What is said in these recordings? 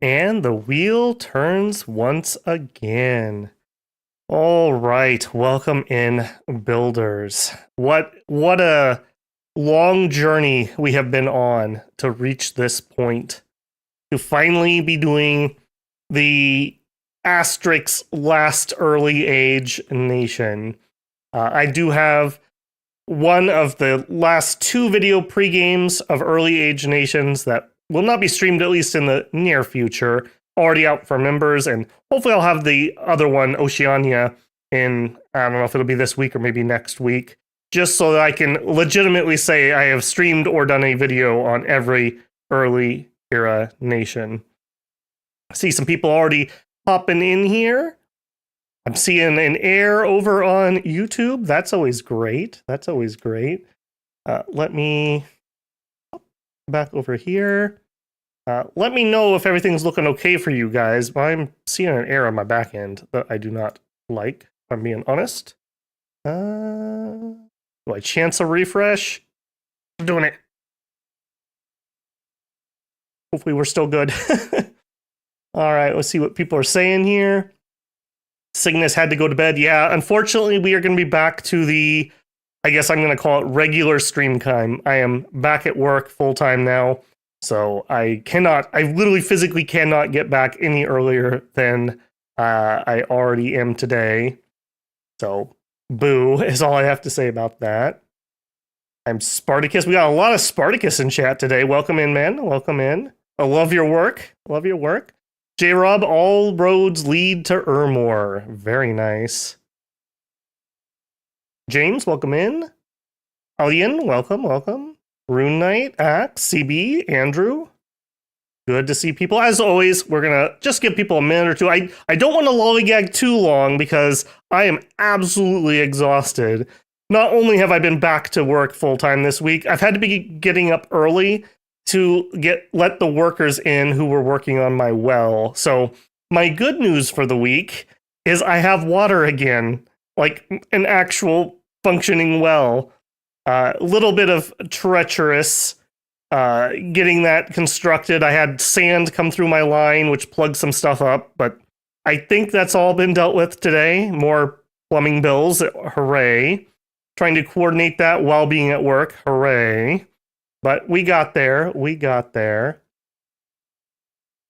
And the wheel turns once again. All right, welcome in, builders. What a long journey we have been on to reach this point, to finally be doing the Asterix Last Early Age Nation. I do have one of the last two video pre-games of Early Age Nations that will not be streamed, at least in the near future, already out for members, and hopefully I'll have the other one, Oceania, in, I don't know if it'll be this week or maybe next week, just so that I can legitimately say I have streamed or done a video on every early era nation. I see some people already popping in here. I'm seeing an air over on YouTube. That's always great. That's always great. Let me back over here. Let me know if everything's looking okay for you guys. I'm seeing an error on my back end that I do not like, if I'm being honest. Do I chance a refresh? I'm doing it. Hopefully we're still good. All right, let's see what people are saying here. Cygnus had to go to bed. Yeah, unfortunately, we are going to be back to the, I guess I'm going to call it regular stream time. I am back at work full time now. So I literally physically cannot get back any earlier than I already am today. So boo is all I have to say about that. I'm Spartacus. We got a lot of Spartacus in chat today. Welcome in, man. Welcome in. I love your work. Love your work. J-Rob, all roads lead to Ermor. Very nice. James, welcome in. Alien, welcome. Rune Knight, Axe, CB, Andrew. Good to see people. As always, we're going to just give people a minute or two. I don't want to lollygag too long because I am absolutely exhausted. Not only have I been back to work full-time this week, I've had to be getting up early to let the workers in who were working on my well. So my good news for the week is I have water again, like an actual functioning well. A little bit of treacherous getting that constructed. I had sand come through my line, which plugged some stuff up, but I think that's all been dealt with today. More plumbing bills, hooray. Trying to coordinate that while being at work, hooray. But we got there.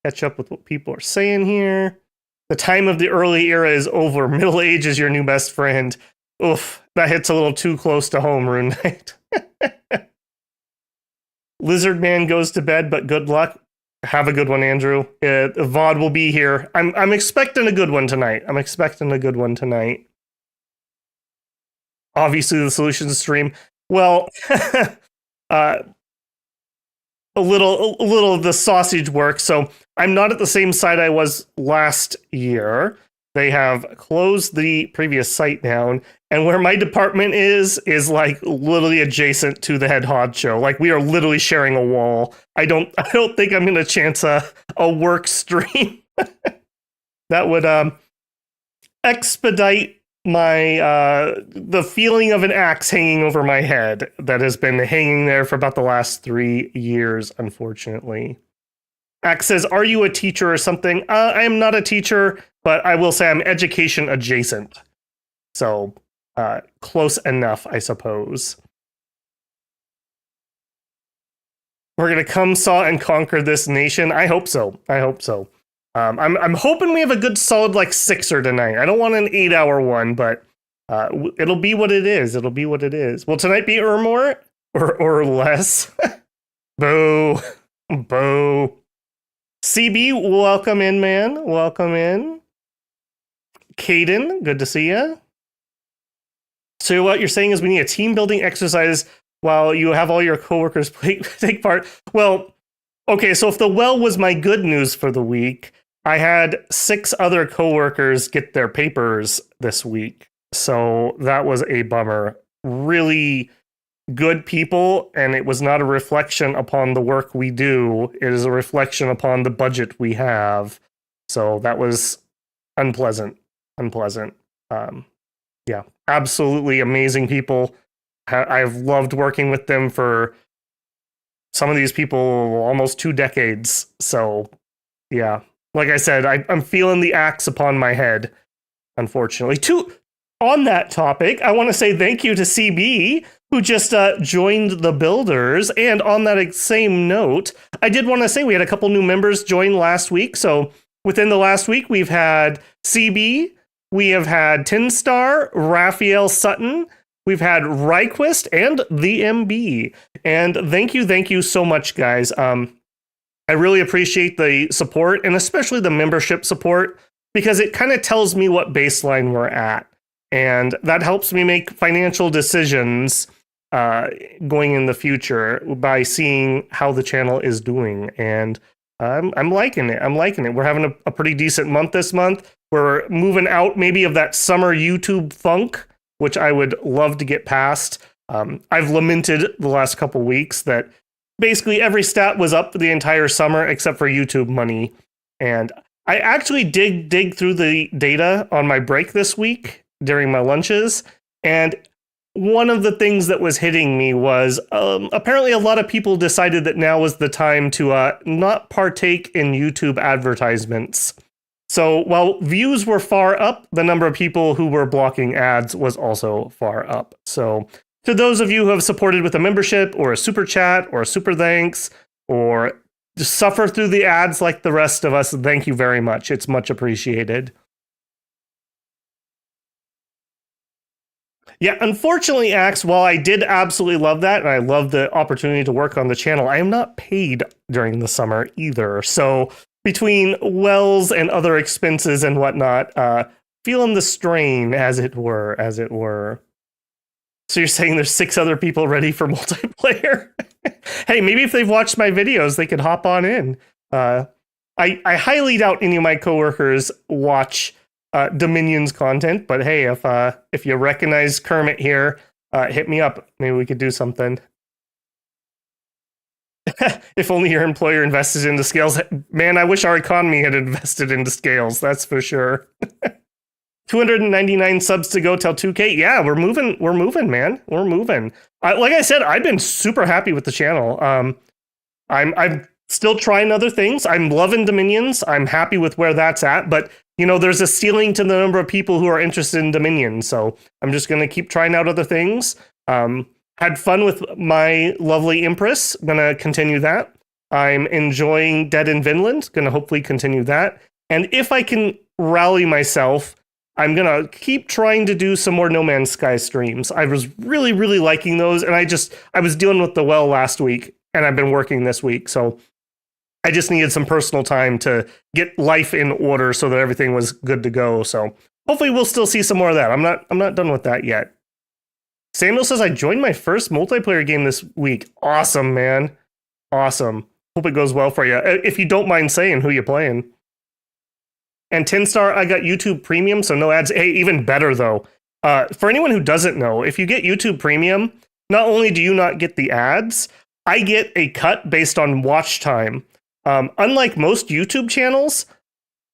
Catch up with what people are saying here. The time of the early era is over. Middle age is your new best friend. Oof, that hits a little too close to home, Rune Knight. Lizard Man goes to bed, but good luck. Have a good one, Andrew. VOD will be here. I'm expecting a good one tonight. Obviously, the solutions stream. Well, a little of the sausage work. So I'm not at the same site I was last year. They have closed the previous site down, and where my department is like literally adjacent to the head honcho. Like we are literally sharing a wall. I don't think I'm gonna chance a work stream. That would expedite my the feeling of an axe hanging over my head that has been hanging there for about the last 3 years, unfortunately. Axe says, are you a teacher or something? I am not a teacher, but I will say I'm education adjacent. So close enough, I suppose. We're gonna come, saw, and conquer this nation. I hope so. I'm hoping we have a good solid like 6er tonight. I don't want an 8-hour one, but it'll be what it is. Will tonight be Ermor or less? Boo. CB, welcome in, man. Welcome in. Caden, good to see you. So what you're saying is we need a team building exercise while you have all your coworkers take part. Well, okay, so if the well was my good news for the week, I had 6 other coworkers get their papers this week. So that was a bummer. Really good people, and it was not a reflection upon the work we do. It is a reflection upon the budget we have. So that was unpleasant. Yeah, absolutely amazing people. I've loved working with them for some of these people almost 2 decades. So Yeah. Like I said, I'm feeling the axe upon my head, unfortunately. On that topic, I want to say thank you to CB, who just joined the builders. And on that same note, I did want to say we had a couple new members join last week. So within the last week, we've had CB, we have had Tinstar, Raphael Sutton, we've had Ryquist, and the MB. And thank you so much, guys. I really appreciate the support, and especially the membership support, because it kind of tells me what baseline we're at. And that helps me make financial decisions going in the future by seeing how the channel is doing. And I'm liking it. I'm liking it. We're having a pretty decent month this month. We're moving out maybe of that summer YouTube funk, which I would love to get past. I've lamented the last couple weeks that basically every stat was up the entire summer except for YouTube money. And I actually did dig through the data on my break this week during my lunches. And one of the things that was hitting me was apparently a lot of people decided that now was the time to not partake in YouTube advertisements. So while views were far up, the number of people who were blocking ads was also far up. So to those of you who have supported with a membership or a super chat or a super thanks or just suffer through the ads like the rest of us, thank you very much. It's much appreciated. Yeah, unfortunately, Axe, while I did absolutely love that and I love the opportunity to work on the channel, I am not paid during the summer either. So between wells and other expenses and whatnot, feeling the strain, as it were. So you're saying there's 6 other people ready for multiplayer? Hey, maybe if they've watched my videos, they could hop on in. I highly doubt any of my coworkers watch Dominion's content, but hey, if you recognize Kermit here, hit me up. Maybe we could do something. If only your employer invested into Scales. Man, I wish our economy had invested into Scales, that's for sure. 299 subs to go till 2K. Yeah, we're moving, man. We're moving. Like I said, I've been super happy with the channel. I'm still trying other things. I'm loving Dominions. I'm happy with where that's at, but you know, there's a ceiling to the number of people who are interested in Dominion. So I'm just going to keep trying out other things. Had fun with my lovely Empress. Gonna continue that. I'm enjoying Dead in Vinland. Gonna hopefully continue that. And if I can rally myself, I'm gonna keep trying to do some more No Man's Sky streams. I was really, really liking those, and I was dealing with the well last week, and I've been working this week, so I just needed some personal time to get life in order so that everything was good to go. So hopefully we'll still see some more of that. I'm not done with that yet. Samuel says I joined my first multiplayer game this week. Awesome, man. Awesome. Hope it goes well for you. If you don't mind saying who you're playing. And 10-star, I got YouTube Premium, so no ads. Hey, even better, though. For anyone who doesn't know, if you get YouTube Premium, not only do you not get the ads, I get a cut based on watch time. Unlike most YouTube channels,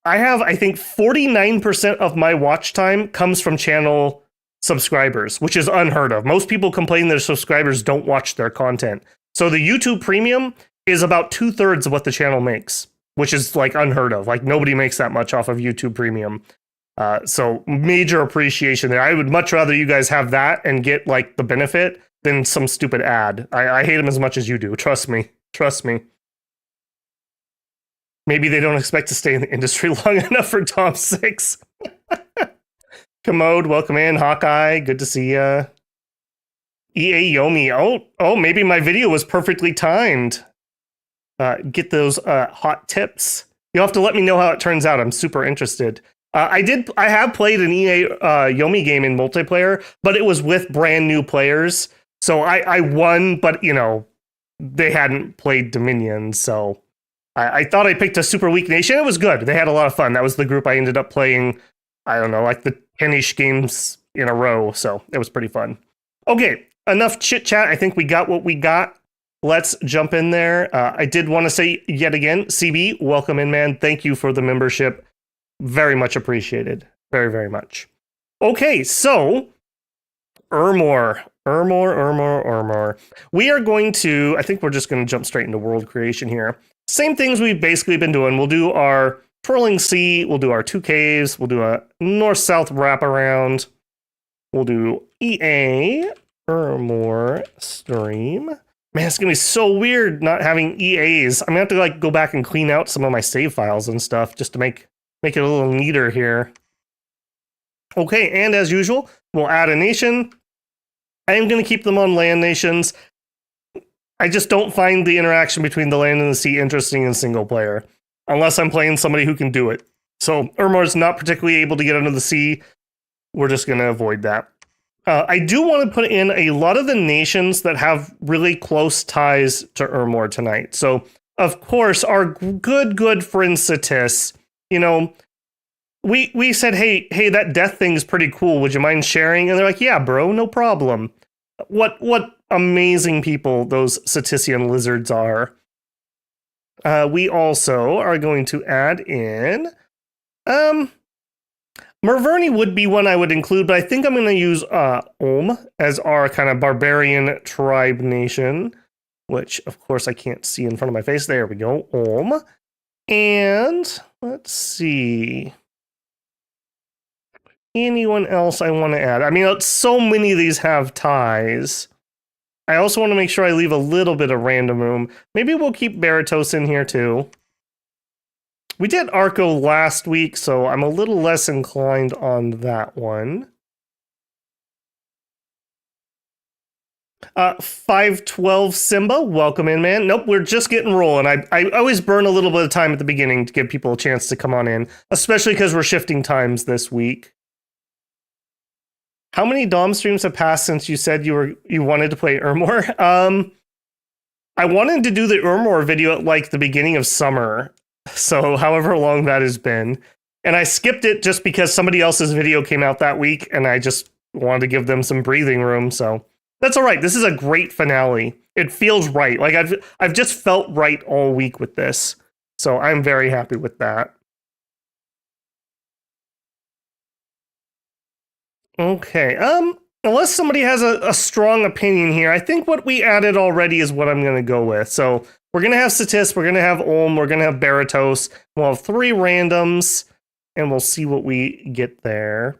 I think 49% of my watch time comes from channel subscribers, which is unheard of. Most people complain their subscribers don't watch their content. So the YouTube Premium is about 2/3 of what the channel makes, which is like unheard of. Like nobody makes that much off of YouTube Premium. So major appreciation there. I would much rather you guys have that and get like the benefit than some stupid ad. I hate them as much as you do. Trust me. Maybe they don't expect to stay in the industry long enough for top 6. Commode, welcome in. Hawkeye, good to see ya. EA Yomi. Oh, maybe my video was perfectly timed. Get those hot tips. You'll have to let me know how it turns out. I'm super interested. I have played an EA Yomi game in multiplayer, but it was with brand new players. So I won, but you know, they hadn't played Dominion. So I thought I picked a super weak nation. It was good. They had a lot of fun. That was the group I ended up playing. I don't know, like the 10-ish games in a row. So it was pretty fun. Okay, enough chit chat. I think we got what we got. Let's jump in there. I did want to say yet again, CB, welcome in, man. Thank you for the membership. Very much appreciated. Very, very much. Okay, so Ermor. We are going to, I think we're just going to jump straight into world creation here. Same things we've basically been doing. We'll do our twirling sea, we'll do our 2 caves, we'll do a north-south wraparound, we'll do EA, Ermor stream. Man, it's gonna be so weird not having EAs. I'm gonna have to like go back and clean out some of my save files and stuff just to make it a little neater here. Okay, and as usual, we'll add a nation. I am gonna keep them on land nations. I just don't find the interaction between the land and the sea interesting in single player, unless I'm playing somebody who can do it. So Ermor's not particularly able to get under the sea. We're just gonna avoid that. I do want to put in a lot of the nations that have really close ties to Ermor tonight. So, of course, our good friend Satis, you know, we said, hey, that death thing is pretty cool. Would you mind sharing? And they're like, yeah, bro, no problem. What amazing people those Satisian lizards are. We also are going to add in, Merverni would be one I would include, but I think I'm going to use Ulm as our kind of barbarian tribe nation, which, of course, I can't see in front of my face. There we go, Ulm. And let's see. Anyone else I want to add? I mean, so many of these have ties. I also want to make sure I leave a little bit of random room. Maybe we'll keep Baratos in here, too. We did Arco last week, so I'm a little less inclined on that one. 512 Simba, welcome in, man. Nope, we're just getting rolling. I always burn a little bit of time at the beginning to give people a chance to come on in, especially because we're shifting times this week. How many Dom streams have passed since you said you wanted to play Ermor? I wanted to do the Ermor video at like the beginning of summer. So however long that has been. And I skipped it just because somebody else's video came out that week and I just wanted to give them some breathing room. So that's all right. This is a great finale. It feels right. Like I've just felt right all week with this. So I'm very happy with that. Okay. Unless somebody has a strong opinion here, I think what we added already is what I'm going to go with. So we're going to have Satis, we're going to have Ulm, we're going to have Baratos. We'll have 3 randoms, and we'll see what we get there.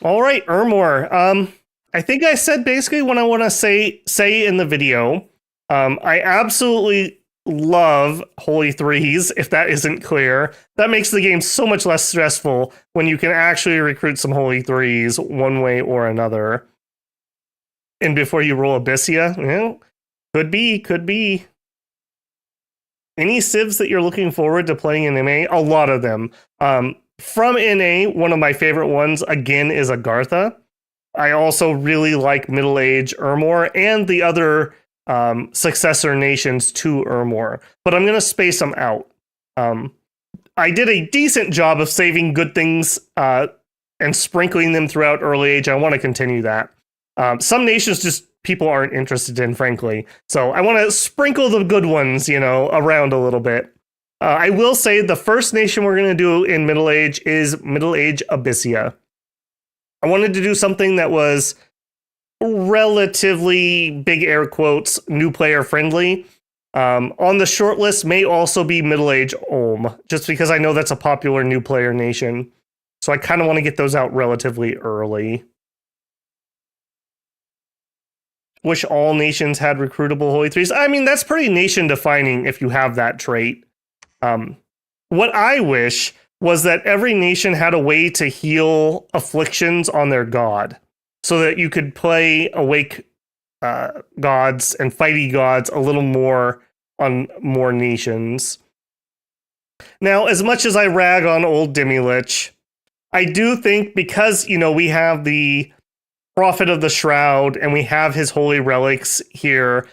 All right, Ermor. I think I said basically what I want to say in the video. I absolutely love Holy Threes, if that isn't clear. That makes the game so much less stressful when you can actually recruit some Holy Threes one way or another. And before you roll Abyssia, you know, could be. Any civs that you're looking forward to playing in NA? A lot of them. From NA, one of my favorite ones, again, is Agartha. I also really like Middle Age Ermor and the other successor nations to Ermor, but I'm going to space them out. I did a decent job of saving good things and sprinkling them throughout Early Age. I want to continue that. Some nations just people aren't interested in, frankly. So I want to sprinkle the good ones, you know, around a little bit. I will say the first nation we're going to do in Middle Age is Middle Age Abyssia. I wanted to do something that was relatively, big air quotes, new player friendly. On the short list may also be Middle Age Ulm, just because I know that's a popular new player nation. So I kind of want to get those out relatively early. Wish all nations had recruitable Holy Threes. I mean, that's pretty nation defining if you have that trait. What I wish was that every nation had a way to heal afflictions on their god, so that you could play Awake gods and Fighty gods a little more on more nations. Now, as much as I rag on old Demilich, I do think because, you know, we have the Prophet of the Shroud and we have his holy relics here,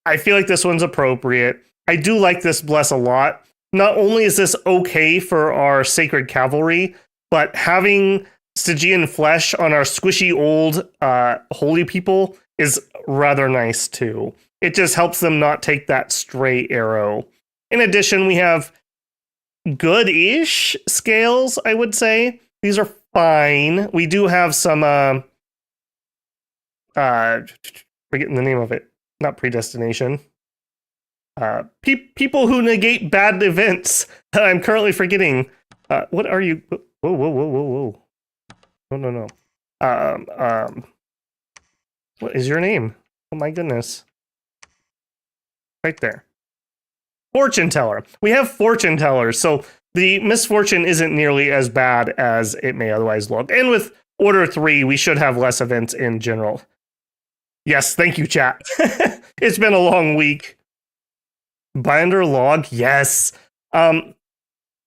I feel like this one's appropriate. I do like this bless a lot. Not only is this okay for our sacred cavalry, but having Stygian flesh on our squishy old holy people is rather nice too. It just helps them not take that stray arrow. In addition, we have good-ish scales, I would say. These are fine. We do have some forgetting the name of it. Not predestination. People who negate bad events. I'm currently forgetting. What are you? Whoa, whoa, whoa, whoa, whoa. No, no, no. What is your name? Oh my goodness. Right there. Fortune teller. We have fortune tellers, so the misfortune isn't nearly as bad as it may otherwise look. And with order 3, we should have less events in general. Yes, thank you, chat. It's been a long week. Binder log, yes. I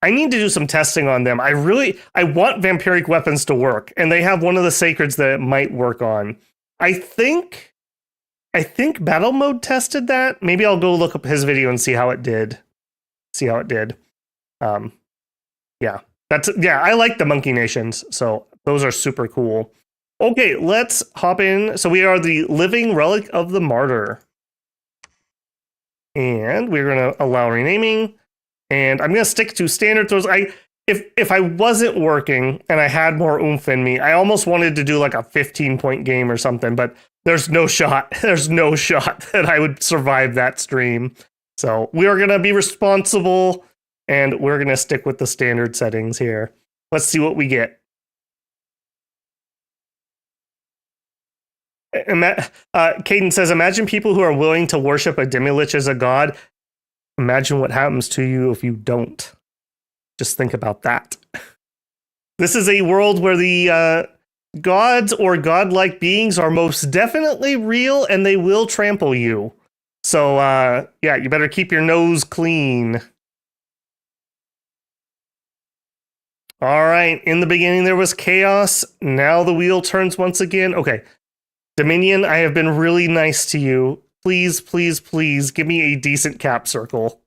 need to do some testing on them. I want vampiric weapons to work, and they have one of the sacreds that it might work on. I think battle mode tested that. Maybe I'll go look up his video and see how it did. Yeah. I like the Monkey Nations, so those are super cool. Okay, let's hop in. So we are the Living Relic of the Martyr. And we're going to allow renaming. And I'm going to stick to standard throws. If I wasn't working and I had more oomph in me, I almost wanted to do like a 15-point game or something, but there's no shot. There's no shot that I would survive that stream. So we are going to be responsible, and we're going to stick with the standard settings here. Let's see what we get. Caden says, imagine people who are willing to worship a demi-lich as a god. Imagine what happens to you if you don't. Just think about that. This is a world where the gods or godlike beings are most definitely real, and they will trample you. So, yeah, you better keep your nose clean. All right, in the beginning there was chaos. Now the wheel turns once again. Okay, Dominion, I have been really nice to you. Please, please, please give me a decent cap circle.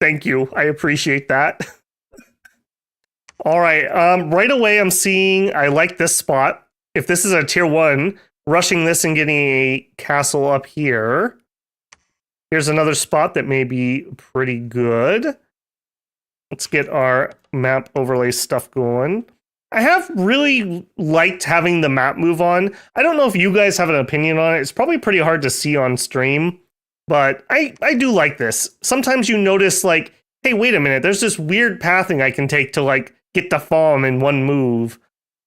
Thank you. I appreciate that. All right. Right away, I'm seeing I like this spot. If this is a tier 1, rushing this and getting a castle up here. Here's another spot that may be pretty good. Let's get our map overlay stuff going. I have really liked having the map move on. I don't know if you guys have an opinion on it. It's probably pretty hard to see on stream, but I do like this. Sometimes you notice like, hey, wait a minute, there's this weird pathing I can take to like get the farm in one move.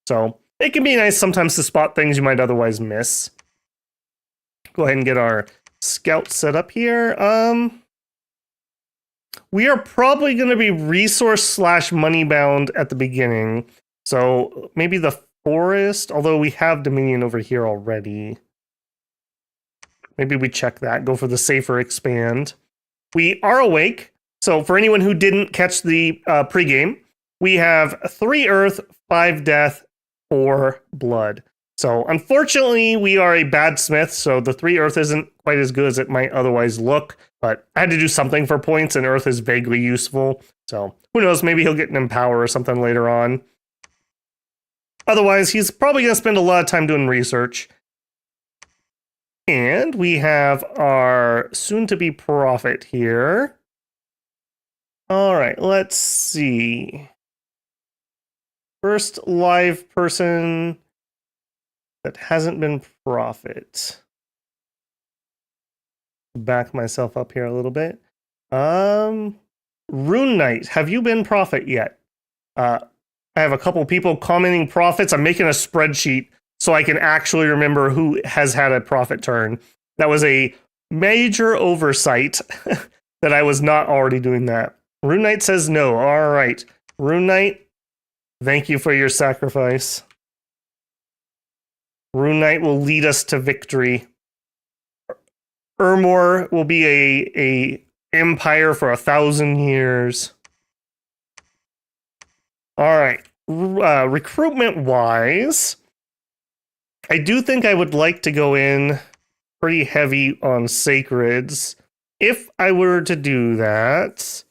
So it can be nice sometimes to spot things you might otherwise miss. Go ahead and get our scout set up here. We are probably going to be resource / money bound at the beginning. So maybe the forest, although we have Dominion over here already. Maybe we check that, go for the safer expand. We are awake. So for anyone who didn't catch the pregame, we have 3 earth, 5 death, 4 blood. So unfortunately, we are a bad smith, so the 3 earth isn't quite as good as it might otherwise look, but I had to do something for points, and earth is vaguely useful. So who knows, maybe he'll get an empower or something later on. Otherwise, he's probably going to spend a lot of time doing research. And we have our soon-to-be prophet here. All right, let's see. First live person that hasn't been prophet. Back myself up here a little bit. Rune Knight, have you been prophet yet? I have a couple people commenting prophets. I'm making a spreadsheet so I can actually remember who has had a prophet turn. That was a major oversight that I was not already doing that. Rune Knight says no. All right. Rune Knight, thank you for your sacrifice. Rune Knight will lead us to victory. Ermor will be a empire for 1,000 years. All right. Recruitment-wise, I do think I would like to go in pretty heavy on sacreds. If I were to do that,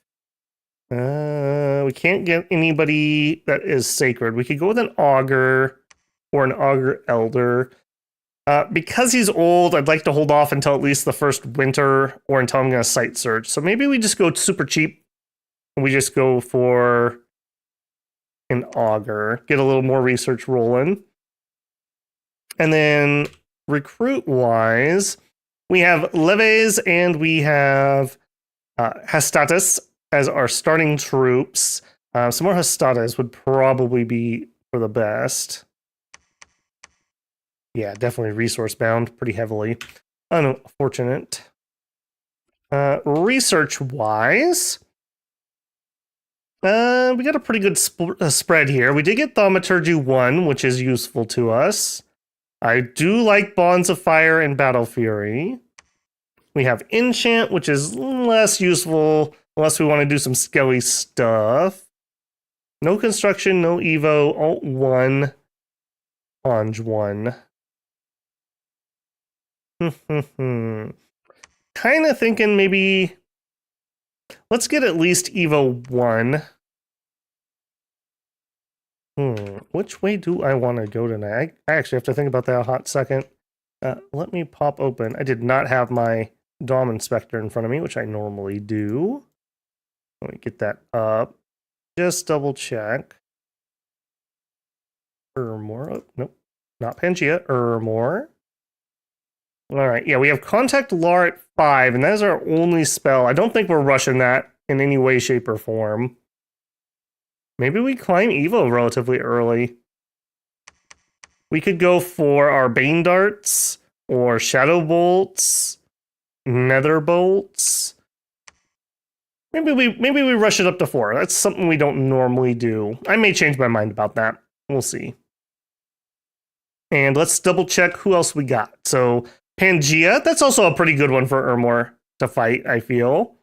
we can't get anybody that is sacred. We could go with an augur or an augur elder. Because he's old, I'd like to hold off until at least the first winter or until I'm going to site search. So maybe we just go super cheap. And we just go for an augur, get a little more research rolling. And then recruit wise, we have leves and we have Hastatus as our starting troops. Some more Hastatas would probably be for the best. Yeah, definitely resource bound pretty heavily. Unfortunate. Research wise, we got a pretty good spread here. We did get Thaumaturgy 1, which is useful to us. I do like Bonds of Fire and Battle Fury. We have Enchant, which is less useful unless we want to do some skelly stuff. No Construction, no Evo, Alt 1, Ponge 1. Kind of thinking maybe let's get at least Evo 1. Which way do I want to go tonight? I actually have to think about that a hot second. Let me pop open. I did not have my Dom Inspector in front of me, which I normally do. Let me get that up. Just double check. Ermor. Oh, nope. Not Pangea. Ermor. Alright, yeah, we have Contact Lar at 5, and that is our only spell. I don't think we're rushing that in any way, shape, or form. Maybe we climb Evo relatively early. We could go for our Bane Darts, or Shadow Bolts, Nether Bolts. Maybe we rush it up to 4. That's something we don't normally do. I may change my mind about that. We'll see. And let's double check who else we got. So Pangea, that's also a pretty good one for Ermor to fight, I feel.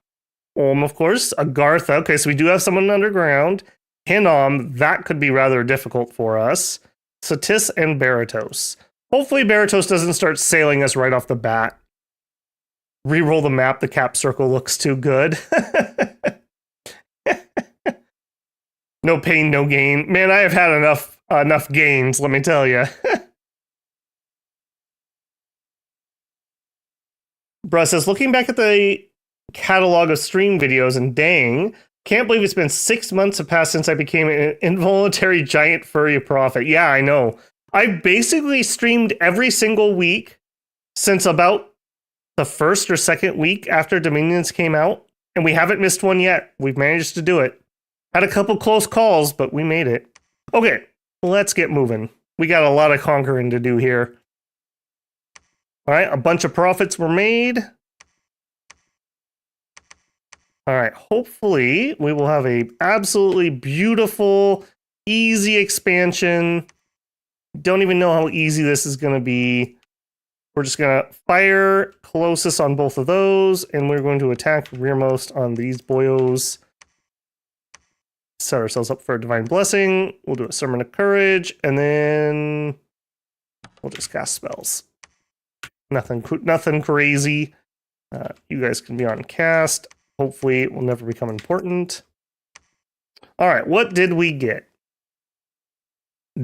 Of course, Agartha. Okay, so we do have someone underground. Hinnom, that could be rather difficult for us. Satis and Baratos. Hopefully Baratos doesn't start sailing us right off the bat. Reroll the map, the cap circle looks too good. No pain, no gain. Man, I have had enough gains, let me tell you. Bruh says, looking back at the catalog of stream videos, and dang, can't believe it's been 6 months have passed since I became an involuntary giant furry prophet. Yeah, I know. I've basically streamed every single week since about the first or second week after Dominions came out, and we haven't missed one yet. We've managed to do it. Had a couple close calls, but we made it. Okay, let's get moving. We got a lot of conquering to do here. All right, a bunch of profits were made. All right, hopefully we will have a absolutely beautiful, easy expansion. Don't even know how easy this is going to be. We're just going to fire Colossus on both of those, and we're going to attack rearmost on these boyos. Set ourselves up for a Divine Blessing. We'll do a Sermon of Courage, and then we'll just cast spells. Nothing crazy. You guys can be on cast. Hopefully it will never become important. All right, what did we get?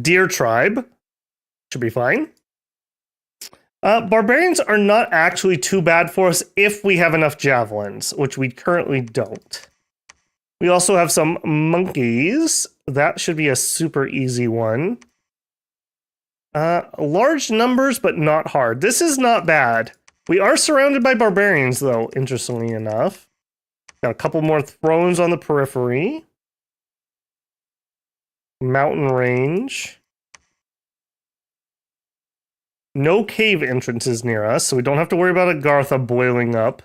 Deer Tribe. Should be fine. Barbarians are not actually too bad for us if we have enough javelins, which we currently don't. We also have some monkeys. That should be a super easy one. Large numbers, but not hard. This is not bad. We are surrounded by barbarians, though, interestingly enough. Got a couple more thrones on the periphery. Mountain range. No cave entrances near us, so we don't have to worry about Agartha boiling up.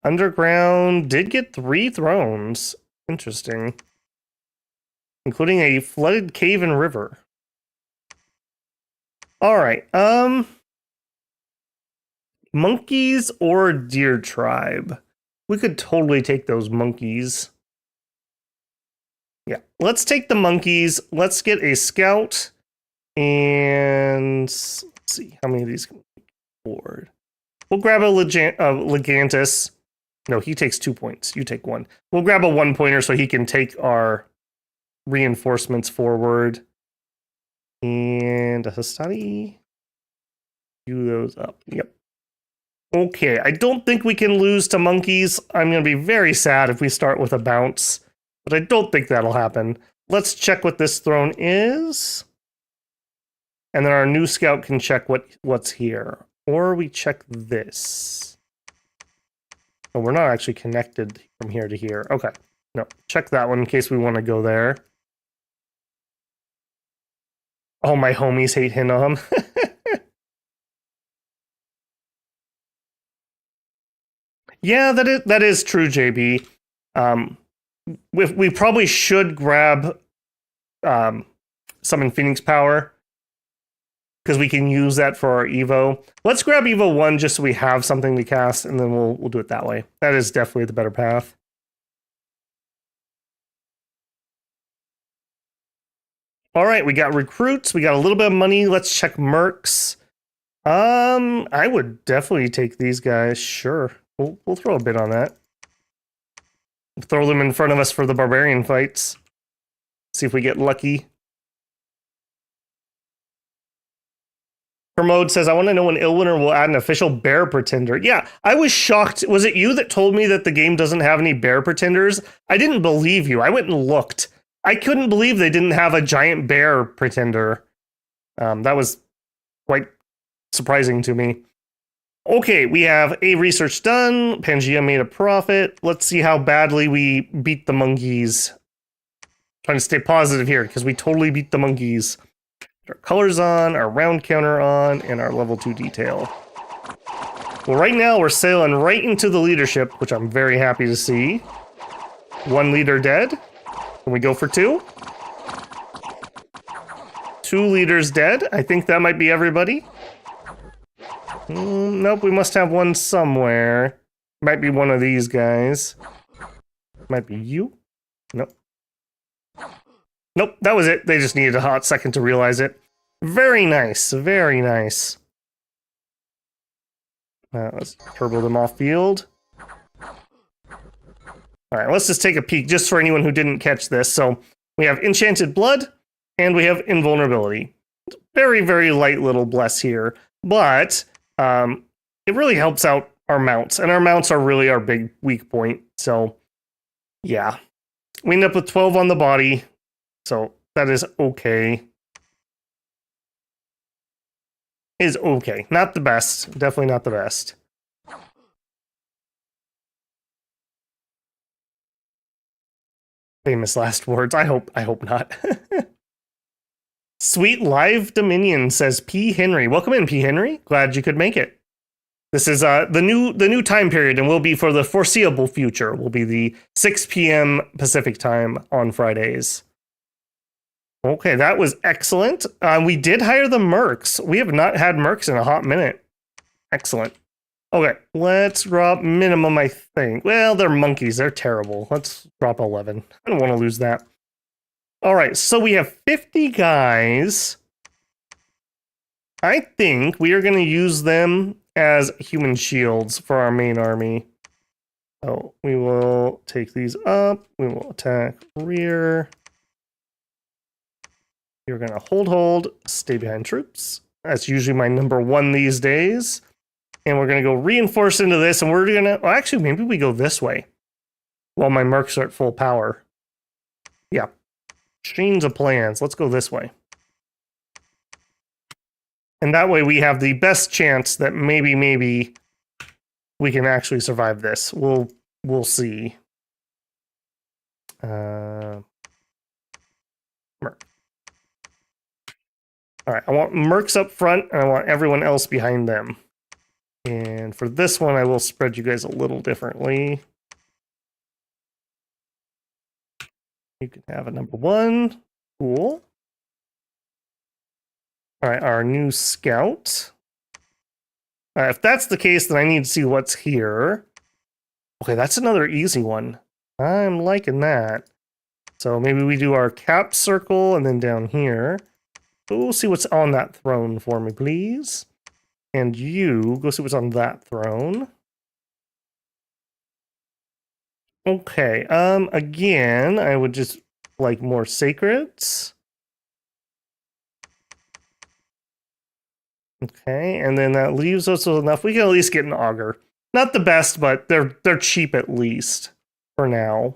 Underground did get 3 thrones. Interesting. Including a flooded cave and river. Alright, monkeys or deer tribe? We could totally take those monkeys. Yeah, let's take the monkeys. Let's get a scout. And let's see, how many of these can we afford? We'll grab a Legantus. No, he takes 2 points. You take 1. We'll grab a 1-pointer so he can take our reinforcements forward. And a Hastati. Do those up. Yep. Okay, I don't think we can lose to monkeys. I'm going to be very sad if we start with a bounce. But I don't think that'll happen. Let's check what this throne is. And then our new scout can check what's here. Or we check this. Oh, we're not actually connected from here to here. Okay. No, check that one in case we want to go there. Oh, my homies hate Hinnom. Yeah, that is true, JB. We probably should grab summon Phoenix power because we can use that for our Evo. Let's grab Evo 1 just so we have something to cast, and then we'll do it that way. That is definitely the better path. All right, we got recruits. We got a little bit of money. Let's check mercs. I would definitely take these guys. Sure, we'll throw a bit on that. Throw them in front of us for the barbarian fights. See if we get lucky. Hermode says, I want to know when Illwinter will add an official bear pretender. Yeah, I was shocked. Was it you that told me that the game doesn't have any bear pretenders? I didn't believe you. I went and looked. I couldn't believe they didn't have a giant bear pretender. That was quite surprising to me. Okay, we have a research done. Pangea made a profit. Let's see how badly we beat the monkeys. Trying to stay positive here because we totally beat the monkeys. Our colors on, our round counter on, and our level 2 detail. Well, right now we're sailing right into the leadership, which I'm very happy to see. 1 leader dead. Can we go for 2? 2 leaders dead. I think that might be everybody. Nope, we must have one somewhere. Might be one of these guys. Might be you. Nope. Nope, that was it. They just needed a hot second to realize it. Very nice, very nice. Let's turbo them off field. All right, let's just take a peek just for anyone who didn't catch this. So we have Enchanted Blood and we have Invulnerability. Very, very light little bless here, but it really helps out our mounts, and our mounts are really our big weak point. So yeah, we end up with 12 on the body. So that is okay. Is okay. Not the best. Definitely not the best. Famous last words. I hope not. Sweet Live Dominion says P. Henry. Welcome in, P. Henry. Glad you could make it. This is the new time period, and will be for the foreseeable future. Will be the 6 p.m. Pacific time on Fridays. Okay, that was excellent. We did hire the mercs. We have not had mercs in a hot minute. Excellent. Okay, let's drop minimum, I think. Well, they're monkeys. They're terrible. Let's drop 11. I don't want to lose that. All right, so we have 50 guys. I think we are going to use them as human shields for our main army. So we will take these up. We will attack rear. You're going to hold, stay behind troops. That's usually my number 1 these days. And we're going to go reinforce into this, and we're going to... Well, actually, maybe we go this way while my mercs are at full power. Yeah. Chains of plans. Let's go this way. And that way we have the best chance that maybe we can actually survive this. We'll see. Merc. All right, I want mercs up front, and I want everyone else behind them. And for this one, I will spread you guys a little differently. You can have a number 1. Cool. All right, our new scout. If that's the case, then I need to see what's here. Okay, that's another easy one. I'm liking that. So maybe we do our cap circle, and then down here. Go see what's on that throne for me, please. And you, go see what's on that throne. Okay, again, I would just like more sacreds. Okay, and then that leaves us with enough. We can at least get an augur. Not the best, but they're cheap at least for now.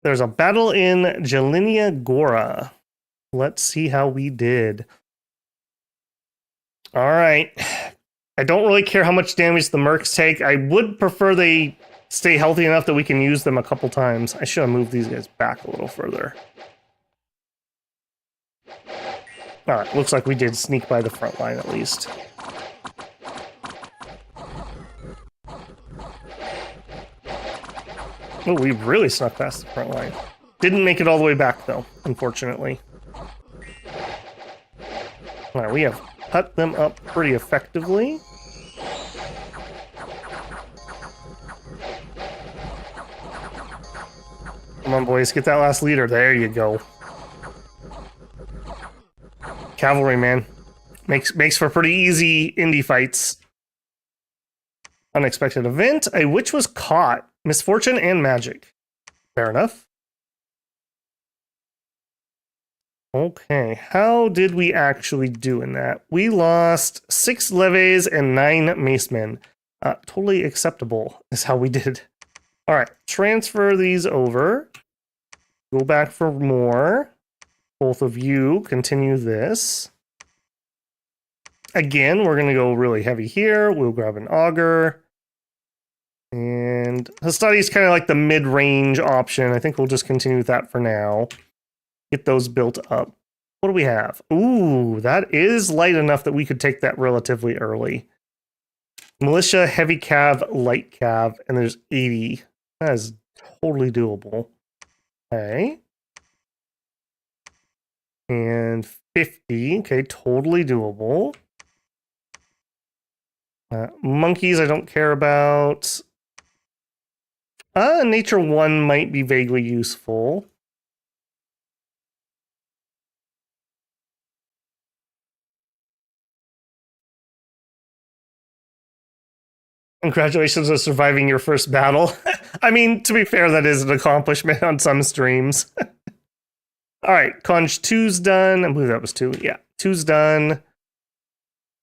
there's a battle in Jelinia Gora. Let's see how we did. All right. I don't really care how much damage the mercs take. I would prefer they stay healthy enough that we can use them a couple times. I should have moved these guys back a little further. All right, looks like we did sneak by the front line at least. Oh, we really snuck past the front line. Didn't make it all the way back, though, unfortunately. All right, we have cut them up pretty effectively. Come on, boys, get that last leader. There you go. Cavalry, man. Makes for pretty easy indie fights. Unexpected event. A witch was caught. Misfortune and magic. Fair enough. Okay, how did we actually do in that? We lost 6 levies and 9 macemen. Totally acceptable is how we did. All right, transfer these over. Go back for more. Both of you continue this. Again, we're going to go really heavy here. We'll grab an auger. And Hastati is kind of like the mid-range option. I think we'll just continue with that for now. Get those built up. What do we have? Ooh, that is light enough that we could take that relatively early. Militia, heavy cav, light cav, and there's 80. That is totally doable. Okay. And 50. Okay, totally doable. Monkeys, I don't care about. Nature 1 might be vaguely useful. Congratulations on surviving your first battle. I mean, to be fair, that is an accomplishment on some streams. All right, Conj 2's done. I believe that was 2. Yeah, 2's done.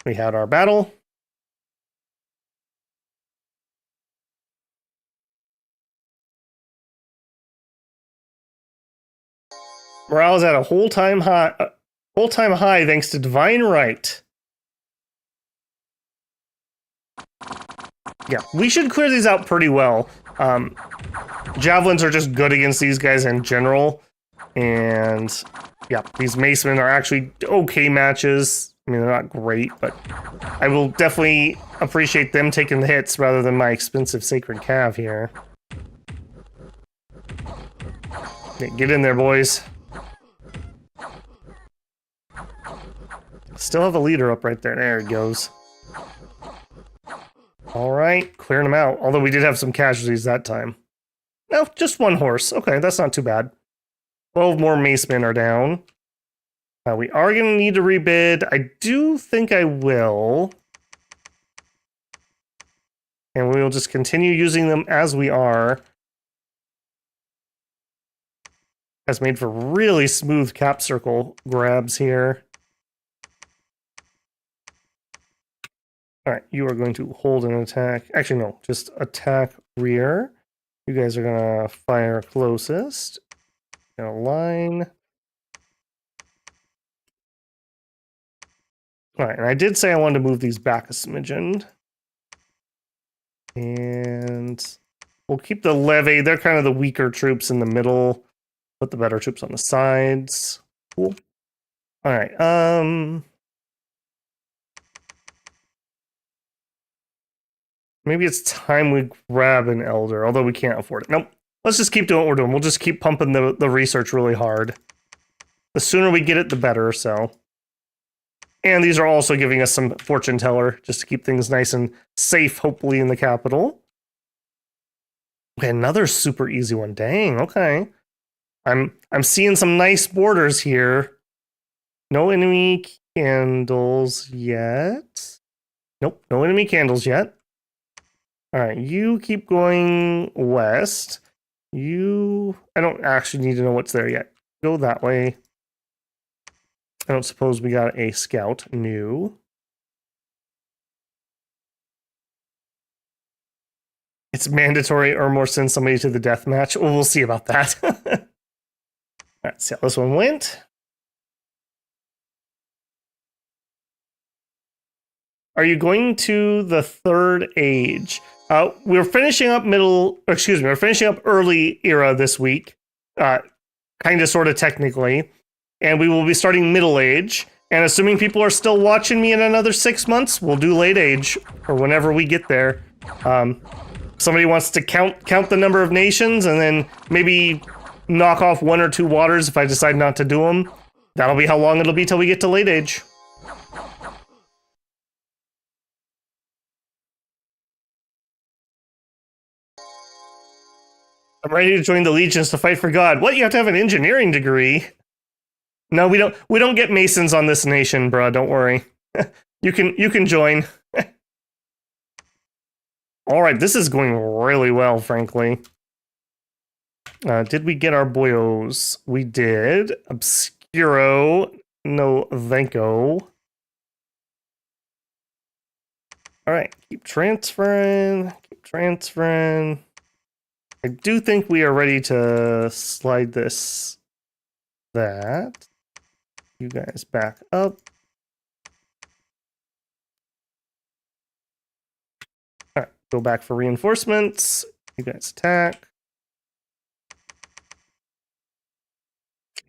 We had our battle. Morale is at a whole time high thanks to Divine Right. Yeah, we should clear these out pretty well. Javelins are just good against these guys in general. And yeah, these macemen are actually okay matches. I mean, they're not great, but I will definitely appreciate them taking the hits rather than my expensive Sacred Cav here. Okay, get in there, boys. Still have a leader up right there. There he goes. All right, clearing them out. Although we did have some casualties that time. No, just 1 horse. Okay, that's not too bad. 12 more macemen are down. We are going to need to rebid. I do think I will. And we will just continue using them as we are. Has made for really smooth cap circle grabs here. All right, you are going to hold an attack. Actually, no, just attack rear. You guys are going to fire closest. In a line. All right, and I did say I wanted to move these back a smidgen. And we'll keep the levy. They're kind of the weaker troops in the middle. Put the better troops on the sides. Cool. All right, maybe it's time we grab an elder, although we can't afford it. Nope. Let's just keep doing what we're doing. We'll just keep pumping the research really hard. The sooner we get it, the better, so. And these are also giving us some fortune teller, just to keep things nice and safe, hopefully, in the capital. Okay, another super easy one. Dang, okay. I'm seeing some nice borders here. No enemy candles yet. Nope, no enemy candles yet. All right, you keep going west. I don't actually need to know what's there yet. Go that way. I don't suppose we got a scout new. It's mandatory Ermor send somebody to the death match. Well, we'll see about that. Let's see how this one went. Are you going to the third age? We're finishing up we're finishing up early era this week. Kind of, sort of, technically. And we will be starting middle age. And assuming people are still watching me in another 6 months, we'll do late age, or whenever we get there. Somebody wants to count the number of nations, and then maybe knock off 1 or 2 waters if I decide not to do them. That'll be how long it'll be till we get to late age. I'm ready to join the legions to fight for God. What? You have to have an engineering degree? No, we don't. We don't get masons on this nation, bruh. Don't worry. You can join. All right, this is going really well, frankly. Did we get our boyos? We did. Obscuro, no Venko. All right, keep transferring. Keep transferring. I do think we are ready to slide that. You guys back up. All right, go back for reinforcements. You guys attack.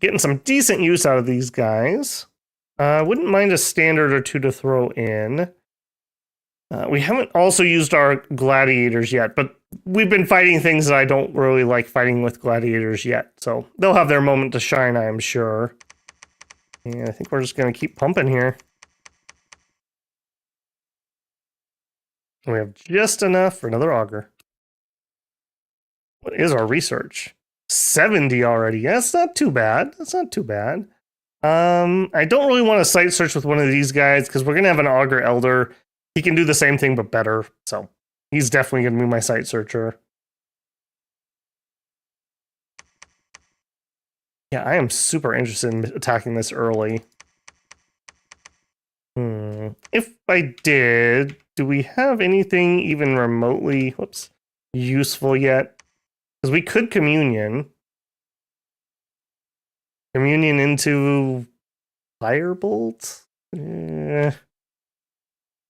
Getting some decent use out of these guys. Wouldn't mind a standard or 2 to throw in. We haven't also used our gladiators yet, but we've been fighting things that I don't really like fighting with gladiators yet, so they'll have their moment to shine, I am sure. And I think we're just going to keep pumping here. We have just enough for another auger. What is our research? 70 already. Yeah, that's not too bad. That's not too bad. I don't really want to site search with one of these guys because we're going to have an auger elder. He can do the same thing, but better. So he's definitely going to be my site searcher. Yeah, I am super interested in attacking this early. If I did, do we have anything even remotely, useful yet? Because we could communion. Communion into Firebolt? Yeah.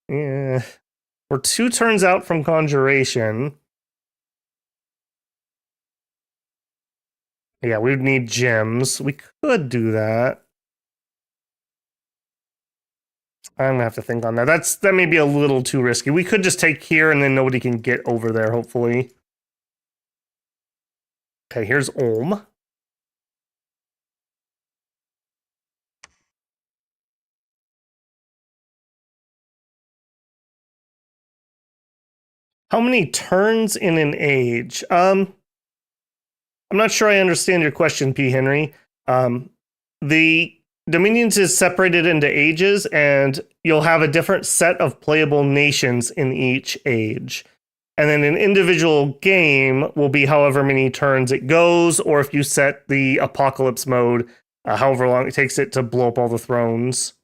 We're 2 turns out from Conjuration. Yeah, we'd need gems. We could do that. I'm gonna have to think on that. That may be a little too risky. We could just take here and then nobody can get over there, hopefully. Okay, here's Ulm. How many turns in an age? I'm not sure I understand your question, P. Henry. The Dominions is separated into ages, and you'll have a different set of playable nations in each age. And then an individual game will be however many turns it goes, or if you set the apocalypse mode, however long it takes it to blow up all the thrones.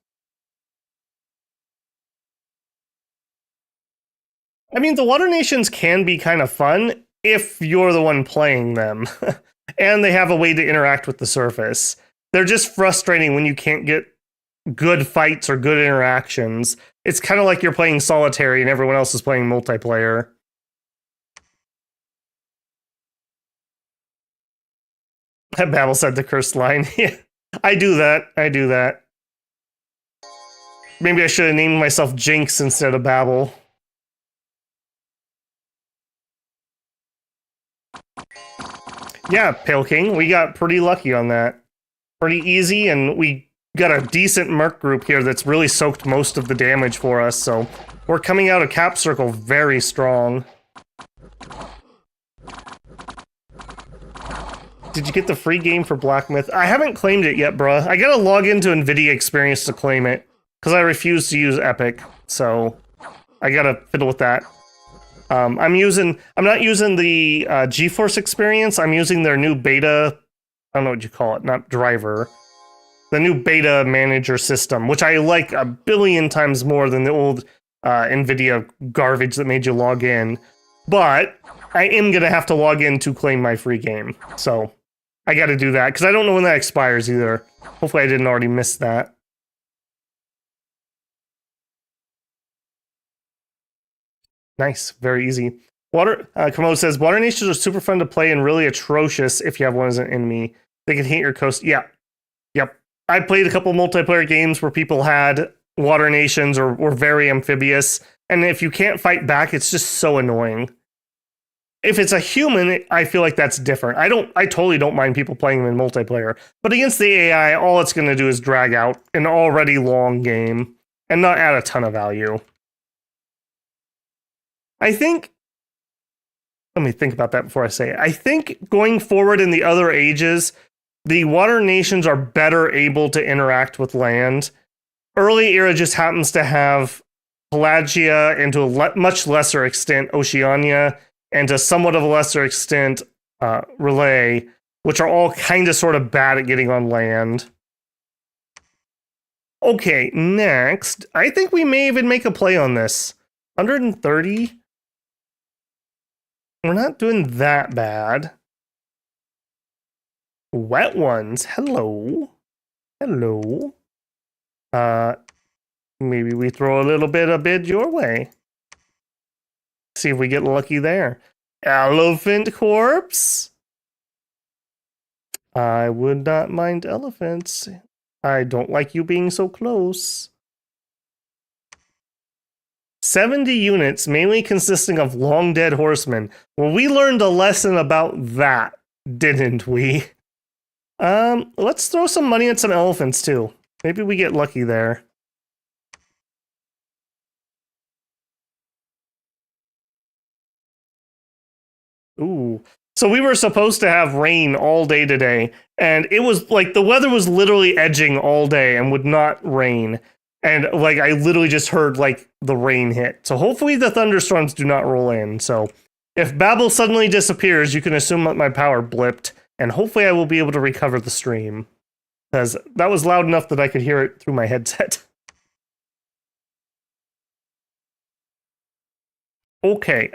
I mean, the water nations can be kind of fun if you're the one playing them. And they have a way to interact with the surface. They're just frustrating when you can't get good fights or good interactions. It's kind of like you're playing solitary and everyone else is playing multiplayer. Babel said the cursed line. Yeah, I do that. Maybe I should have named myself Jinx instead of Babel. Yeah, Pale King, we got pretty lucky on that. Pretty easy, and we got a decent Merc group here that's really soaked most of the damage for us, so we're coming out of Cap Circle very strong. Did you get the free game for Black Myth? I haven't claimed it yet, bruh. I gotta log into NVIDIA Experience to claim it, because I refuse to use Epic, so I gotta fiddle with that. I'm not using the GeForce Experience. I'm using their new beta. I don't know what you call it, not driver. The new beta manager system, which I like a billion times more than the old NVIDIA garbage that made you log in. But I am going to have to log in to claim my free game. So I got to do that because I don't know when that expires either. Hopefully I didn't already miss that. Nice. Very easy. Kamo says, Water Nations are super fun to play and really atrocious if you have one as an enemy. They can hit your coast. Yeah. Yep. I played a couple multiplayer games where people had Water Nations or were very amphibious. And if you can't fight back, it's just so annoying. If it's a human, I feel like that's different. I totally don't mind people playing them in multiplayer. But against the AI, all it's going to do is drag out an already long game and not add a ton of value. I think, let me think about that before I say it. I think going forward in the other ages, the Water Nations are better able to interact with land. Early era just happens to have Pelagia and to a much lesser extent Oceania, and to somewhat of a lesser extent Relay, which are all kind of sort of bad at getting on land. Okay, next. I think we may even make a play on this. 130? We're not doing that bad. Wet ones. Hello. Hello. Maybe we throw a little bit of bid your way. See if we get lucky there. Elephant corpse? I would not mind elephants. I don't like you being so close. 70 units, mainly consisting of long dead horsemen. Well, we learned a lesson about that, didn't we? Let's throw some money at some elephants too. Maybe we get lucky there. Ooh. So we were supposed to have rain all day today, and it was like the weather was literally edging all day and would not rain. And like I literally just heard like the rain hit. So hopefully the thunderstorms do not roll in. So if Babel suddenly disappears, you can assume that my power blipped, and hopefully I will be able to recover the stream. Because that was loud enough that I could hear it through my headset. Okay,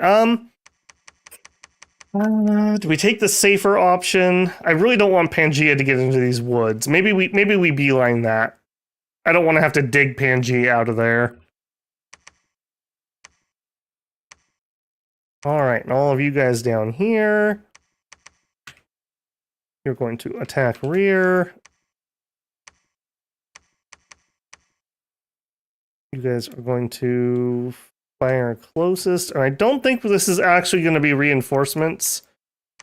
do we take the safer option? I really don't want Pangea to get into these woods. Maybe we beeline that. I don't want to have to dig Pangea out of there. All right, and all of you guys down here. You're going to attack rear. You guys are going to fire closest. And I don't think this is actually going to be reinforcements.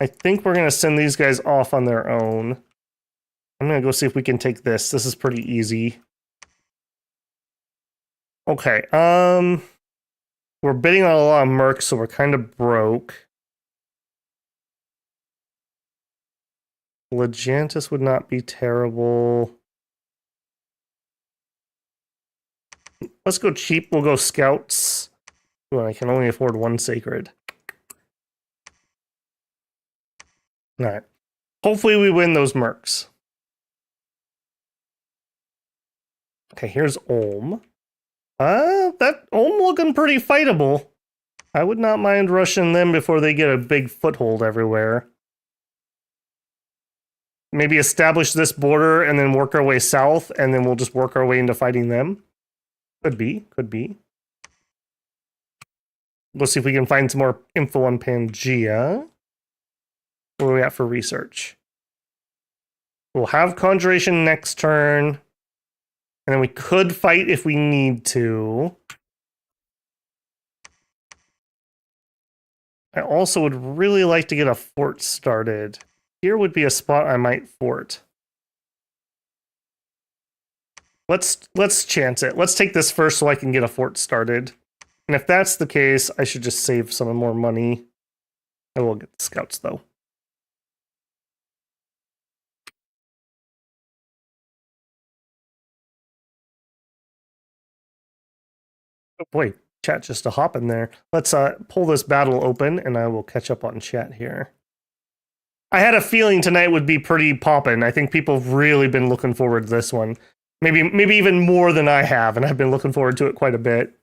I think we're going to send these guys off on their own. I'm going to go see if we can take this. This is pretty easy. Okay, we're bidding on a lot of mercs, so we're kind of broke. Legantus would not be terrible. Let's go cheap. We'll go scouts. Well, I can only afford one sacred. Alright. Hopefully we win those mercs. Okay, here's Ulm. That Ulm looking pretty fightable. I would not mind rushing them before they get a big foothold everywhere. Maybe establish this border and then work our way south, and then we'll just work our way into fighting them. Could be, could be. Let's see if we can find some more info on Pangea. Where are we at for research? We'll have Conjuration next turn. And then we could fight if we need to. I also would really like to get a fort started. Here would be a spot I might fort. Let's chance it. Let's take this first so I can get a fort started. And if that's the case, I should just save some more money. I will get the scouts though. Oh boy, chat just a hop in there. Let's pull this battle open and I will catch up on chat here. I had a feeling tonight would be pretty poppin'. I think people have really been looking forward to this one. Maybe even more than I have, and I've been looking forward to it quite a bit.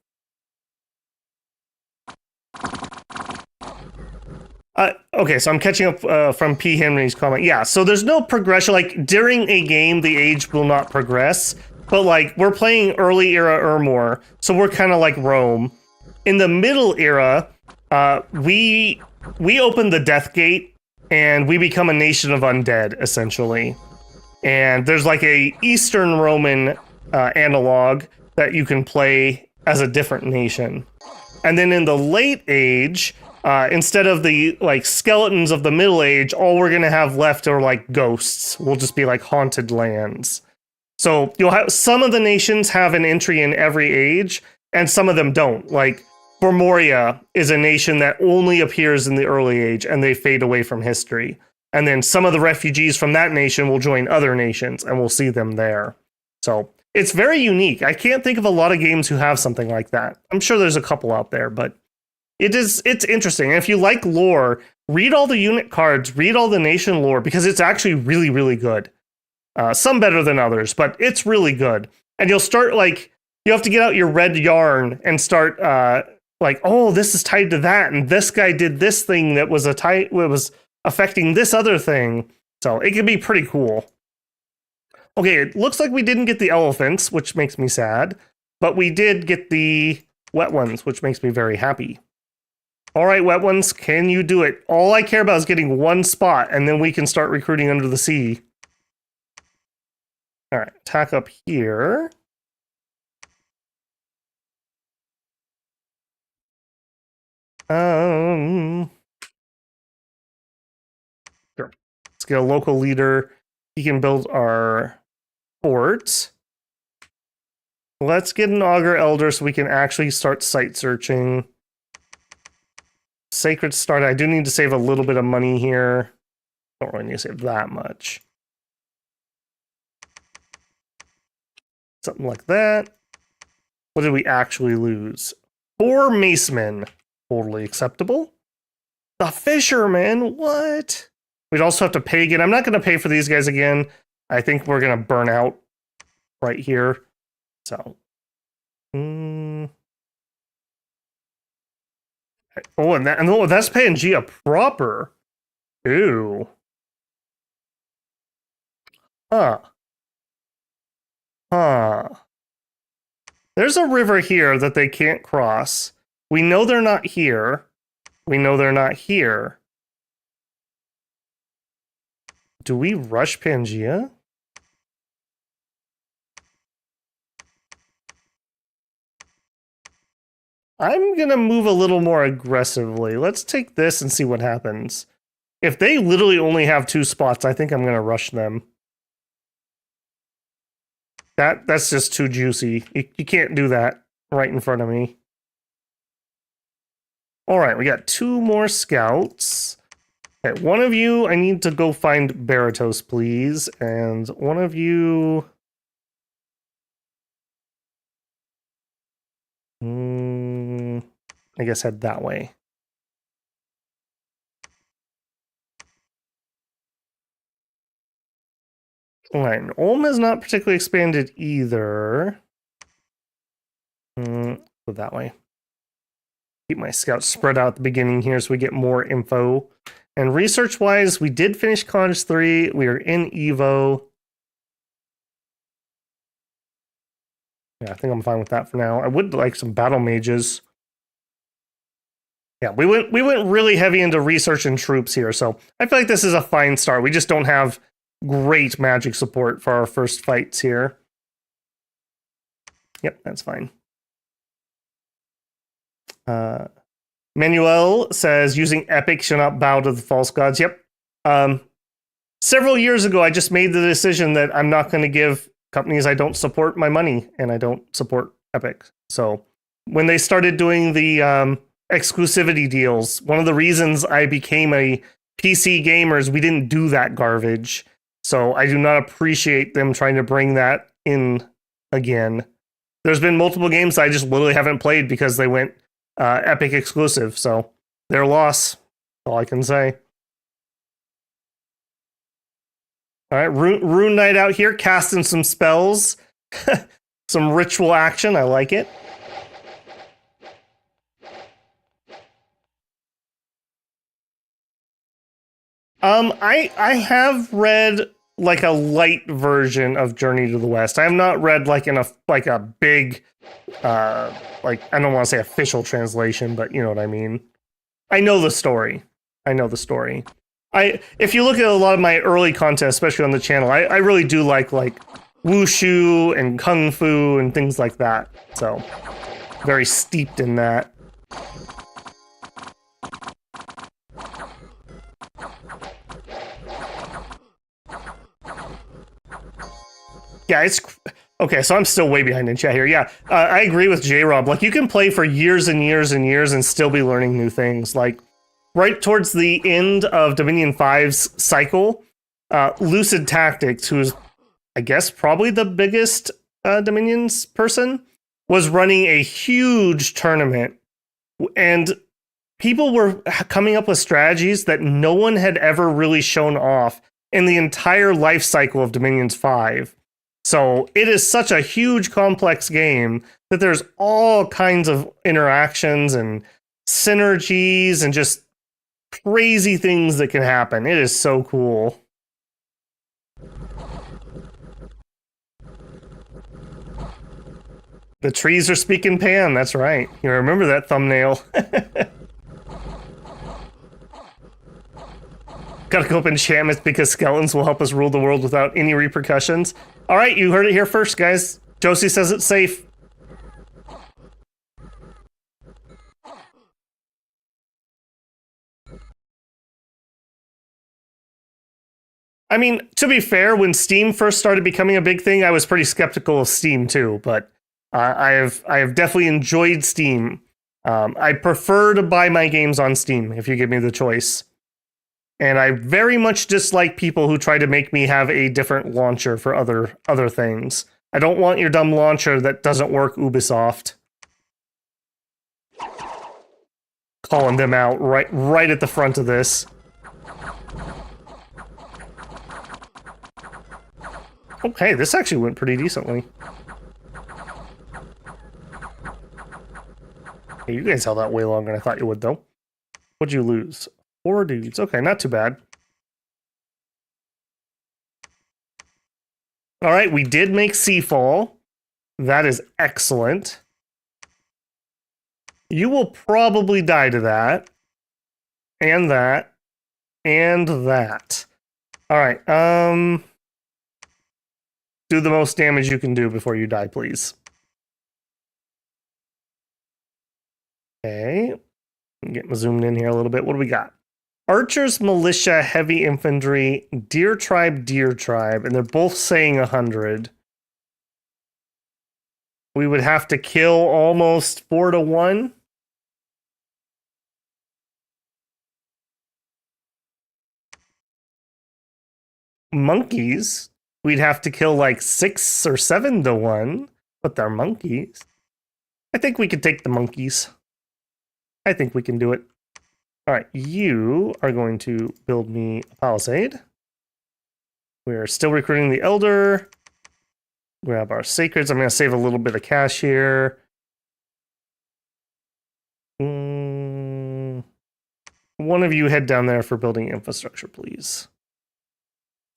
Okay, so I'm catching up from P. Henry's comment. Yeah, so there's no progression. Like, during a game, the age will not progress. But, like, we're playing early era Ermor, so we're kind of like Rome. In the middle era, we open the Death Gate, and we become a nation of undead, essentially. And there's like a Eastern Roman analog that you can play as a different nation. And then in the late age, instead of the like skeletons of the Middle Age, all we're gonna have left are like ghosts. We'll just be like haunted lands. So you'll have some of the nations have an entry in every age, and some of them don't. Like Bormoria is a nation that only appears in the early age, and they fade away from history. And then some of the refugees from that nation will join other nations, and we'll see them there. So it's very unique. I can't think of a lot of games who have something like that. I'm sure there's a couple out there, but it's interesting. And if you like lore, read all the unit cards, read all the nation lore, because it's actually really, really good. Some better than others, but it's really good. And you'll start like, you have to get out your red yarn and start like, oh, this is tied to that, and this guy did this thing that was was affecting this other thing. So it can be pretty cool. Okay, it looks like we didn't get the elephants, which makes me sad, but we did get the wet ones, which makes me very happy. All right, wet ones, can you do it? All I care about is getting one spot, and then we can start recruiting under the sea. All right, attack up here. Sure. Let's get a local leader. He can build our fort. Let's get an augur elder so we can actually start site searching. Sacred start. I do need to save a little bit of money here. Don't really need to save that much. Something like that. What did we actually lose? 4 macemen. Totally acceptable. The fisherman? What? We'd also have to pay again. I'm not going to pay for these guys again. I think we're going to burn out right here. So. Oh, and that's Pangea proper. Ooh. Huh. Huh. There's a river here that they can't cross. We know they're not here. We know they're not here. Do we rush Pangea? I'm gonna move a little more aggressively. Let's take this and see what happens. If they literally only have 2 spots, I think I'm gonna rush them. That's just too juicy. You can't do that right in front of me. All right, we got 2 more scouts. Okay, one of you, I need to go find Baratos, please. And one of you... I guess head that way. All right, Ulm has not particularly expanded either. Go that way. Keep my scouts spread out at the beginning here so we get more info. And research-wise, we did finish College 3. We are in Evo. Yeah, I think I'm fine with that for now. I would like some battle mages. Yeah, we went really heavy into research and troops here, so I feel like this is a fine start. We just don't have great magic support for our first fights here. Yep, that's fine. Manuel says, using epic shall not bow to the false gods. Yep. Several years ago, I just made the decision that I'm not going to give companies I don't support my money, and I don't support Epic. So when they started doing the exclusivity deals, one of the reasons I became a PC gamer is we didn't do that garbage. So I do not appreciate them trying to bring that in again. There's been multiple games I just literally haven't played because they went Epic exclusive. So their loss, all I can say. All right, Rune Knight out here casting some spells. Some ritual action. I like it. I have read like a light version of Journey to the West. I have not read like a big like I don't want to say official translation, but you know what I mean. I know the story. I know the story. If you look at a lot of my early content, especially on the channel, I really do like wushu and kung fu and things like that. So very steeped in that. Yeah, it's okay. So I'm still way behind in chat here. Yeah, I agree with J-Rob. Like you can play for years and years and years and still be learning new things. Like right towards the end of Dominion 5's cycle, Lucid Tactics, who's I guess probably the biggest Dominions person, was running a huge tournament, and people were coming up with strategies that no one had ever really shown off in the entire life cycle of Dominions 5. So it is such a huge, complex game that there's all kinds of interactions and synergies and just crazy things that can happen. It is so cool. The trees are speaking Pan, that's right. You remember that thumbnail. Gotta go up enchantments because skeletons will help us rule the world without any repercussions. Alright, you heard it here first, guys. Josie says it's safe. I mean, to be fair, when Steam first started becoming a big thing, I was pretty skeptical of Steam too, but I have definitely enjoyed Steam. I prefer to buy my games on Steam if you give me the choice. And I very much dislike people who try to make me have a different launcher for other things. I don't want your dumb launcher that doesn't work, Ubisoft. Calling them out right at the front of this. Okay, this actually went pretty decently. Hey, you guys held out way longer than I thought you would, though. What'd you lose? 4 dudes. Okay, not too bad. All right, we did make Seafall. That is excellent. You will probably die to that. And that. And that. All right, do the most damage you can do before you die, please. Okay. Get zoomed in here a little bit. What do we got? Archers, Militia, Heavy Infantry, Deer Tribe, and they're both saying 100. We would have to kill almost 4 to 1. Monkeys, we'd have to kill like 6 or 7 to 1, but they're monkeys. I think we could take the monkeys. I think we can do it. All right, you are going to build me a palisade. We're still recruiting the Elder. Grab our Sacreds. I'm going to save a little bit of cash here. One of you head down there for building infrastructure, please.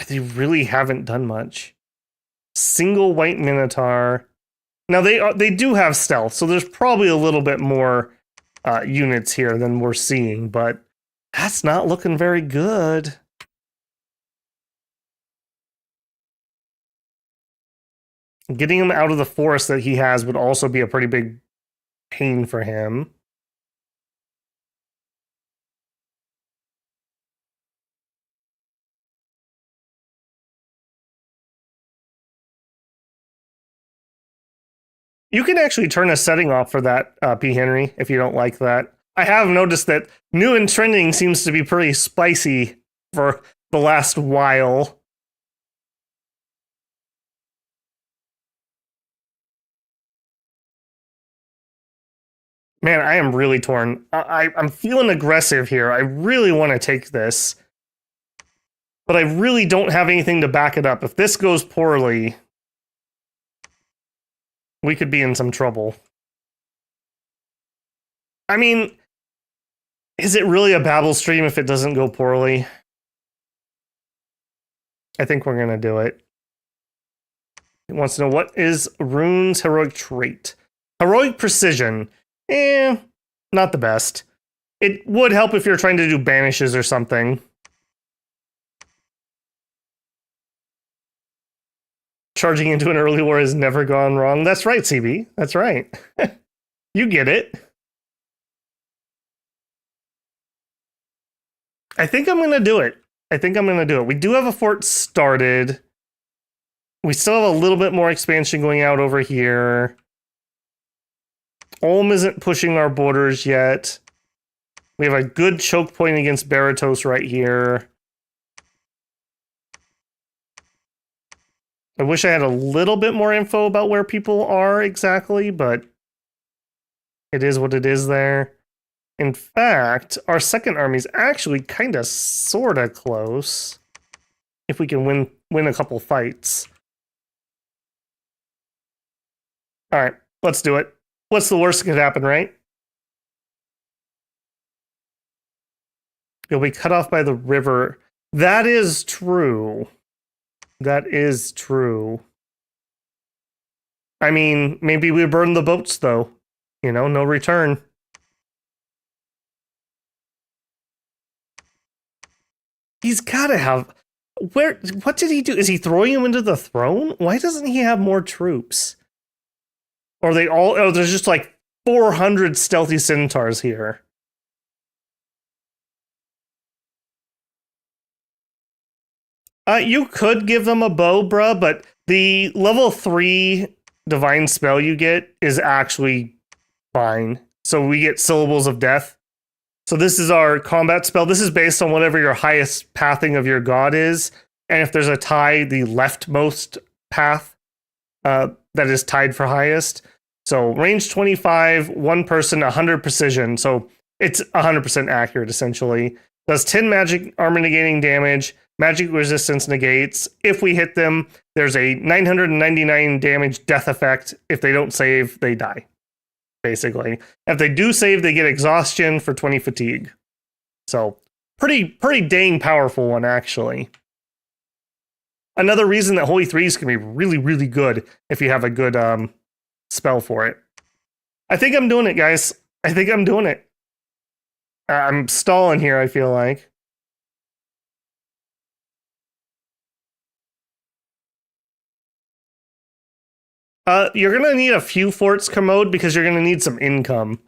They really haven't done much. Single white Minotaur. Now, they do have stealth, so there's probably a little bit more units here than we're seeing, but that's not looking very good. Getting him out of the forest that he has would also be a pretty big pain for him. You can actually turn a setting off for that, P. Henry, if you don't like that. I have noticed that new and trending seems to be pretty spicy for the last while. Man, I am really torn. I'm feeling aggressive here. I really want to take this. But I really don't have anything to back it up. If this goes poorly, we could be in some trouble. I mean, is it really a Babel stream if it doesn't go poorly? I think we're gonna do it. It wants to know what is Rune's heroic trait. Heroic precision. Not the best. It would help if you're trying to do banishes or something. Charging into an early war has never gone wrong. That's right, CB. That's right. You get it. I think I'm going to do it. We do have a fort started. We still have a little bit more expansion going out over here. Ulm isn't pushing our borders yet. We have a good choke point against Baratos right here. I wish I had a little bit more info about where people are exactly, but it is what it is there. In fact, our second army is actually kind of sort of close. If we can win a couple fights. All right, let's do it. What's the worst that could happen, right? You'll be cut off by the river. That is true. That is true. I mean, maybe we burn the boats, though. You know, no return. He's gotta have... What did he do? Is he throwing him into the throne? Why doesn't he have more troops? Or are they all... Oh, there's just like 400 stealthy centaurs here. You could give them a bow, bruh, but the level 3 divine spell you get is actually fine. So we get syllables of death. So this is our combat spell. This is based on whatever your highest pathing of your god is. And if there's a tie, the leftmost path that is tied for highest. So range 25, one person, 100 precision. So it's 100% accurate, essentially. Does 10 magic armor negating damage. Magic resistance negates. If we hit them, there's a 999 damage death effect. If they don't save, they die. Basically. If they do save, they get exhaustion for 20 fatigue. So pretty dang powerful one, actually. Another reason that Holy Threes can be really, really good if you have a good spell for it. I think I'm doing it, guys. I think I'm doing it. I'm stalling here, I feel like. You're going to need a few forts commode because you're going to need some income.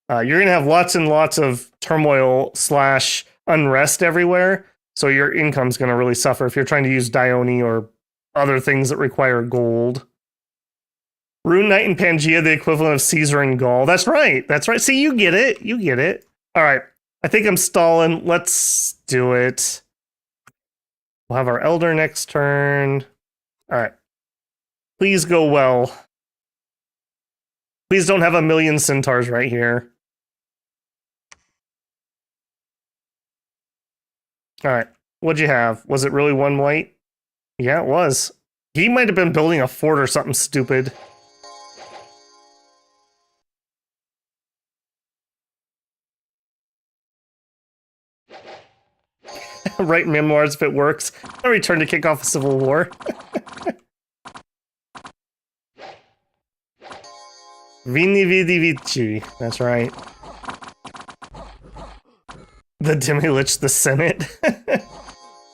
You're going to have lots and lots of turmoil / unrest everywhere. So your income's going to really suffer if you're trying to use Dione or other things that require gold. Rune Knight and Pangea, the equivalent of Caesar and Gaul. That's right. That's right. See, you get it. You get it. All right. I think I'm stalling. Let's do it. We'll have our Elder next turn. All right. Please go well. Please don't have a million centaurs right here. All right. What'd you have? Was it really one white? Yeah, it was. He might have been building a fort or something stupid. Write memoirs if it works. I return to kick off a civil war. Vini vidi vici. That's right. The Demilich, the Senate.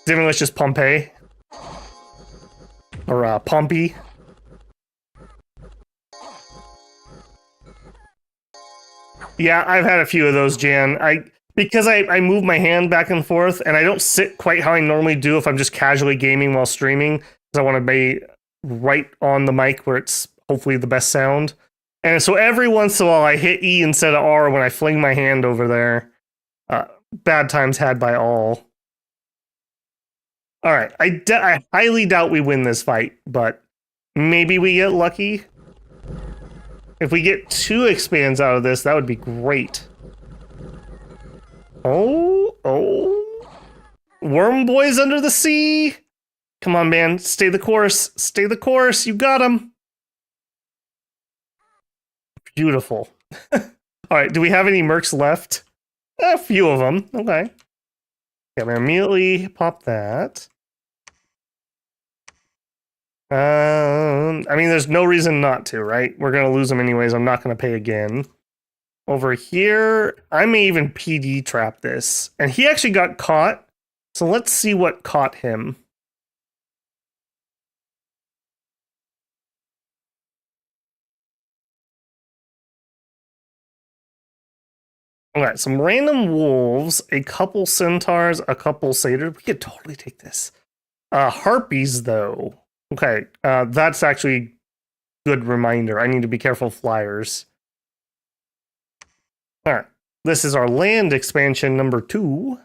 Demilich is Pompey. Or Pompey. Yeah, I've had a few of those, Jan. Because I move my hand back and forth, and I don't sit quite how I normally do if I'm just casually gaming while streaming, because I want to be right on the mic where it's hopefully the best sound. And so every once in a while I hit E instead of R when I fling my hand over there. Bad times had by all. All right, I highly doubt we win this fight, but maybe we get lucky. If we get 2 expands out of this, that would be great. Oh. Worm boys under the sea. Come on, man. Stay the course. Stay the course. You got him. Beautiful. All right, do we have any mercs left? A few of them. Okay. Yeah, I'm gonna immediately pop that. I mean, there's no reason not to, right? We're gonna lose them anyways. I'm not gonna pay again. Over here, I may even PD trap this. And he actually got caught. So let's see what caught him. Alright, some random wolves, a couple centaurs, a couple satyrs. We could totally take this. Harpies, though. Okay, that's actually good reminder. I need to be careful of flyers. Alright, this is our land expansion number 2.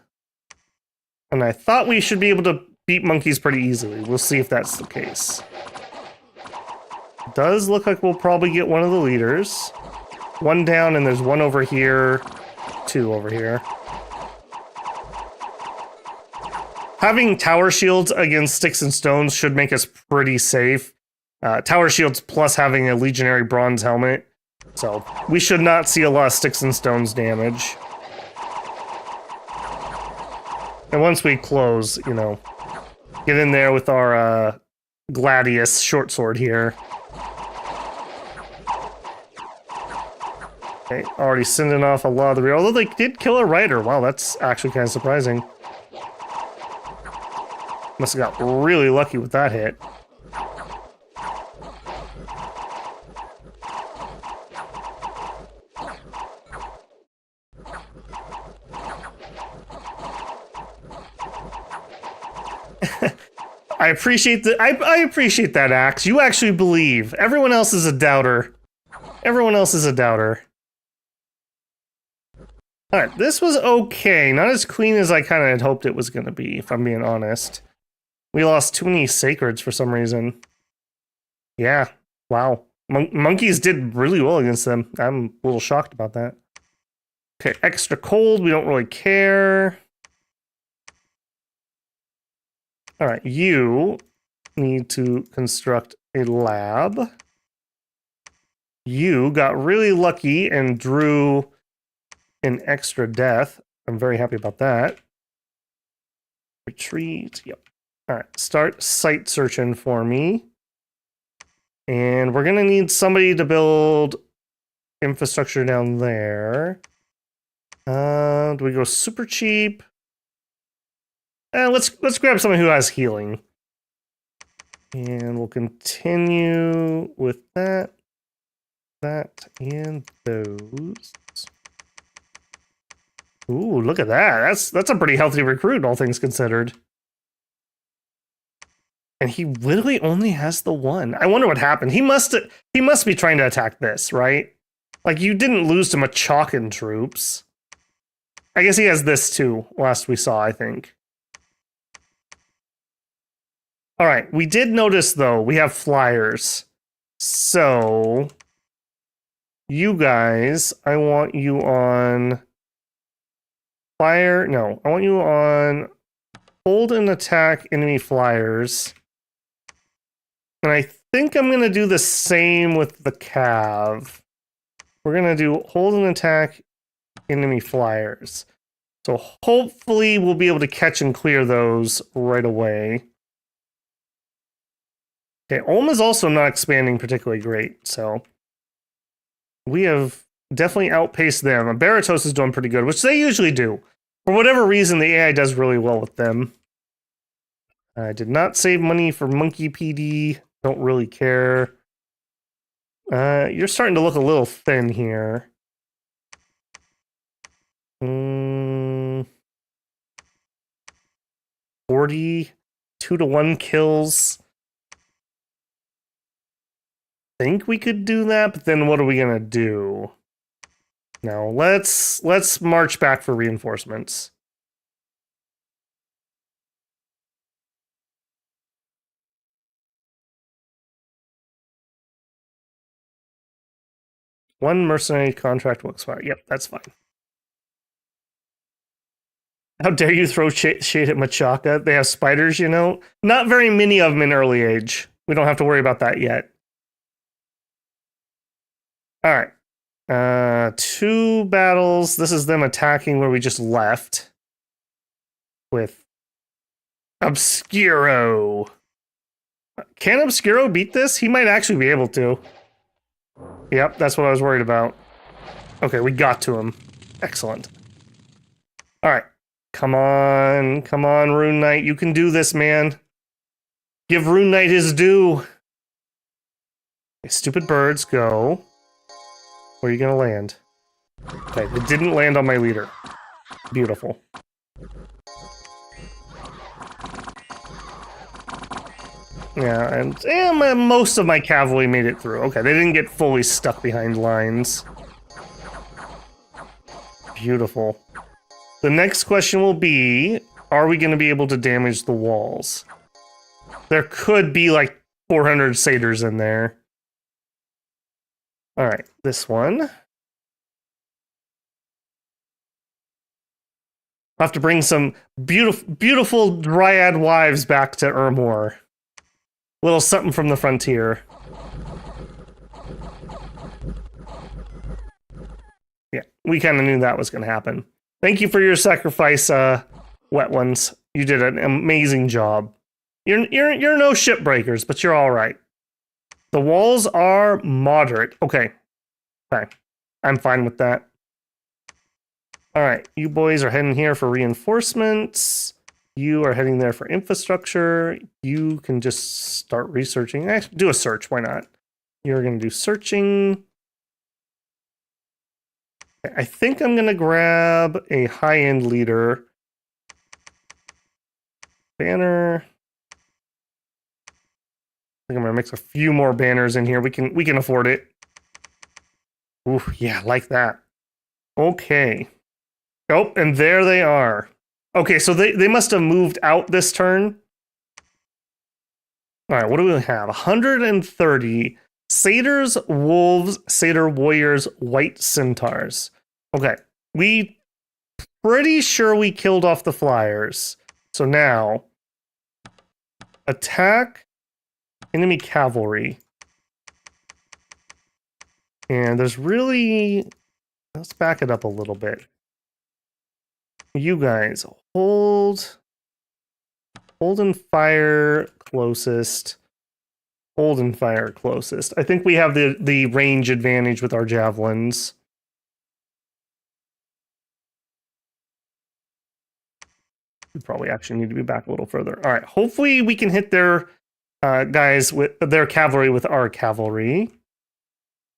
And I thought we should be able to beat monkeys pretty easily. We'll see if that's the case. Does look like we'll probably get one of the leaders. One down, and there's one over here. 2 over here. Having tower shields against sticks and stones should make us pretty safe. Tower shields plus having a legionary bronze helmet. So we should not see a lot of sticks and stones damage. And once we close, you know, get in there with our Gladius short sword here. Okay, already sending off a lot of the rear. Although they did kill a rider. Wow, that's actually kind of surprising. Must have got really lucky with that hit. I appreciate I appreciate that, Axe. You actually believe. Everyone else is a doubter. Everyone else is a doubter. Alright, this was okay. Not as clean as I kind of had hoped it was going to be, if I'm being honest. We lost too many sacreds for some reason. Yeah, wow. Monkeys did really well against them. I'm a little shocked about that. Okay, extra cold. We don't really care. Alright, you need to construct a lab. You got really lucky and drew an extra death. I'm very happy about that. Retreat. Yep. All right. Start site searching for me. And we're going to need somebody to build infrastructure down there. Do we go super cheap? Let's grab someone who has healing. And we'll continue with that, and those. Ooh, look at that. That's a pretty healthy recruit, all things considered. And he literally only has the one. I wonder what happened. He must be trying to attack this, right? Like, you didn't lose to Machakan troops. I guess he has this too, last we saw, I think. Alright, we did notice, though, we have flyers. So, you guys, I want you on... Fire, no, I want you on hold and attack enemy flyers. And I think I'm going to do the same with the Cav. We're going to do hold and attack enemy flyers. So hopefully we'll be able to catch and clear those right away. Okay, Ulm is also not expanding particularly great, so we have definitely outpaced them. Baratos is doing pretty good, which they usually do. For whatever reason, the AI does really well with them. I did not save money for Monkey PD. Don't really care. You're starting to look a little thin here. 40, 2-to-1 kills. Think we could do that, but then what are we gonna do? Now let's march back for reinforcements. One mercenary contract will expire. Yep, that's fine. How dare you throw shade at Machaca? They have spiders, you know? Not very many of them in early age. We don't have to worry about that yet. Alright. 2 battles. This is them attacking where we just left. With Obscuro. can Obscuro beat this? He might actually be able to. Yep, that's what I was worried about. Okay, we got to him. Excellent. All right. Come on, Rune Knight. You can do this, man. Give Rune Knight his due. Okay, stupid birds, go. Where are you gonna land? Okay, it didn't land on my leader. Beautiful. Yeah, and most of my cavalry made it through. Okay, they didn't get fully stuck behind lines. Beautiful. The next question will be, are we going to be able to damage the walls? There could be like 400 satyrs in there. All right, this one. I'll have to bring some beautiful dryad wives back to Ermor. Little something from the frontier. Yeah, we kind of knew that was going to happen. Thank you for your sacrifice, Wet Ones. You did an amazing job. You're no shipbreakers, but you're all right. The walls are moderate. Okay. Okay. I'm fine with that. All right. You boys are heading here for reinforcements. You are heading there for infrastructure. You can just start researching. Actually, do a search. Why not? You're going to do searching. I think I'm going to grab a high-end leader. Banner. I think I'm going to mix a few more banners in here. We can afford it. Ooh, yeah, like that. Okay. Oh, and there they are. Okay, so they must have moved out this turn. All right, what do we have? 130 satyrs, wolves, satyr warriors, white centaurs. Okay, we pretty sure we killed off the flyers. So now, attack enemy cavalry. And there's really... Let's back it up a little bit. You guys, hold and fire closest. Hold and fire closest. I think we have the range advantage with our javelins. We probably actually need to be back a little further. All right, hopefully we can hit their guys with their cavalry with our cavalry.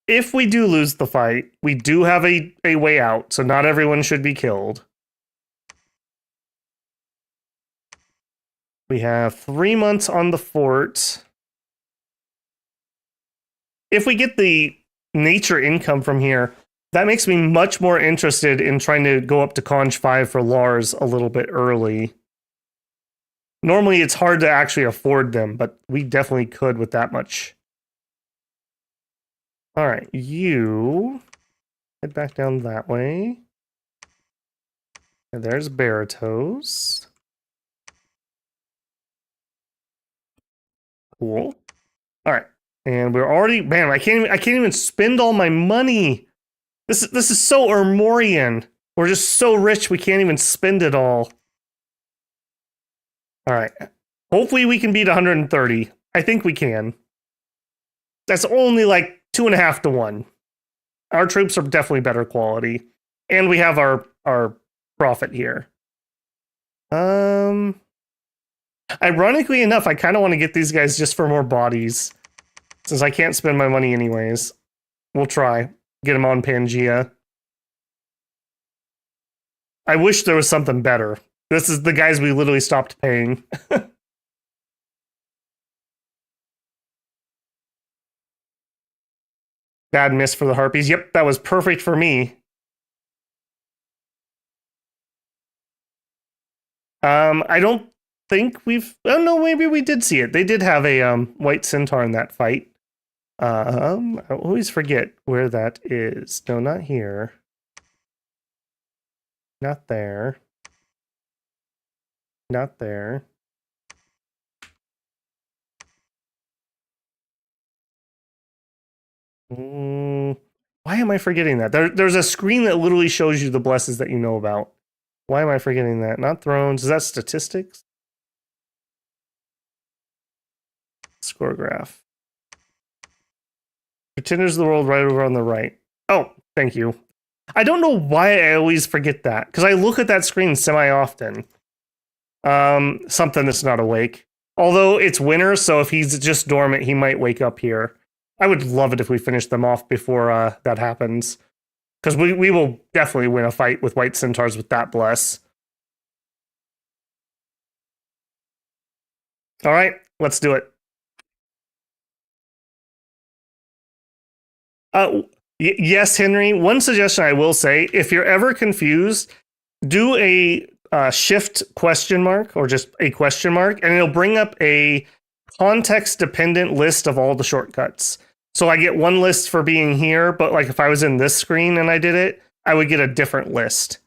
If we do lose the fight, we do have a way out, so not everyone should be killed. We have 3 months on the fort. If we get the nature income from here, that makes me much more interested in trying to go up to Conch 5 for Lars a little bit early. Normally, it's hard to actually afford them, but we definitely could with that much. All right, you head back down that way. And there's Baratos. Cool. All right, and we're already, man, I can't even spend all my money. This is so Ermorian. We're just so rich we can't even spend it all. All right. Hopefully we can beat 130. I think we can. That's only like 2.5 to 1. Our troops are definitely better quality. And we have our profit here. Ironically enough, I kind of want to get these guys just for more bodies. Since I can't spend my money anyways. We'll try. Get them on Pangea. I wish there was something better. This is the guys we literally stopped paying. Bad miss for the Harpies. Yep, that was perfect for me. I don't think we've... Oh, no, maybe we did see it. They did have a white centaur in that fight. I always forget where that is. No, not here. Not there. Not there. Why am I forgetting that? There's a screen that literally shows you the blesses that you know about. Why am I forgetting that? Not thrones. Is that statistics? Score graph. Pretenders of the world right over on the right. Oh, thank you. I don't know why I always forget that, because I look at that screen semi-often. Something that's not awake. Although it's winter, so if he's just dormant, he might wake up here. I would love it if we finish them off before that happens. Because we will definitely win a fight with white centaurs with that bless. All right, let's do it. Yes, Henry. One suggestion I will say, if you're ever confused, do a shift question mark or just a question mark, and it'll bring up a context-dependent list of all the shortcuts. So I get one list for being here, but like if I was in this screen and I did it, I would get a different list.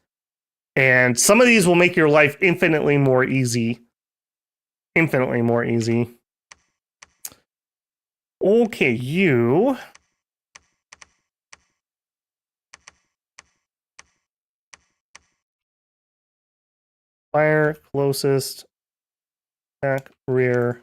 And some of these will make your life infinitely more easy. Infinitely more easy. Okay, you... Fire closest, back, rear.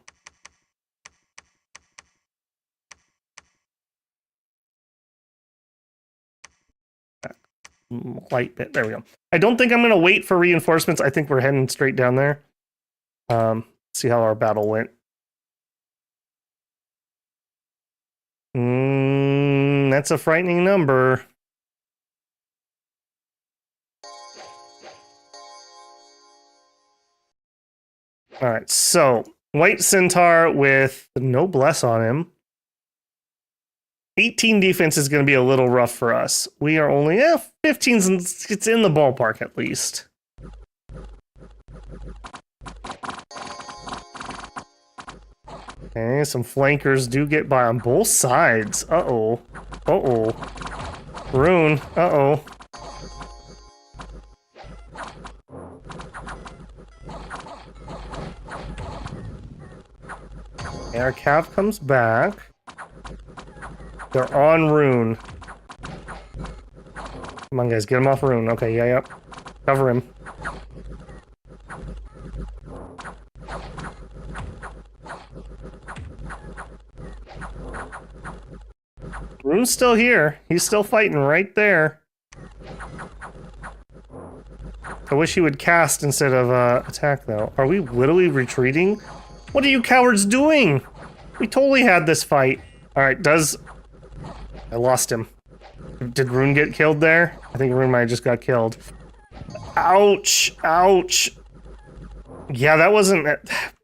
Light bit. There we go. I don't think I'm going to wait for reinforcements. I think we're heading straight down there. See how our battle went. That's a frightening number. All right, so white centaur with no bless on him. 18 defense is going to be a little rough for us. We are only 15. It's in the ballpark at least. Okay, some flankers do get by on both sides. Uh-oh. Uh-oh. Rune. Uh-oh. Our cav comes back. They're on Rune. Come on, guys. Get him off Rune. Okay, yeah. Cover him. Rune's still here. He's still fighting right there. I wish he would cast instead of attack, though. Are we literally retreating? What are you cowards doing? We totally had this fight. Alright, I lost him. Did Rune get killed there? I think Rune might have just got killed. Ouch! Ouch! Yeah, that wasn't...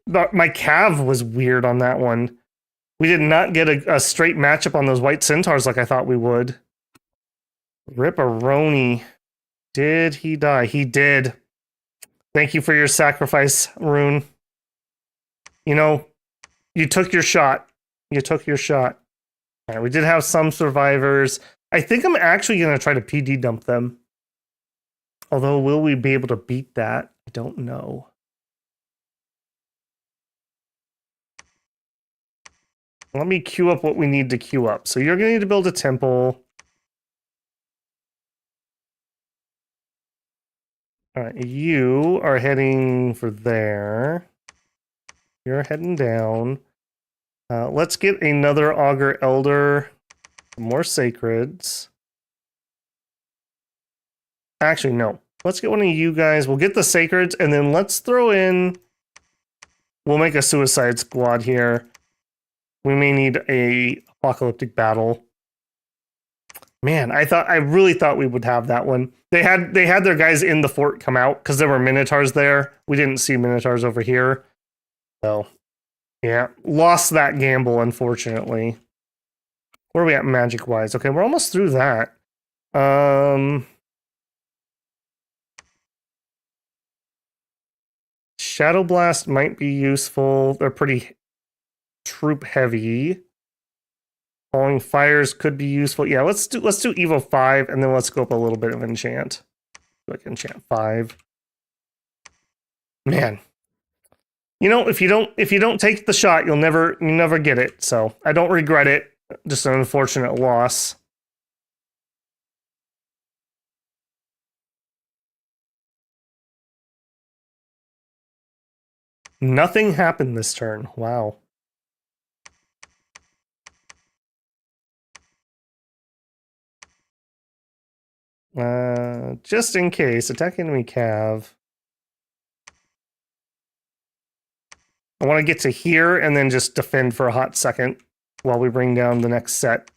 My cav was weird on that one. We did not get a straight matchup on those white centaurs like I thought we would. Ripperoni. Did he die? He did. Thank you for your sacrifice, Rune. You know, you took your shot. You took your shot. All right, we did have some survivors. I think I'm actually going to try to PD dump them. Although, will we be able to beat that? I don't know. Let me queue up what we need to queue up. So you're going to need to build a temple. All right, you are heading for there. You're heading down. Let's get another Augur Elder. More Sacreds. Actually, no. Let's get one of you guys. We'll get the Sacreds, and then let's throw in... We'll make a Suicide Squad here. We may need a Apocalyptic Battle. Man, I really thought we would have that one. They had their guys in the fort come out, because there were Minotaurs there. We didn't see Minotaurs over here. So... yeah, lost that gamble, unfortunately. Where are we at magic-wise? Okay, we're almost through that. Shadow Blast might be useful. They're pretty troop-heavy. Falling Fires could be useful. Yeah, let's do Evo 5, and then let's go up a little bit of Enchant. Like Enchant 5. Man. You know, if you don't take the shot, you'll never get it. So I don't regret it. Just an unfortunate loss. Nothing happened this turn. Wow. Just in case, attack enemy cav. I want to get to here and then just defend for a hot second while we bring down the next set.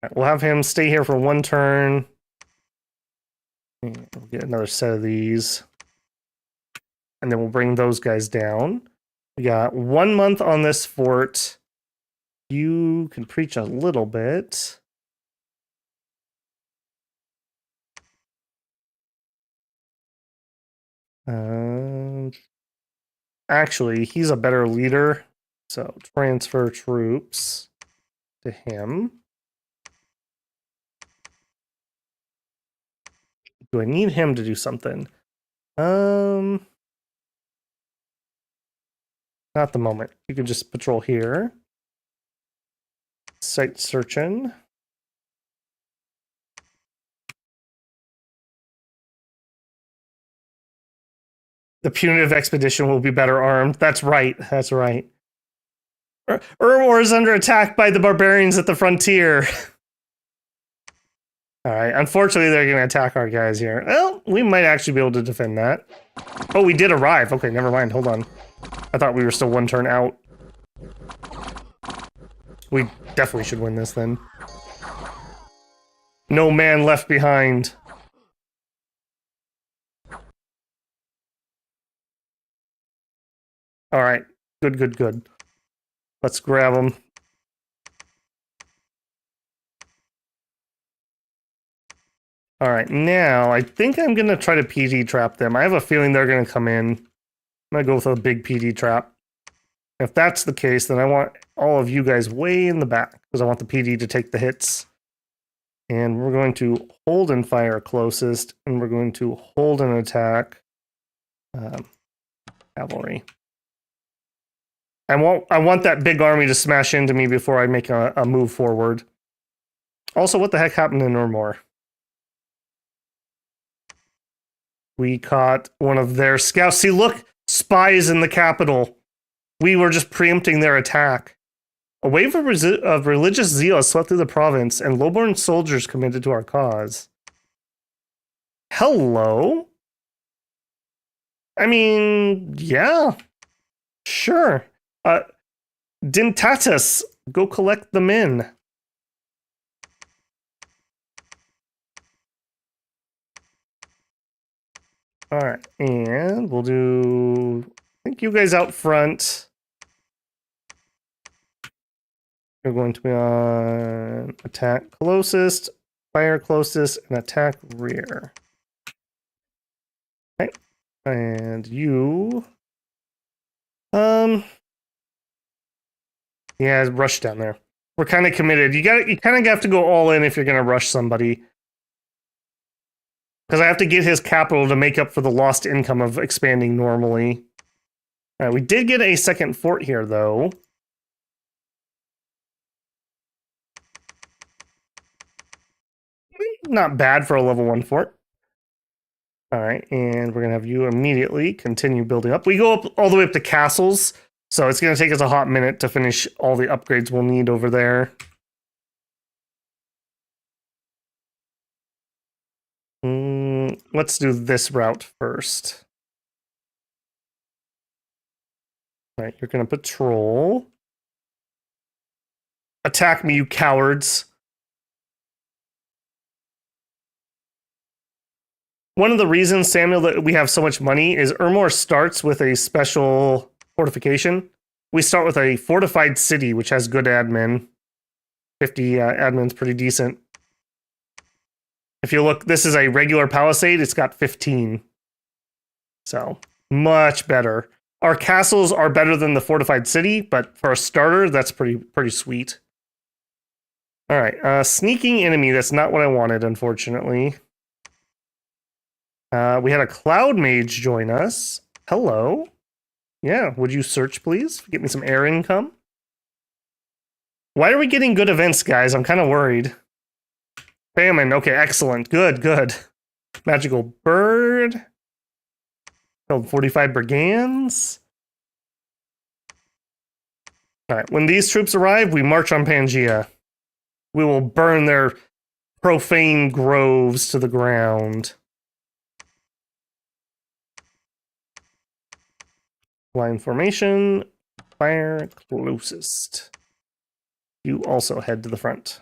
Right, we'll have him stay here for one turn. We'll get another set of these. And then we'll bring those guys down. We got 1 month on this fort. You can preach a little bit. Actually, he's a better leader. So transfer troops to him. Do I need him to do something? Not the moment. You can just patrol here. Site searching. The punitive expedition will be better armed. That's right. That's right. Ermor is under attack by the barbarians at the frontier. All right. Unfortunately, they're going to attack our guys here. Well, we might actually be able to defend that. Oh, we did arrive. Okay, never mind. Hold on. I thought we were still one turn out. We definitely should win this then. No man left behind. All right. Good, good, good. Let's grab them. All right, now I think I'm going to try to PD trap them. I have a feeling they're going to come in. I'm going to go with a big PD trap. If that's the case, then I want all of you guys way in the back because I want the PD to take the hits. And we're going to hold and fire closest, and we're going to hold and attack cavalry. I want that big army to smash into me before I make a move forward. Also, what the heck happened in Ermor? We caught one of their scouts. See, look, spies in the capital. We were just preempting their attack. A wave of religious zeal swept through the province, and lowborn soldiers committed to our cause. Hello? I mean, yeah. Sure. Dentatus, go collect the men. All right, and we'll do... I think you guys out front. You're going to be on attack closest, fire closest, and attack rear. Okay, and you... Yeah, rush down there. We're kind of committed. You kind of have to go all in if you're going to rush somebody. Because I have to get his capital to make up for the lost income of expanding normally. All right, we did get a second fort here, though. Not bad for a level 1 fort. All right, and we're going to have you immediately continue building up. We go up all the way up to castles, so it's going to take us a hot minute to finish all the upgrades we'll need over there. Let's do this route first. All right, you're going to patrol. Attack me, you cowards. One of the reasons, Samuel, that we have so much money is Ermor starts with a special fortification. We start with a fortified city, which has good admin. 50 admin's pretty decent. If you look, this is a regular palisade. It's got 15. So, much better. Our castles are better than the fortified city, but for a starter, that's pretty sweet. All right, sneaking enemy. That's not what I wanted, unfortunately. We had a cloud mage join us. Hello. Yeah, would you search, please? Get me some air income. Why are we getting good events, guys? I'm kind of worried. Famine. Okay, excellent. Good, good. Magical bird. Killed 45 brigands. All right, when these troops arrive, we march on Pangaea. We will burn their profane groves to the ground. Line formation, fire closest. You also head to the front.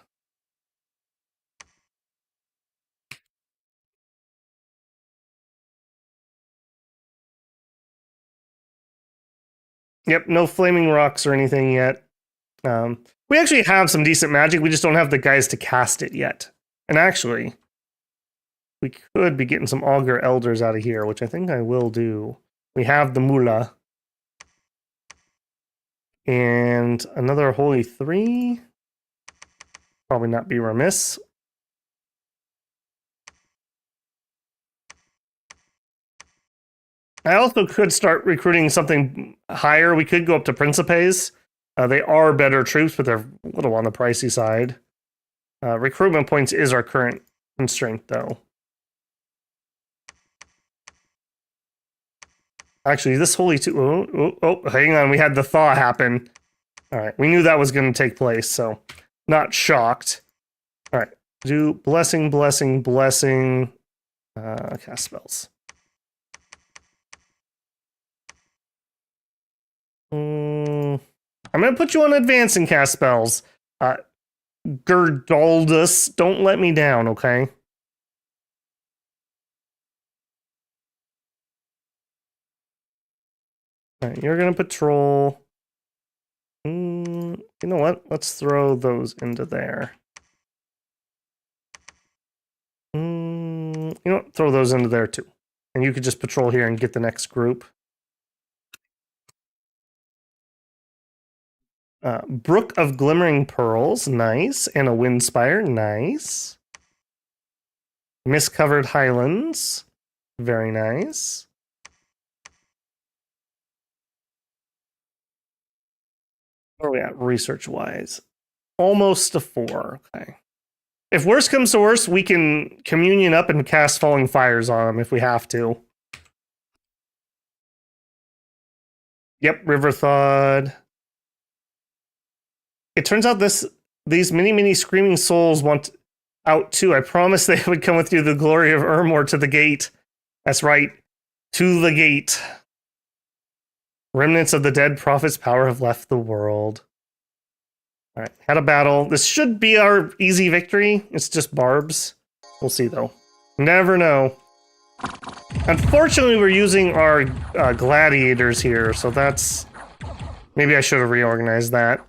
Yep, no flaming rocks or anything yet. We actually have some decent magic, we just don't have the guys to cast it yet. And actually, we could be getting some Augur Elders out of here, which I think I will do. We have the Mula. And another Holy 3. Probably not be remiss. I also could start recruiting something higher. We could go up to Principes. They are better troops, but they're a little on the pricey side. Recruitment points is our current constraint, though. Actually, this Holy 2... Oh, hang on. We had the thaw happen. All right. We knew that was going to take place, so not shocked. All right. Do blessing, blessing, blessing. Cast spells. I'm going to put you on advance and cast spells. Gerdaldus, don't let me down, okay? All right, you're going to patrol. You know what? Let's throw those into there. You know what? Throw those into there too. And you could just patrol here and get the next group. Brook of Glimmering Pearls, nice. And a Windspire, nice. Mist-Covered Highlands, very nice. Where are we at research-wise? Almost a 4, okay. If worse comes to worse, we can communion up and cast Falling Fires on them if we have to. Yep, River Thawed. It turns out these many Screaming Souls want out too. I promised they would come with you the glory of Ermor to the gate. That's right, to the gate. Remnants of the dead prophet's power have left the world. All right, had a battle. This should be our easy victory. It's just barbs. We'll see, though. Never know. Unfortunately, we're using our gladiators here, so that's... Maybe I should have reorganized that.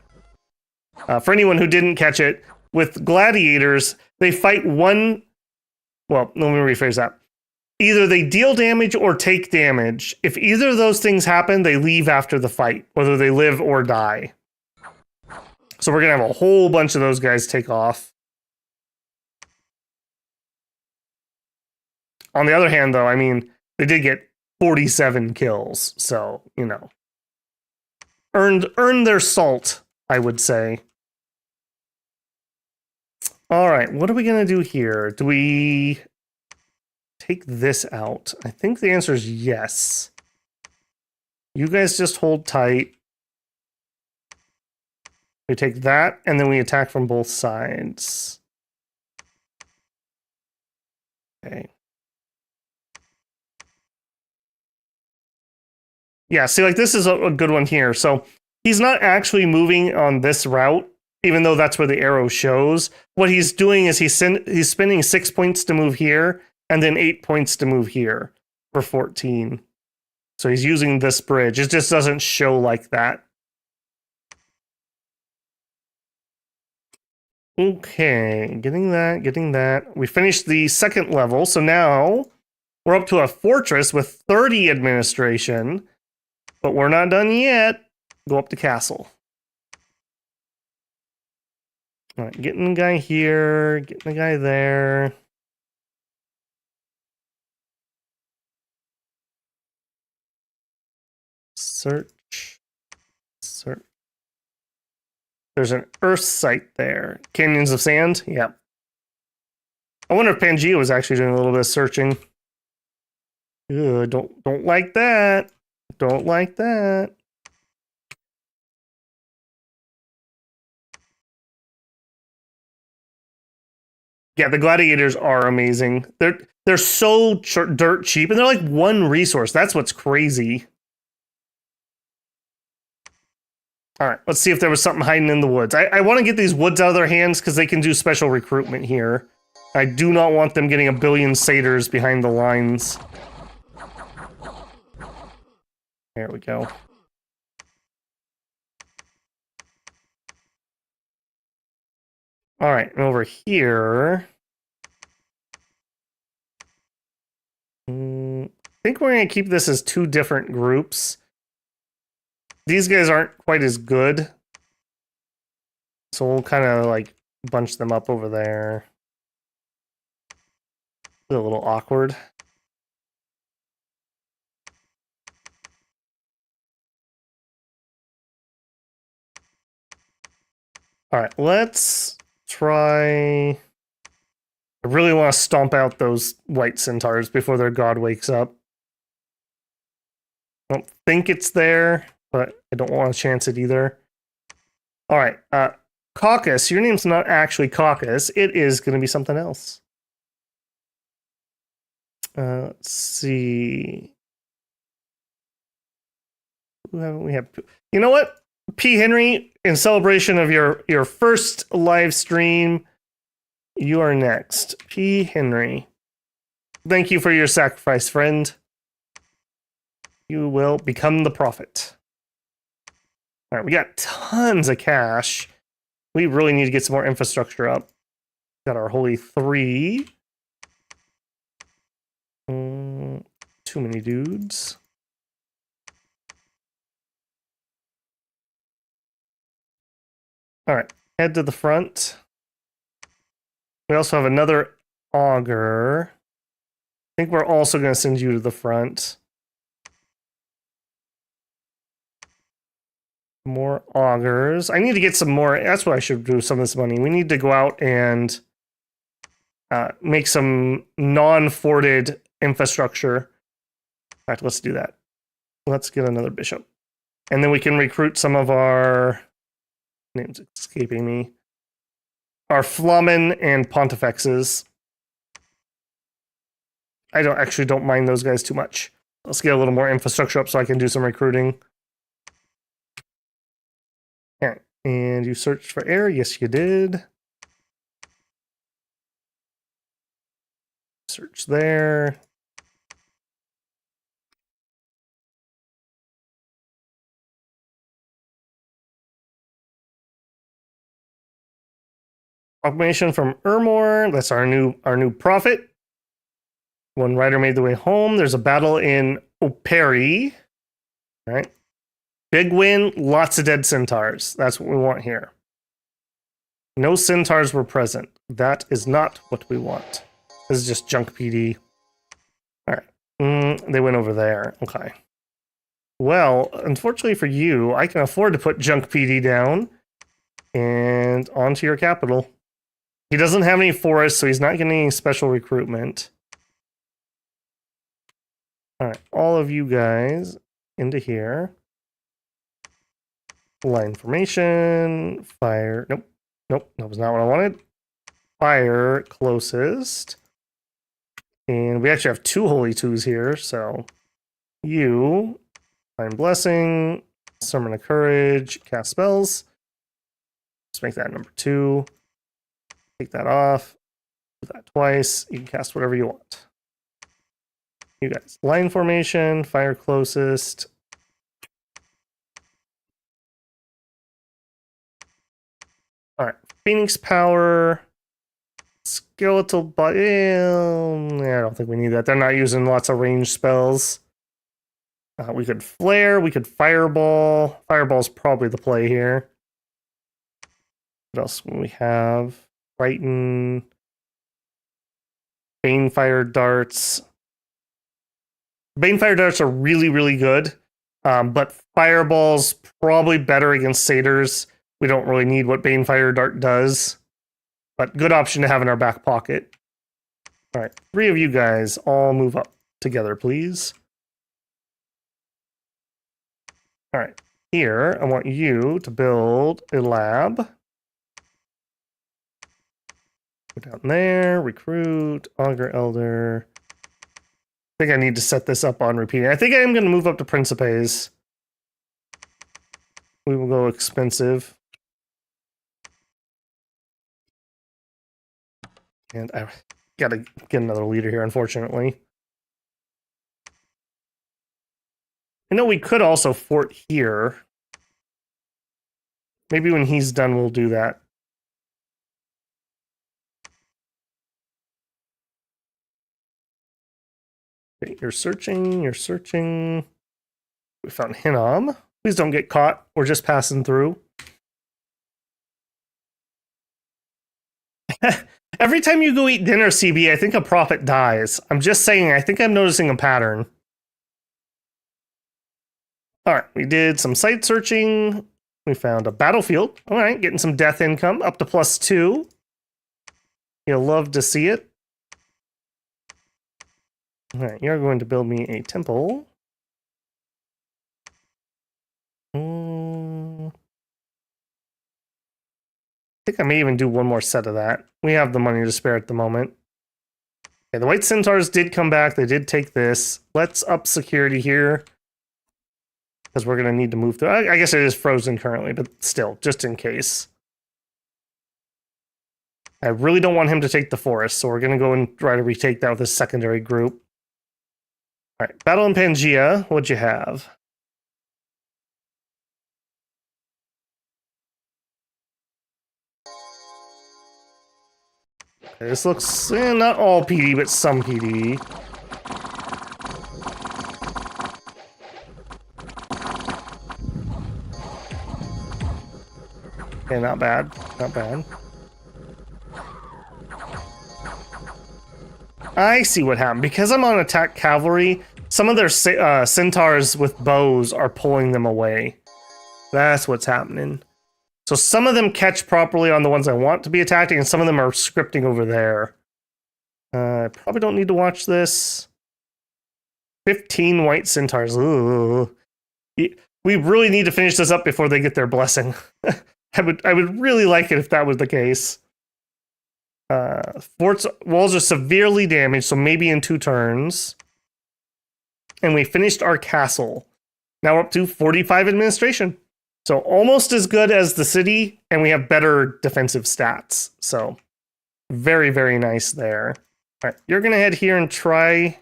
For anyone who didn't catch it, with gladiators, they fight one... Well, let me rephrase that. Either they deal damage or take damage. If either of those things happen, they leave after the fight, whether they live or die. So we're going to have a whole bunch of those guys take off. On the other hand, though, I mean, they did get 47 kills. So, you know, earned their salt, I would say. All right, what are we going to do here? Do we take this out? I think the answer is yes. You guys just hold tight. We take that, and then we attack from both sides. Okay. Yeah, see, like, this is a good one here. So he's not actually moving on this route, even though that's where the arrow shows. What he's doing is he's spending 6 points to move here, and then 8 points to move here for 14. So he's using this bridge. It just doesn't show like that. Okay, getting that. We finished the second level, so now we're up to a fortress with 30 administration, but we're not done yet. Go up to castle. All right, getting the guy here, getting the guy there. Search. There's an Earth site there. Canyons of Sand? Yep. I wonder if Pangaea was actually doing a little bit of searching. Ugh, don't like that. Don't like that. Yeah, the gladiators are amazing. They're so dirt cheap, and they're like one resource. That's what's crazy. All right, let's see if there was something hiding in the woods. I want to get these woods out of their hands because they can do special recruitment here. I do not want them getting a billion satyrs behind the lines. There we go. All right, and over here... I think we're going to keep this as two different groups. These guys aren't quite as good. So we'll kind of like bunch them up over there. A little awkward. All right, let's try... I really want to stomp out those white centaurs before their god wakes up. I don't think it's there, but I don't want to chance it either. All right, Caucus, your name's not actually Caucus. It is going to be something else. Let's see. Who haven't we have? You know what? P. Henry, in celebration of your first live stream, you are next. P. Henry. Thank you for your sacrifice, friend. You will become the prophet. All right, we got tons of cash. We really need to get some more infrastructure up. Got our holy 3. Too many dudes. All right, head to the front. We also have another augur. I think we're also going to send you to the front. More augurs. I need to get some more. That's what I should do with some of this money. We need to go out and make some non-forted infrastructure. In fact, let's do that. Let's get another bishop. And then we can recruit some of our... name's escaping me. Our Flamen and Pontifexes. I don't mind those guys too much. Let's get a little more infrastructure up so I can do some recruiting. All right. And you searched for air? Yes, you did. Search there. Proclamation from Ermor. That's our new prophet. One rider made the way home. There's a battle in Operi. All right. Big win. Lots of dead centaurs. That's what we want here. No centaurs were present. That is not what we want. This is just junk PD. All right. They went over there. Okay. Well, unfortunately for you, I can afford to put junk PD down and onto your capital. He doesn't have any forests, so he's not getting any special recruitment. All right, all of you guys into here. Line formation, fire. Nope, that was not what I wanted. Fire closest. And we actually have 2 holy 2s here, so you, find blessing, summon a courage, cast spells. Let's make that number 2. Take that off. Do that twice. You can cast whatever you want. You guys, line formation, fire closest. All right, Phoenix power, skeletal body. I don't think we need that. They're not using lots of ranged spells. We could flare. We could fireball. Fireball's probably the play here. What else do we have? Frighten. Banefire darts. Banefire darts are really, really good. But fireball's probably better against satyrs. We don't really need what Banefire dart does. But good option to have in our back pocket. All right, 3 of you guys all move up together, please. All right, here, I want you to build a lab. Go down there, recruit, augur elder. I think I need to set this up on repeating. I think I am going to move up to Principes. We will go expensive. And I gotta get another leader here, unfortunately. I know we could also fort here. Maybe when he's done, we'll do that. Okay, you're searching, you're searching. We found Hinnom. Please don't get caught. We're just passing through. Every time you go eat dinner, CB, I think a prophet dies. I'm just saying, I think I'm noticing a pattern. All right, we did some site searching. We found a battlefield. All right, getting some death income up to +2. You'll love to see it. All right, you're going to build me a temple. I think I may even do one more set of that. We have the money to spare at the moment. Okay, the White Centaurs did come back. They did take this. Let's up security here. Because we're going to need to move through. I guess it is frozen currently, but still, just in case. I really don't want him to take the forest, so we're going to go and try to retake that with a secondary group. All right, Battle in Pangaea. What'd you have? Okay, this looks not all PD, but some PD. Okay, not bad. Not bad. I see what happened. Because I'm on attack cavalry, some of their centaurs with bows are pulling them away. That's what's happening. So some of them catch properly on the ones I want to be attacking, and some of them are scripting over there. I probably don't need to watch this. 15 white centaurs. Ooh. We really need to finish this up before they get their blessing. I would really like it if that was the case. Fort's walls are severely damaged, so maybe in 2 turns. And we finished our castle. Now we're up to 45 administration. So almost as good as the city, and we have better defensive stats. So very, very nice there. All right, you're going to head here and try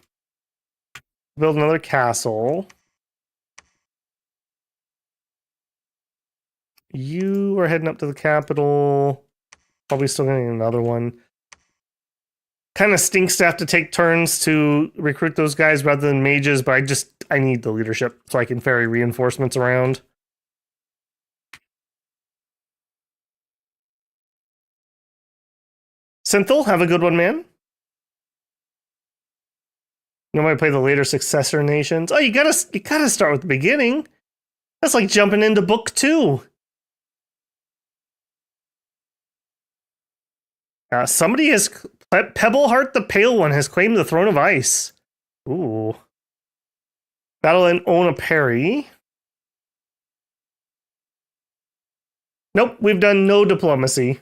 build another castle. You are heading up to the capital. Probably still getting another one. Kind of stinks to have to take turns to recruit those guys rather than mages, but I need the leadership so I can ferry reinforcements around. Synthel, have a good one, man. Nobody play the later successor nations. Oh, you gotta start with the beginning. That's like jumping into book 2. Somebody has Pebbleheart the Pale One has claimed the Throne of Ice. Ooh. Battle in Onaperi. Nope, we've done no diplomacy.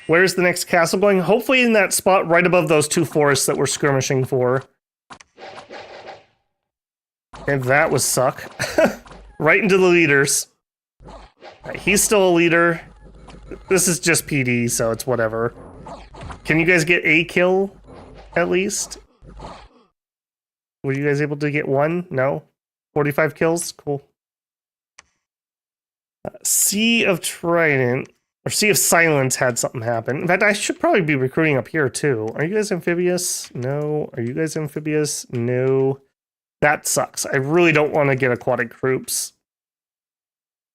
Where's the next castle going? Hopefully in that spot right above those 2 forests that we're skirmishing for. And that was suck. Right into the leaders. Right, he's still a leader. This is just PD, so it's whatever. Can you guys get a kill, at least? Were you guys able to get 1? No? 45 kills? Cool. Sea of Trident, or Sea of Silence had something happen. In fact, I should probably be recruiting up here, too. Are you guys amphibious? No. Are you guys amphibious? No. That sucks. I really don't want to get aquatic troops.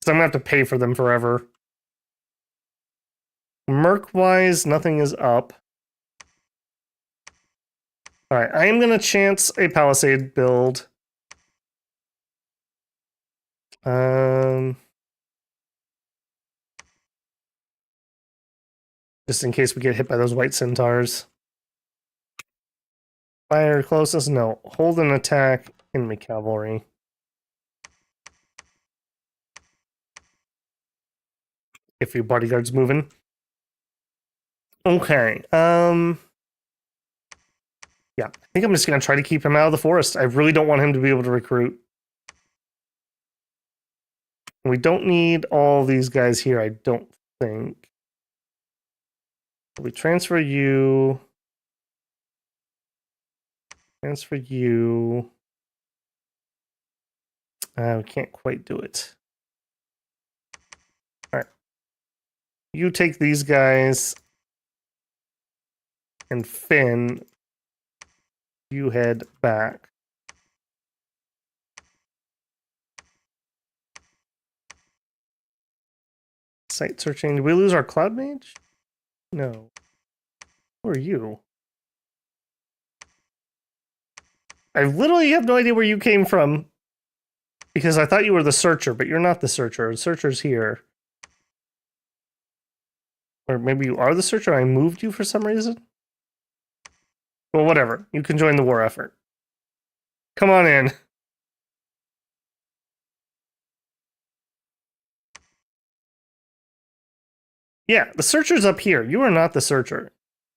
So I'm going to have to pay for them forever. Merc-wise, nothing is up. Alright, I am going to chance a Palisade build. Just in case we get hit by those white centaurs. Fire closest? No. Hold an attack. Enemy cavalry. if your bodyguard's moving. Okay. Yeah, I think I'm just gonna try to keep him out of the forest. I really don't want him to be able to recruit. We don't need all these guys here, I don't think. We transfer you. Transfer you. We can't quite do it. All right. You take these guys. And Finn, you head back. Site searching. Did we lose our cloud mage? No. Who are you? I literally have no idea where you came from. Because I thought you were the searcher, but you're not the searcher. The searcher's here. Or maybe you are the searcher. I moved you for some reason. Well, whatever. You can join the war effort. Come on in. Yeah, the searcher's up here. You are not the searcher.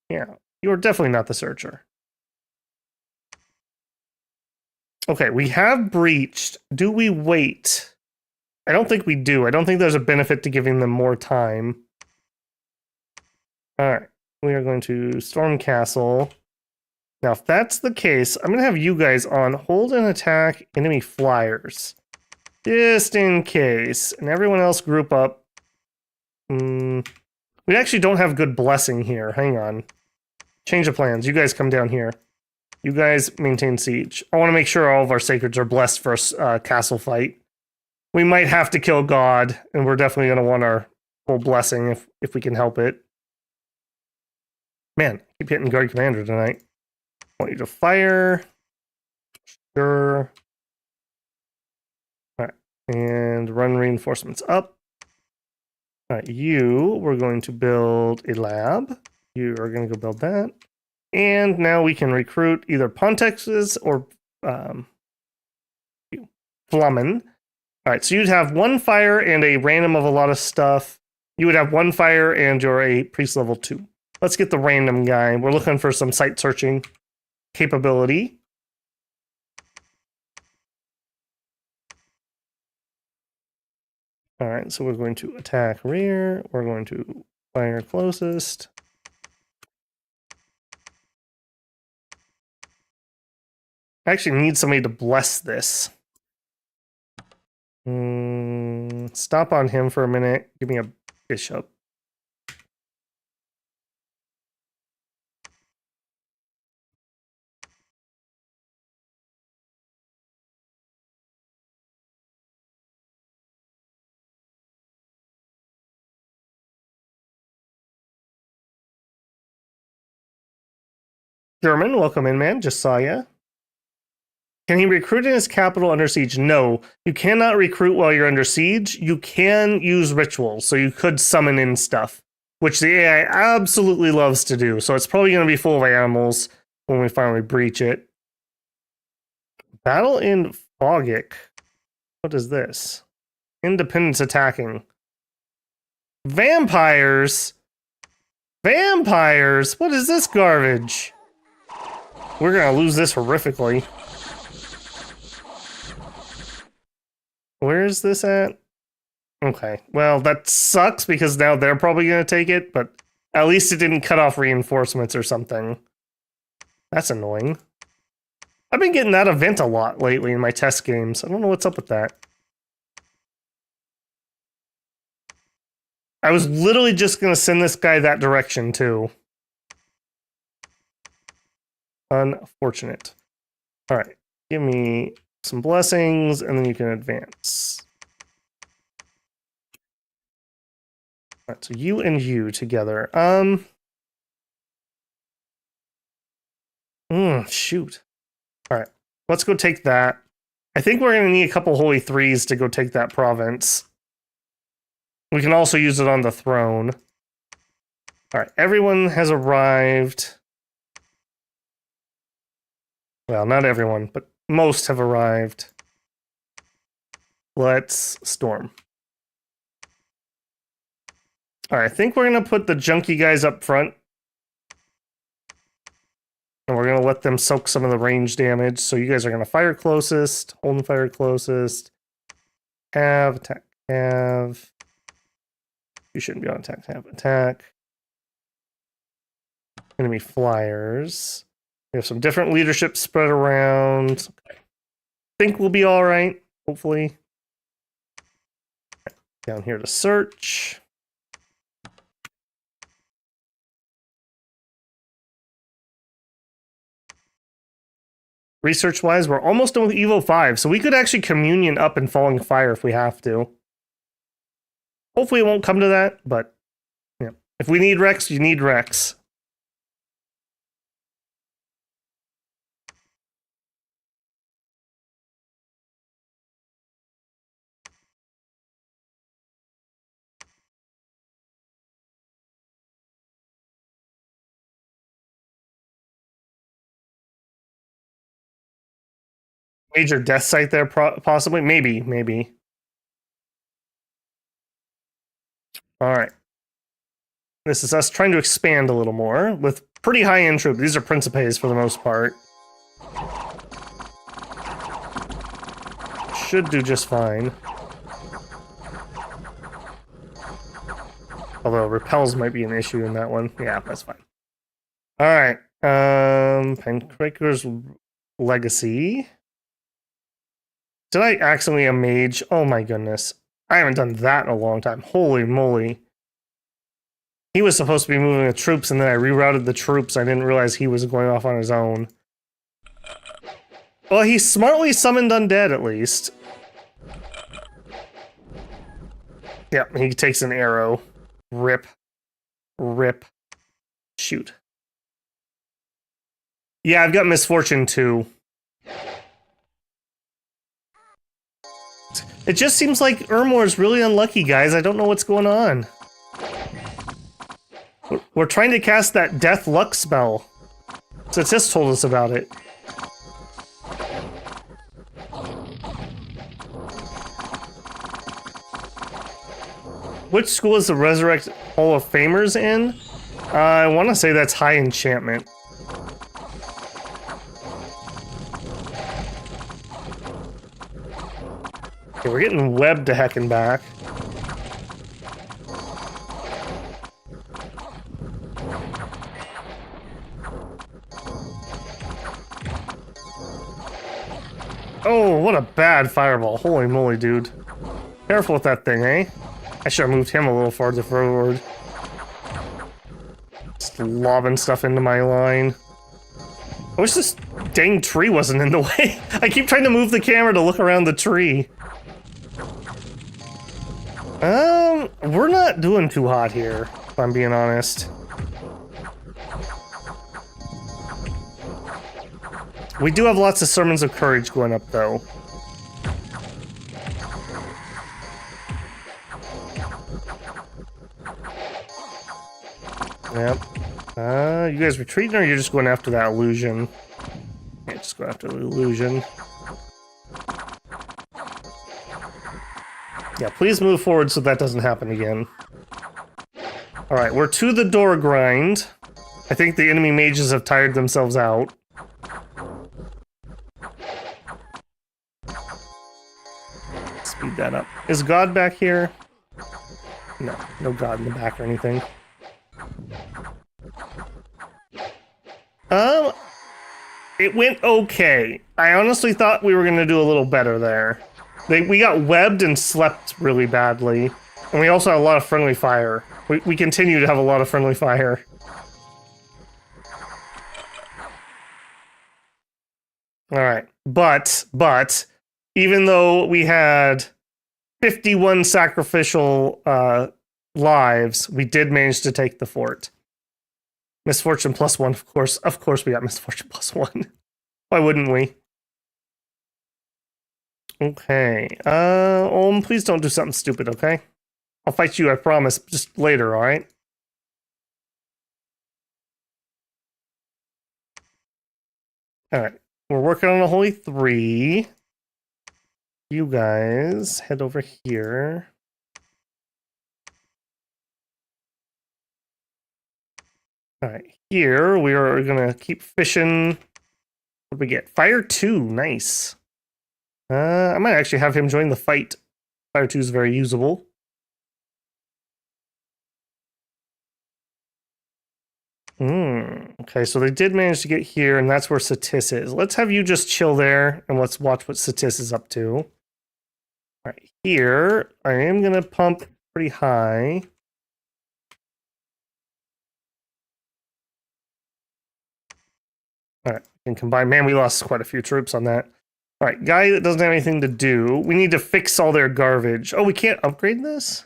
Yeah, you are definitely not the searcher. Okay, we have breached. Do we wait? I don't think we do. I don't think there's a benefit to giving them more time. All right, we are going to storm castle. Now, if that's the case, I'm going to have you guys on hold and attack enemy flyers. Just in case. And everyone else group up. We actually don't have good blessing here. Hang on. Change of plans. You guys come down here. You guys maintain siege. I want to make sure all of our sacreds are blessed for a castle fight. We might have to kill God, and we're definitely going to want our full blessing if we can help it. Man, I keep hitting guard commander tonight. I want you to fire. Sure. All right. And run reinforcements up. All right, we're going to build a lab. You are going to go build that. And now we can recruit either Pontexes or Flummin. All right, so you'd have one fire and a random of a lot of stuff. You would have one fire and you're a priest level 2. Let's get the random guy. We're looking for some site searching capability. All right, so we're going to attack rear. We're going to fire closest. I actually need somebody to bless this. Stop on him for a minute. Give me a bishop. German, welcome in, man. Just saw ya. Can he recruit in his capital under siege? No. You cannot recruit while you're under siege. You can use rituals, so you could summon in stuff, which the AI absolutely loves to do. So it's probably going to be full of animals when we finally breach it. Battle in Fogic. What is this? Independence attacking. Vampires? Vampires? What is this garbage? We're going to lose this horrifically. Where is this at? Okay, well, that sucks because now they're probably going to take it, but at least it didn't cut off reinforcements or something. That's annoying. I've been getting that event a lot lately in my test games. I don't know what's up with that. I was literally just going to send this guy that direction, too. Unfortunate. All right, give me some blessings, and then you can advance. All right, so you and you together. Shoot. All right, let's go take that. I think we're going to need a couple Holy Threes to go take that province. We can also use it on the throne. All right, everyone has arrived. Well, not everyone, but most have arrived. Let's storm. Alright, I think we're gonna put the junky guys up front. And we're gonna let them soak some of the range damage. So you guys are gonna fire closest, hold and fire closest. Have, attack, have. You shouldn't be on attack, have, attack. Enemy flyers. We have some different leadership spread around. Think we'll be alright, hopefully. Down here to search. Research-wise, we're almost done with Evo 5, so we could actually communion up in Falling Fire if we have to. Hopefully it won't come to that, but yeah. If we need Rex, you need Rex. Major death site there, possibly? Maybe. Alright. This is us trying to expand a little more with pretty high-end troops. These are Principes for the most part. Should do just fine. Although repels might be an issue in that one. Yeah, that's fine. Alright. Pancraker's Legacy. Did I accidentally a mage? Oh my goodness. I haven't done that in a long time. Holy moly. He was supposed to be moving the troops, and then I rerouted the troops. I didn't realize he was going off on his own. Well, he smartly summoned undead, at least. Yep, he takes an arrow. Rip. Rip. Shoot. Yeah, I've got misfortune, too. It just seems like Ermor's really unlucky, guys. I don't know what's going on. We're trying to cast that Death Luck spell. So just told us about it. Which school is the Resurrect Hall of Famers in? I want to say that's High Enchantment. Okay, we're getting webbed to heck and back. Oh, what a bad fireball. Holy moly, dude. Careful with that thing, eh? I should have moved him a little farther forward. Just lobbing stuff into my line. I wish this dang tree wasn't in the way. I keep trying to move the camera to look around the tree. We're not doing too hot here, if I'm being honest. We do have lots of Sermons of Courage going up, though. Yep. You guys retreating, or you're just going after that illusion? Yeah, just go after the illusion. Yeah, please move forward so that doesn't happen again. Alright, we're to the door grind. I think the enemy mages have tired themselves out. Speed that up. Is God back here? No, no God in the back or anything. It went okay. I honestly thought we were gonna do a little better there. We got webbed and slept really badly. And we also had a lot of friendly fire. We continue to have a lot of friendly fire. Alright. But, even though we had 51 sacrificial lives, we did manage to take the fort. Misfortune +1, of course. Of course we got misfortune +1. Why wouldn't we? Okay. Please don't do something stupid, okay? I'll fight you, I promise, just later, alright? Alright. We're working on a Holy 3. You guys head over here. All right, here we are gonna keep fishing. What do we get? Fire 2, nice. I might actually have him join the fight. Fire 2 is very usable. Okay, so they did manage to get here, and that's where Satis is. Let's have you just chill there, and let's watch what Satis is up to. All right, here, I am going to pump pretty high. All right, and combine. Man, we lost quite a few troops on that. All right, guy that doesn't have anything to do. We need to fix all their garbage. Oh, we can't upgrade this?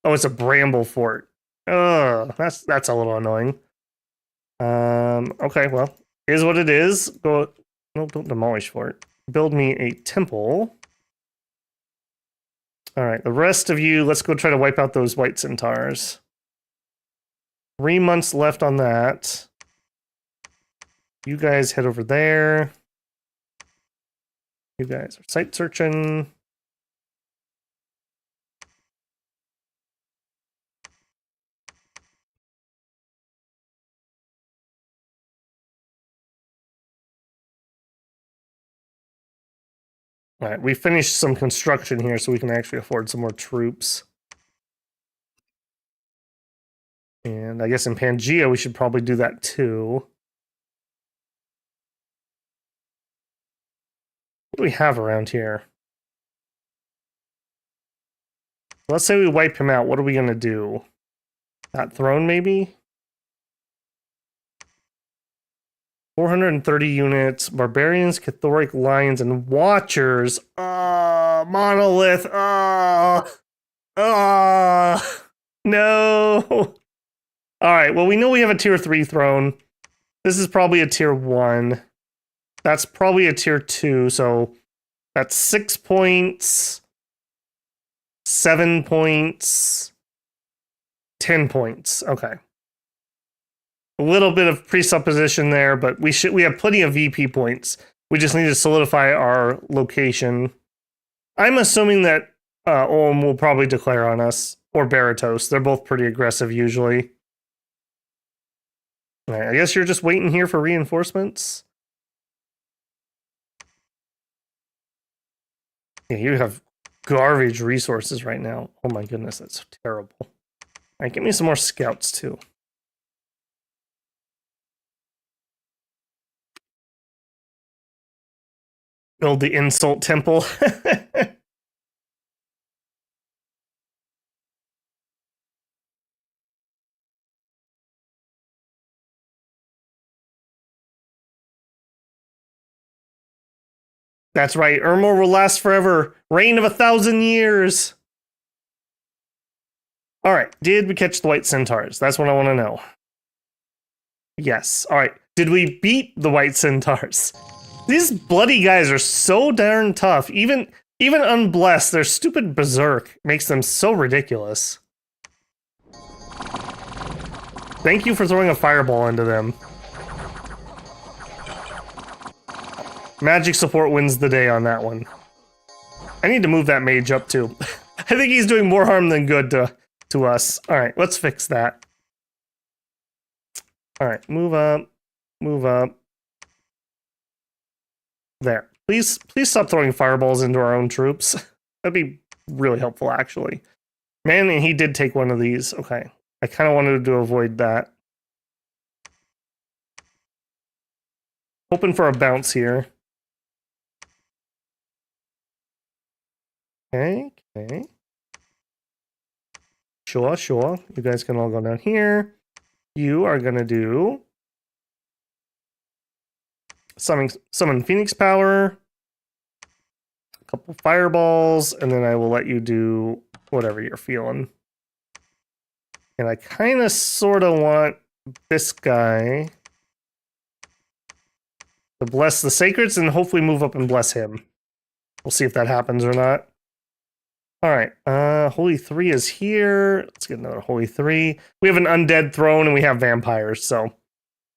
Oh, it's a bramble fort. That's a little annoying. Okay, well, is what it is. Go. No, don't demolish fort. Build me a temple. All right, the rest of you, let's go try to wipe out those white centaurs. 3 months left on that. You guys head over there. You guys are site searching. All right, we finished some construction here so we can actually afford some more troops. And I guess in Pangea, we should probably do that too. What do we have around here? Let's say we wipe him out. What are we going to do? That throne, maybe? 430 units. Barbarians, Catholic Lions, and Watchers. Monolith. No. All right, well, we know we have a tier 3 throne. This is probably a tier 1. That's probably a tier 2, so that's 6 points, 7 points, 10 points. Okay. A little bit of presupposition there, but we have plenty of VP points. We just need to solidify our location. I'm assuming that Ulm will probably declare on us, or Baratos. They're both pretty aggressive usually. All right, I guess you're just waiting here for reinforcements. Yeah, you have garbage resources right now. Oh my goodness, that's terrible. All right, give me some more scouts too. Build the insult temple. That's right. Ermor will last forever. Reign of 1,000 years. All right. Did we catch the white centaurs? That's what I want to know. Yes. All right. Did we beat the white centaurs? These bloody guys are so darn tough. Even unblessed, their stupid berserk makes them so ridiculous. Thank you for throwing a fireball into them. Magic support wins the day on that one. I need to move that mage up too. I think he's doing more harm than good to us. All right, let's fix that. All right, move up, move up. There. Please stop throwing fireballs into our own troops. That'd be really helpful, actually. Man, and he did take one of these. Okay, I kind of wanted to avoid that. Hoping for a bounce here. Okay. Sure. You guys can all go down here. You are gonna do summon Phoenix power, a couple fireballs, and then I will let you do whatever you're feeling. And I kind of sort of want this guy to bless the sacreds and hopefully move up and bless him. We'll see if that happens or not. All right, Holy 3 is here. Let's get another Holy 3. We have an undead throne and we have vampires, so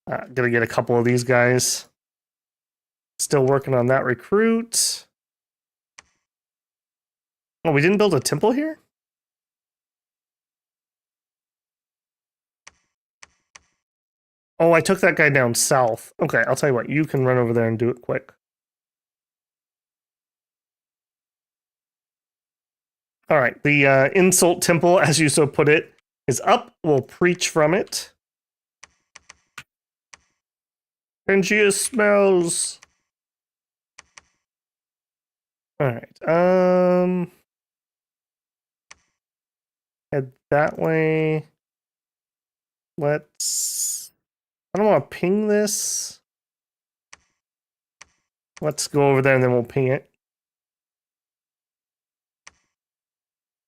gonna get a couple of these guys. Still working on that recruit. Oh, we didn't build a temple here? Oh, I took that guy down south. Okay, I'll tell you what. You can run over there and do it quick. All right, the insult temple, as you so put it, is up. We'll preach from it. Pangaea smells. All right. Head that way. Let's. I don't want to ping this. Let's go over there and then we'll ping it.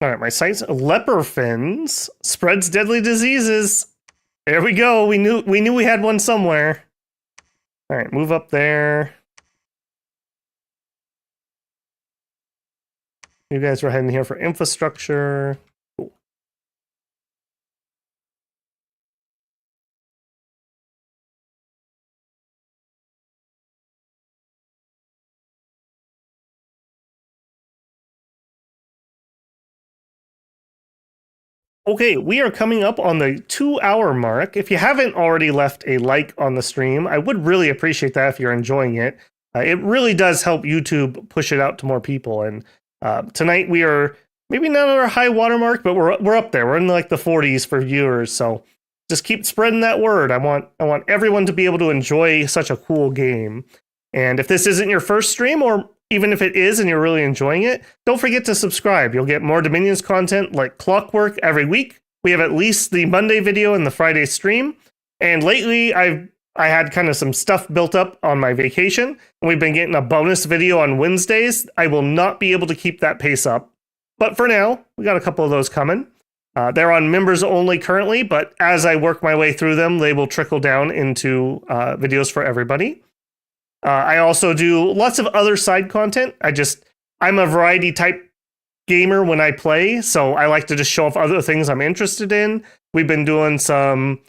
All right, my site's leper fins spreads deadly diseases. There we go. We knew we had one somewhere. All right, move up there. You guys are heading here for infrastructure. Cool. Okay, we are coming up on the 2-hour mark. If you haven't already left a like on the stream, I would really appreciate that if you're enjoying it. It really does help YouTube push it out to more people. And tonight we are maybe not at our high watermark, but we're up there. We're in like the 40s for viewers. So just keep spreading that word. I want everyone to be able to enjoy such a cool game. And if this isn't your first stream, or even if it is and you're really enjoying it, don't forget to subscribe. You'll get more Dominions content like clockwork every week. We have at least the Monday video and the Friday stream. And lately, I had kind of some stuff built up on my vacation, and we've been getting a bonus video on Wednesdays. I will not be able to keep that pace up. But for now, we got a couple of those coming. They're on members only currently, but as I work my way through them, they will trickle down into videos for everybody. I also do lots of other side content. I'm a variety type gamer when I play, so I like to just show off other things I'm interested in. We've been doing some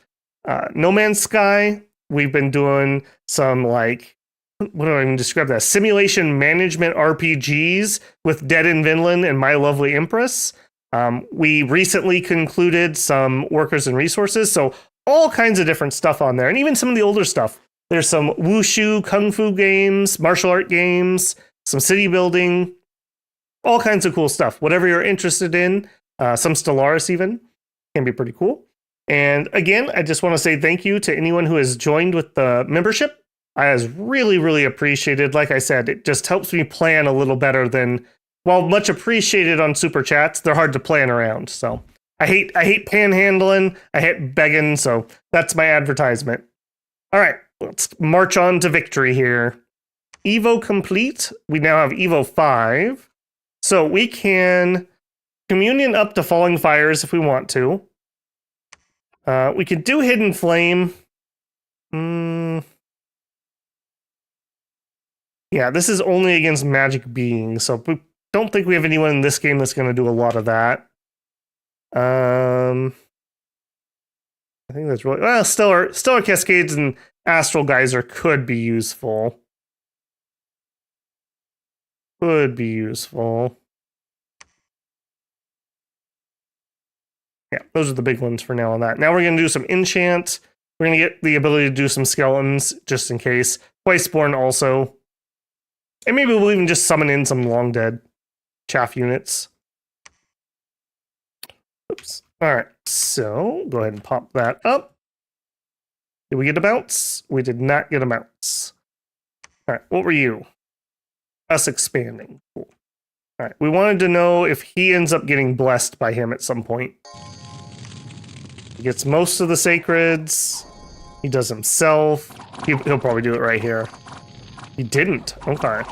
No Man's Sky. We've been doing some, like, what do I even describe that? Simulation management RPGs with Dead in Vinland and My Lovely Empress. We recently concluded some Workers and Resources, so all kinds of different stuff on there, and even some of the older stuff. There's some wushu, kung fu games, martial art games, some city building, all kinds of cool stuff. Whatever you're interested in, some Stellaris even, can be pretty cool. And again, I just want to say thank you to anyone who has joined with the membership. I was really, really appreciated. Like I said, it just helps me plan a little better than, while much appreciated on Super Chats, they're hard to plan around. So I hate panhandling, I hate begging, so that's my advertisement. All right. Let's march on to victory here. Evo complete. We now have Evo 5. So we can communion up to Falling Fires if we want to. We could do Hidden Flame. Yeah, this is only against magic beings, so we don't think we have anyone in this game that's going to do a lot of that. I think that's really... Well, Stellar Cascades and Astral Geyser could be useful. Yeah, those are the big ones for now on that. Now we're going to do some enchant. We're going to get the ability to do some skeletons, just in case. Twiceborn also. And maybe we'll even just summon in some long dead chaff units. Oops. All right, so go ahead and pop that up. Did we get a bounce? We did not get a bounce. All right, what were you? Us expanding. Cool. All right, we wanted to know if he ends up getting blessed by him at some point. He gets most of the sacreds. He does himself. He'll probably do it right here. He didn't. Okay.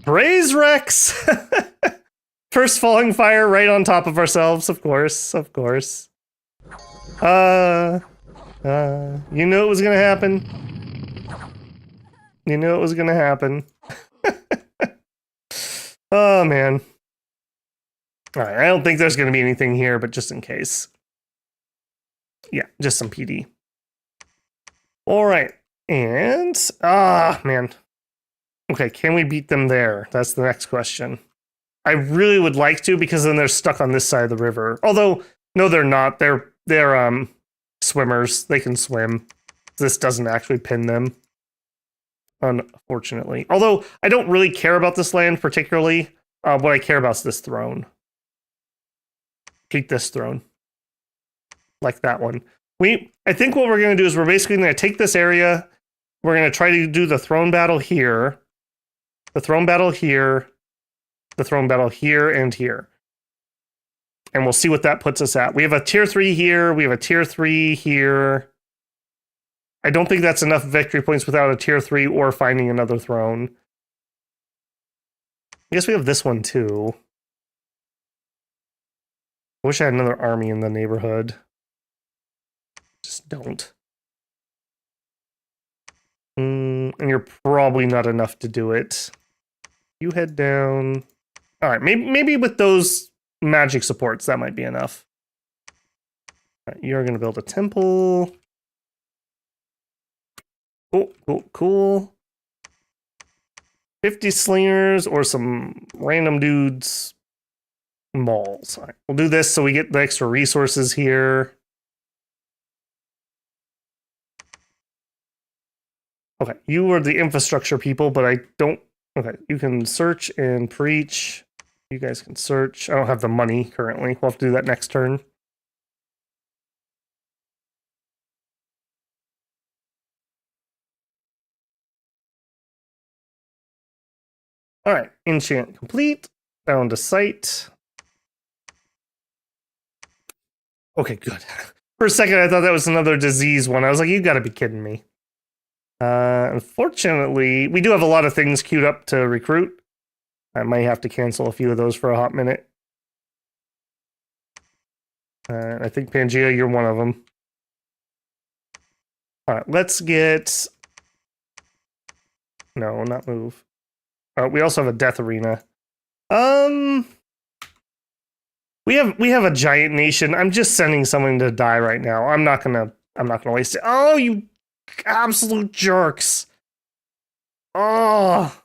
Praise Rex! First Falling Fire right on top of ourselves, of course. You knew it was gonna happen. Oh, man. Alright, I don't think there's gonna be anything here, but just in case. Yeah, just some PD. Alright, and... man. Okay, can we beat them there? That's the next question. I really would like to, because then they're stuck on this side of the river. Although, no, they're not. They're they're swimmers. They can swim. This doesn't actually pin them, unfortunately. Although I don't really care about this land particularly. What I care about is this throne. Take this throne. Like that one. I think what we're going to do is we're basically going to take this area. We're going to try to do the throne battle here. The throne battle here. The throne battle here and here. And we'll see what that puts us at. We have a tier 3 here. We have a tier 3 here. I don't think that's enough victory points without a tier 3 or finding another throne. I guess we have this one too. I wish I had another army in the neighborhood. Just don't. And you're probably not enough to do it. You head down. All right, maybe with those magic supports, that might be enough. All right, you're going to build a temple. Cool. 50 slingers or some random dudes. Malls. All right, we'll do this so we get the extra resources here. Okay, you are the infrastructure people, but I don't... Okay, you can search and preach. You guys can search. I don't have the money currently. We'll have to do that next turn. All right, enchant complete. Found a site. Okay, good. For a second, I thought that was another disease one. I was like, you gotta be kidding me. Unfortunately, we do have a lot of things queued up to recruit. I might have to cancel a few of those for a hot minute. I think Pangea, you're one of them. All right, let's get... No, not move. We also have a death arena. We have a giant nation. I'm just sending someone to die right now. I'm not gonna waste it. Oh, you absolute jerks. Oh.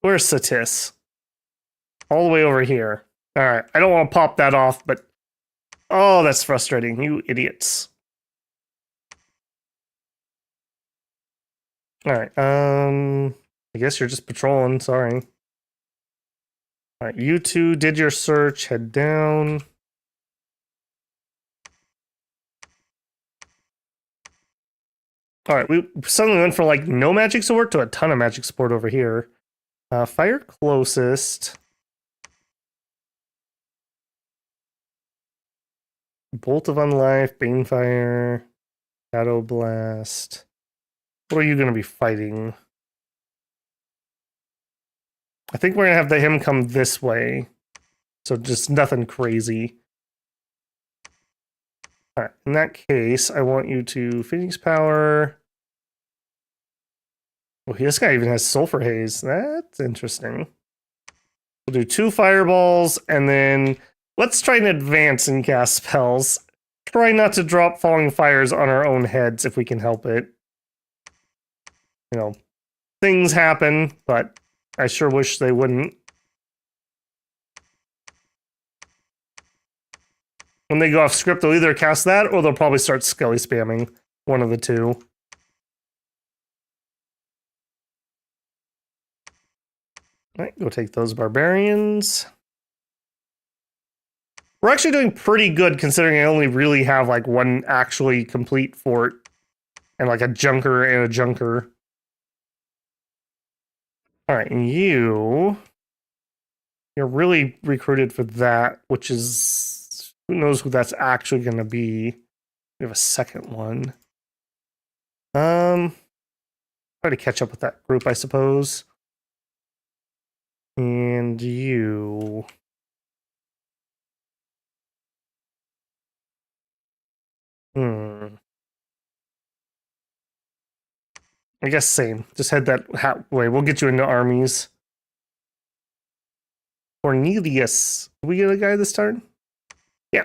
Where's Satis? All the way over here. All right. I don't want to pop that off, but oh, that's frustrating. You idiots. All right. I guess you're just patrolling. Sorry. All right. You two did your search. Head down. All right. We suddenly went from like no magic support to a ton of magic support over here. Fire closest. Bolt of Unlife, Banefire, Shadow Blast. What are you going to be fighting? I think we're going to have him come this way. So just nothing crazy. All right, in that case, I want you to Phoenix Power. Oh, this guy even has Sulfur Haze. That's interesting. We'll do 2 fireballs, and then let's try and advance and cast spells. Try not to drop Falling Fires on our own heads if we can help it. You know, things happen, but I sure wish they wouldn't. When they go off script, they'll either cast that, or they'll probably start Skelly spamming. One of the two. Alright, go take those barbarians. We're actually doing pretty good considering I only really have like one actually complete fort. And like a junker and a junker. Alright, and you're really recruited for that, which is... Who knows who that's actually going to be. We have a second one. Try to catch up with that group, I suppose. And you... I guess same. Just head that way. We'll get you into armies. Cornelius. Did we get a guy this turn? Yeah.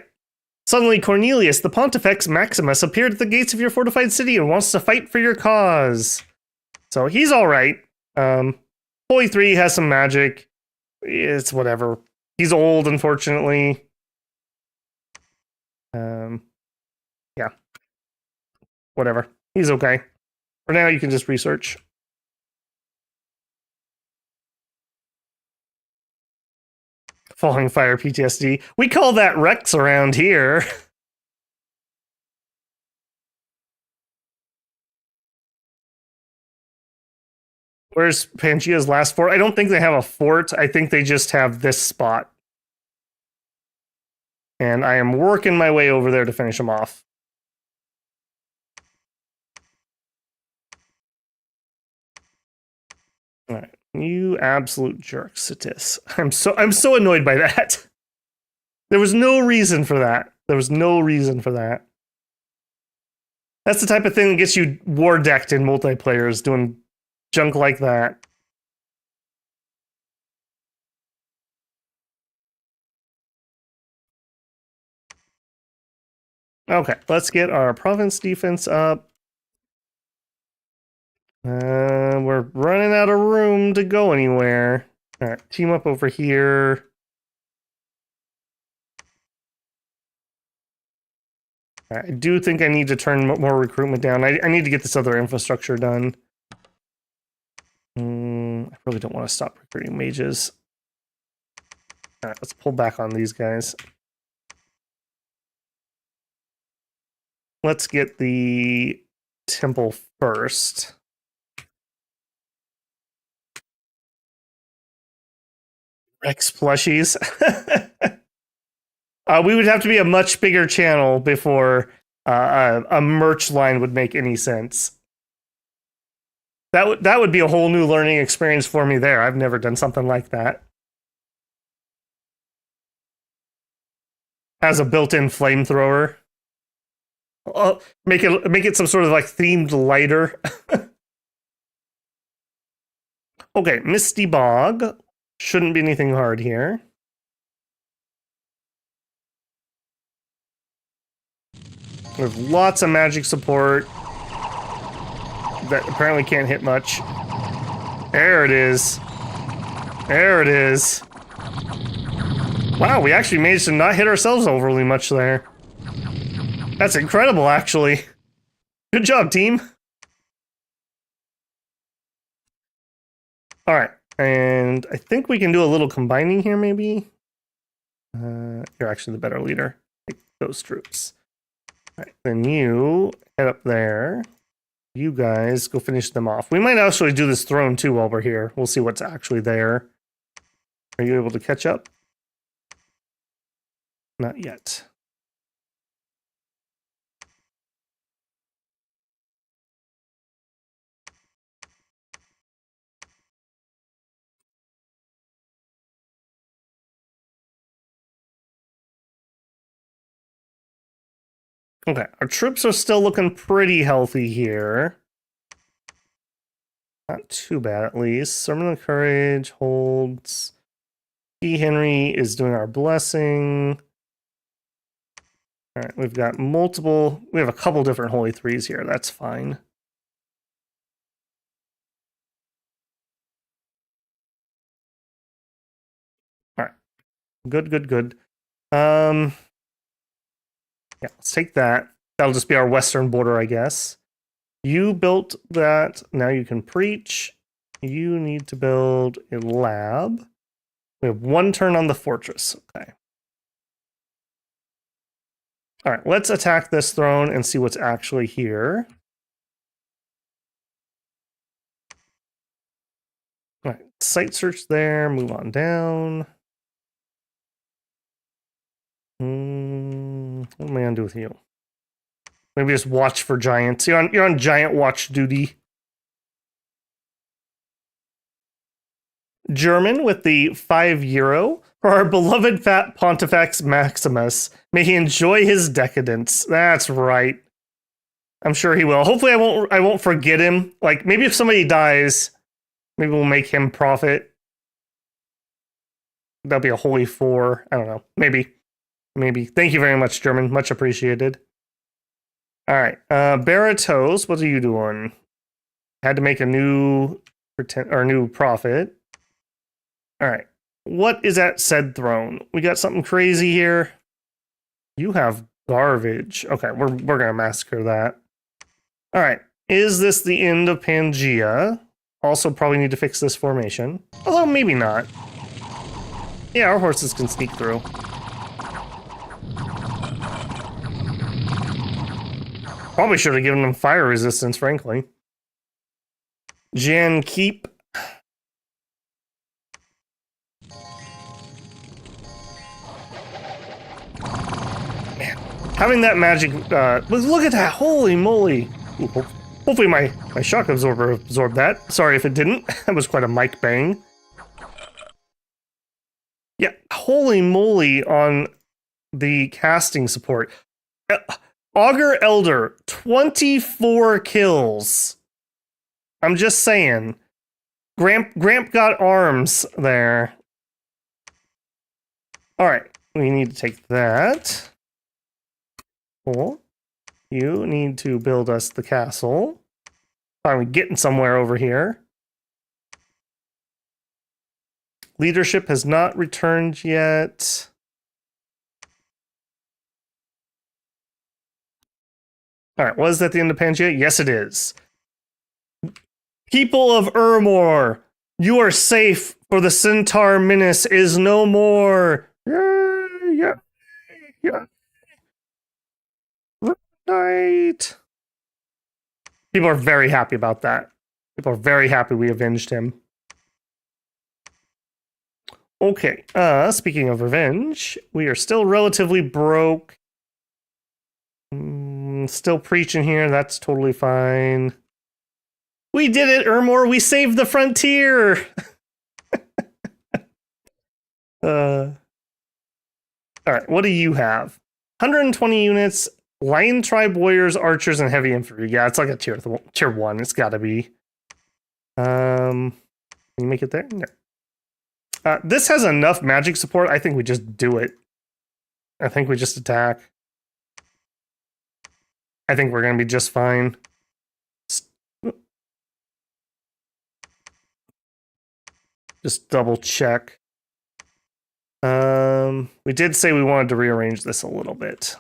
Suddenly, Cornelius, the Pontifex Maximus, appeared at the gates of your fortified city and wants to fight for your cause. So he's all right. Holy 3 has some magic. It's whatever. He's old, unfortunately. Yeah. Whatever. He's okay. For now, you can just research. Falling fire PTSD. We call that Rex around here. Where's Pangea's last fort? I don't think they have a fort. I think they just have this spot. And I am working my way over there to finish them off. All right. You absolute jerk, Satis. I'm so annoyed by that. There was no reason for that. There was no reason for that. That's the type of thing that gets you war decked in multiplayers, doing junk like that. Okay, let's get our province defense up. We're running out of room to go anywhere. All right, team up over here. I do think I need to turn more recruitment down. I need to get this other infrastructure done. I really don't want to stop recruiting mages. All right, let's pull back on these guys. Let's get the temple first. Rex plushies. We would have to be a much bigger channel before a merch line would make any sense. That would be a whole new learning experience for me there. I've never done something like that. As a built-in flamethrower. Make it some sort of like themed lighter. Okay, Misty Bog. Shouldn't be anything hard here. We have lots of magic support that apparently can't hit much. There it is. There it is. Wow, we actually managed to not hit ourselves overly much there. That's incredible, actually. Good job, team. All right, and I think we can do a little combining here, maybe. You're actually the better leader. Take those troops. All right, then you head up there. You guys go finish them off. We might actually do this throne too while we're here. We'll see what's actually there. Are you able to catch up? Not yet. Okay, our troops are still looking pretty healthy here. Not too bad, at least. Sermon of Courage holds. E. Henry is doing our blessing. All right, we've got multiple. We have a couple different Holy Threes here. That's fine. All right, good, good, good. Yeah, let's take that. That'll just be our western border, I guess. You built that. Now you can preach. You need to build a lab. We have one turn on the fortress. Okay. All right, let's attack this throne and see what's actually here. All right, site search there. Move on down. What am I gonna do with you? Maybe just watch for giants. You're on giant watch duty. German with the €5 for our beloved fat Pontifex Maximus. May he enjoy his decadence. That's right. I'm sure he will. Hopefully I won't forget him. Like maybe if somebody dies, maybe we'll make him prophet. That'll be a holy 4. I don't know. Maybe. Thank you very much, German. Much appreciated. All right. Baratos, what are you doing? Had to make a new prophet. All right. What is at said throne? We got something crazy here. You have garbage. Okay, we're gonna massacre that. All right. Is this the end of Pangea? Also, probably need to fix this formation. Although maybe not. Yeah, our horses can sneak through. Probably should have given them fire resistance, frankly. Jan Keep. Man, having that magic, look at that, holy moly. Ooh, hopefully my shock absorber absorbed that. Sorry if it didn't, that was quite a mic bang. Yeah, holy moly on the casting support. Augur Elder, 24 kills. I'm just saying. Gramp got arms there. Alright, we need to take that. Cool. You need to build us the castle. Finally getting somewhere over here. Leadership has not returned yet. Alright, was that the end of Pangea? Yes, it is. People of Ermor, you are safe, for the Centaur menace is no more. Yeah. Right. People are very happy about that. People are very happy we avenged him. Okay, speaking of revenge, we are still relatively broke. Still preaching here, that's totally fine. We did it, Ermor! We saved the frontier! Alright, what do you have? 120 units, Lion Tribe Warriors, Archers, and Heavy Infantry. Yeah, it's like a tier 1, it's gotta be. Can you make it there? No. This has enough magic support, I think we just do it. I think we just attack. I think we're gonna be just fine. Just double check. We did say we wanted to rearrange this a little bit.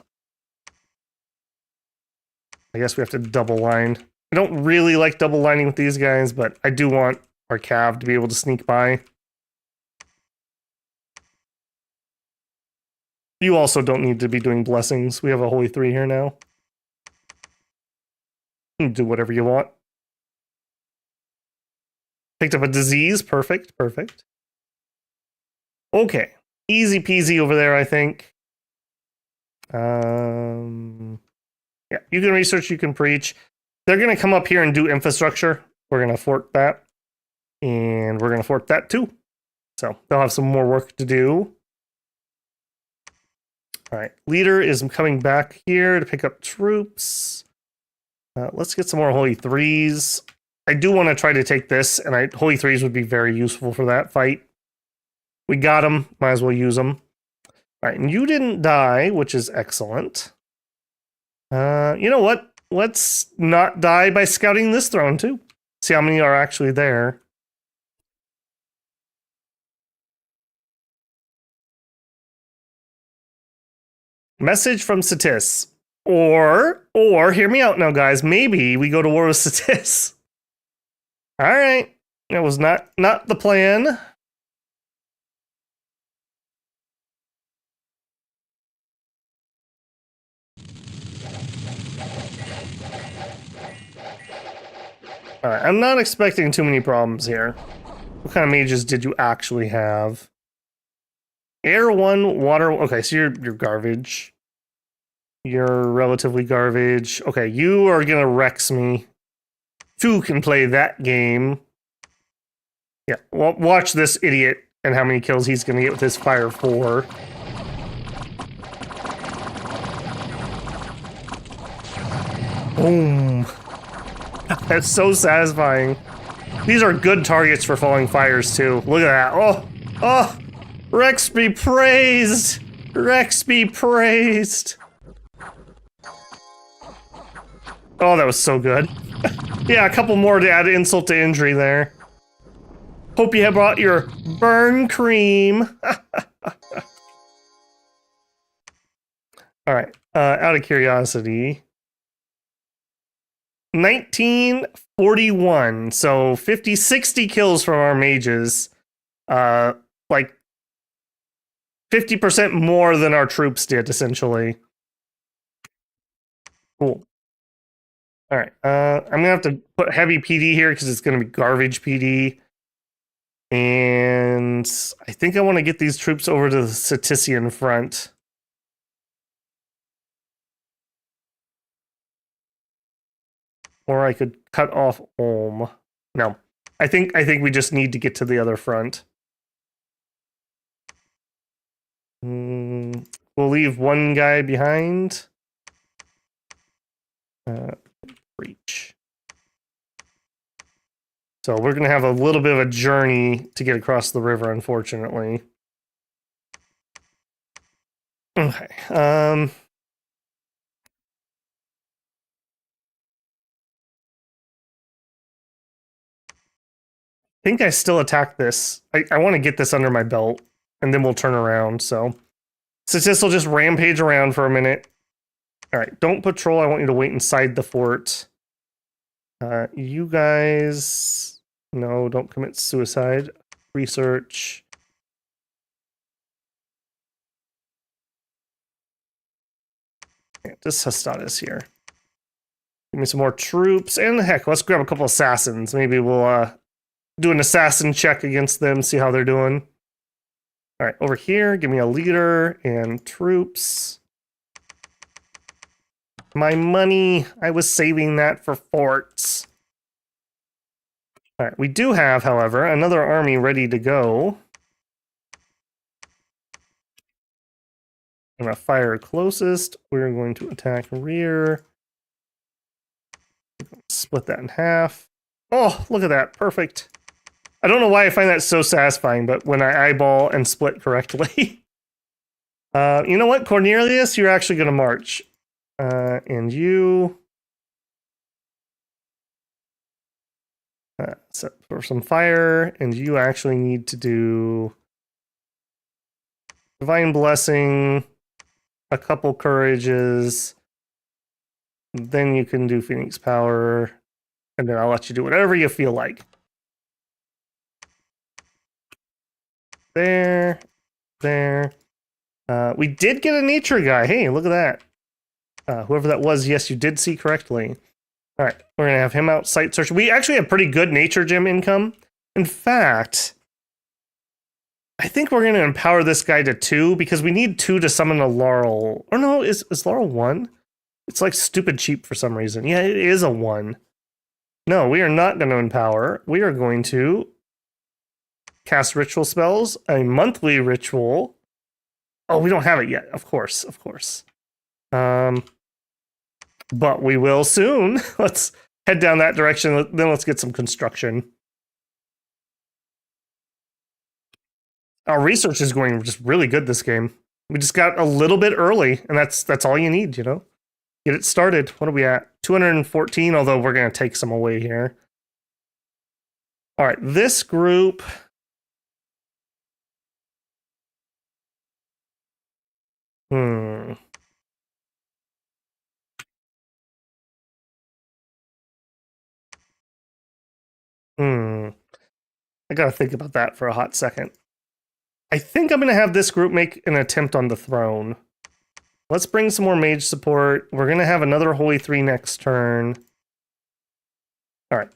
I guess we have to double line. I don't really like double lining with these guys, but I do want our cav to be able to sneak by. You also don't need to be doing blessings. We have a Holy 3 here now. You can do whatever you want. Picked up a disease. Perfect. Okay. Easy peasy over there, I think. Yeah, you can research, you can preach. They're going to come up here and do infrastructure. We're going to fork that. And we're going to fork that too. So they'll have some more work to do. All right, leader is coming back here to pick up troops. Let's get some more Holy 3s. I do want to try to take this, and Holy 3s would be very useful for that fight. We got them, might as well use them. All right, and you didn't die, which is excellent. You know what? Let's not die by scouting this throne too. See how many are actually there. Message from Satis. Or, hear me out now, guys. Maybe we go to war with Satis. All right. That was not the plan. All right. I'm not expecting too many problems here. What kind of mages did you actually have? Air 1, water. Okay, so you're garbage. You're relatively garbage. Okay, you are gonna Rex me. 2 can play that game. Yeah, well, watch this idiot and how many kills he's gonna get with his Fire 4. Boom. That's so satisfying. These are good targets for falling fires too. Look at that. Oh! Rex be praised! Rex be praised! Oh, that was so good. Yeah, a couple more to add insult to injury there. Hope you have brought your burn cream. All right. Out of curiosity, 1941. So 50, 60 kills from our mages. Like 50% more than our troops did, essentially. Cool. All right. I'm gonna have to put heavy PD here because it's gonna be garbage PD. And I think I want to get these troops over to the Cetician front. Or I could cut off Ulm. No. I think we just need to get to the other front. We'll leave one guy behind. Reach. So we're going to have a little bit of a journey to get across the river, unfortunately. Okay. I think I still attack this. I want to get this under my belt, and then we'll turn around. So this will just rampage around for a minute. All right, don't patrol. I want you to wait inside the fort. You guys, no, don't commit suicide. Research. Yeah, just Hastadas here. Give me some more troops. And heck, let's grab a couple assassins. Maybe we'll do an assassin check against them, see how they're doing. All right, over here, give me a leader and troops. My money, I was saving that for forts. All right, we do have, however, another army ready to go. I'm going to fire closest. We're going to attack rear. Split that in half. Oh, look at that. Perfect. I don't know why I find that so satisfying, but when I eyeball and split correctly. You know what, Cornelius, you're actually going to march. And you... set for some fire, and you actually need to do... Divine Blessing, a couple Courages, then you can do Phoenix Power, and then I'll let you do whatever you feel like. There. We did get a nature guy. Hey, look at that. Whoever that was, yes, you did see correctly. All right, we're going to have him out site search. We actually have pretty good nature gem income. In fact, I think we're going to empower this guy to 2 because we need 2 to summon a Laurel. Or no, is Laurel 1? It's like stupid cheap for some reason. Yeah, it is a 1. No, we are not going to empower. We are going to cast ritual spells, a monthly ritual. Oh, we don't have it yet. Of course. But we will soon. Let's head down that direction. Then let's get some construction. Our research is going just really good this game. We just got a little bit early, and that's all you need, you know? Get it started. What are we at? 214, although we're going to take some away here. All right, this group... I gotta think about that for a hot second. I think I'm gonna have this group make an attempt on the throne. Let's bring some more mage support. We're gonna have another Holy 3 next turn. All right.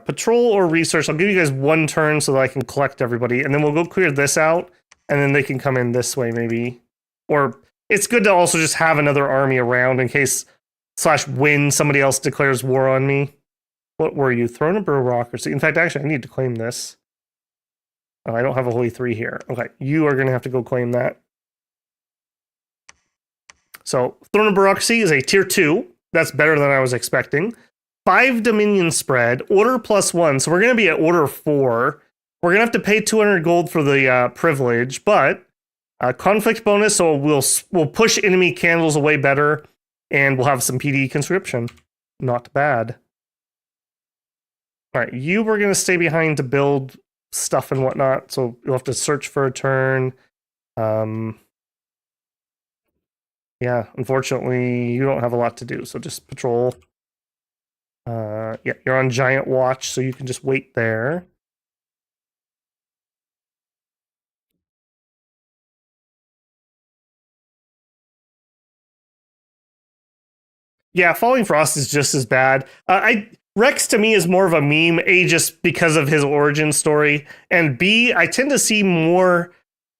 Patrol or research. I'll give you guys 1 turn so that I can collect everybody, and then we'll go clear this out, and then they can come in this way, maybe. Or it's good to also just have another army around in case /when somebody else declares war on me. What were you? Throne of bureaucracy. In fact, actually, I need to claim this. Oh, I don't have a Holy 3 here. Okay, you are going to have to go claim that. So, Throne of bureaucracy is a tier 2. That's better than I was expecting. 5 dominion spread, order +1. So we're going to be at order 4. We're going to have to pay 200 gold for the privilege, but conflict bonus, so we'll push enemy candles away better, and we'll have some PD conscription. Not bad. All right, you were going to stay behind to build stuff and whatnot, so you'll have to search for a turn. Yeah, unfortunately, you don't have a lot to do, so just patrol. Yeah, you're on giant watch, so you can just wait there. Yeah, Falling Frost is just as bad. I Rex to me is more of a meme, A, just because of his origin story, and B, I tend to see more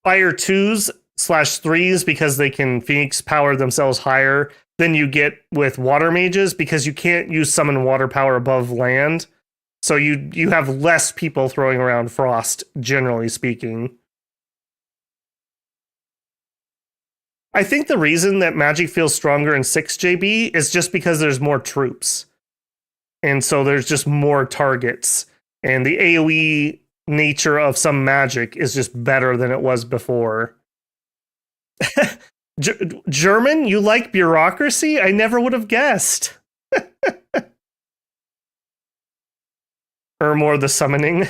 Fire 2s slash 3s because they can Phoenix power themselves higher than you get with water mages because you can't use summon water power above land. So you have less people throwing around Frost, generally speaking. I think the reason that Magic feels stronger in 6 JB is just because there's more troops. And so there's just more targets. And the AoE nature of some Magic is just better than it was before. German, you like bureaucracy? I never would have guessed. Ermor the summoning.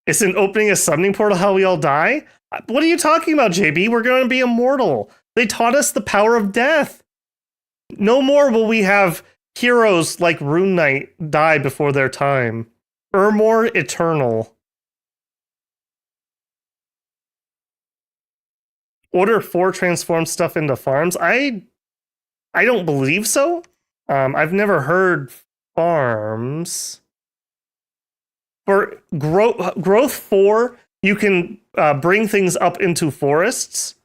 Isn't opening a summoning portal how we all die? What are you talking about, JB? We're going to be immortal. They taught us the power of death. No more will we have heroes like Rune Knight die before their time. Ermor eternal. Order 4 transform stuff into farms. I don't believe so. I've never heard farms. For growth 4, you can bring things up into forests.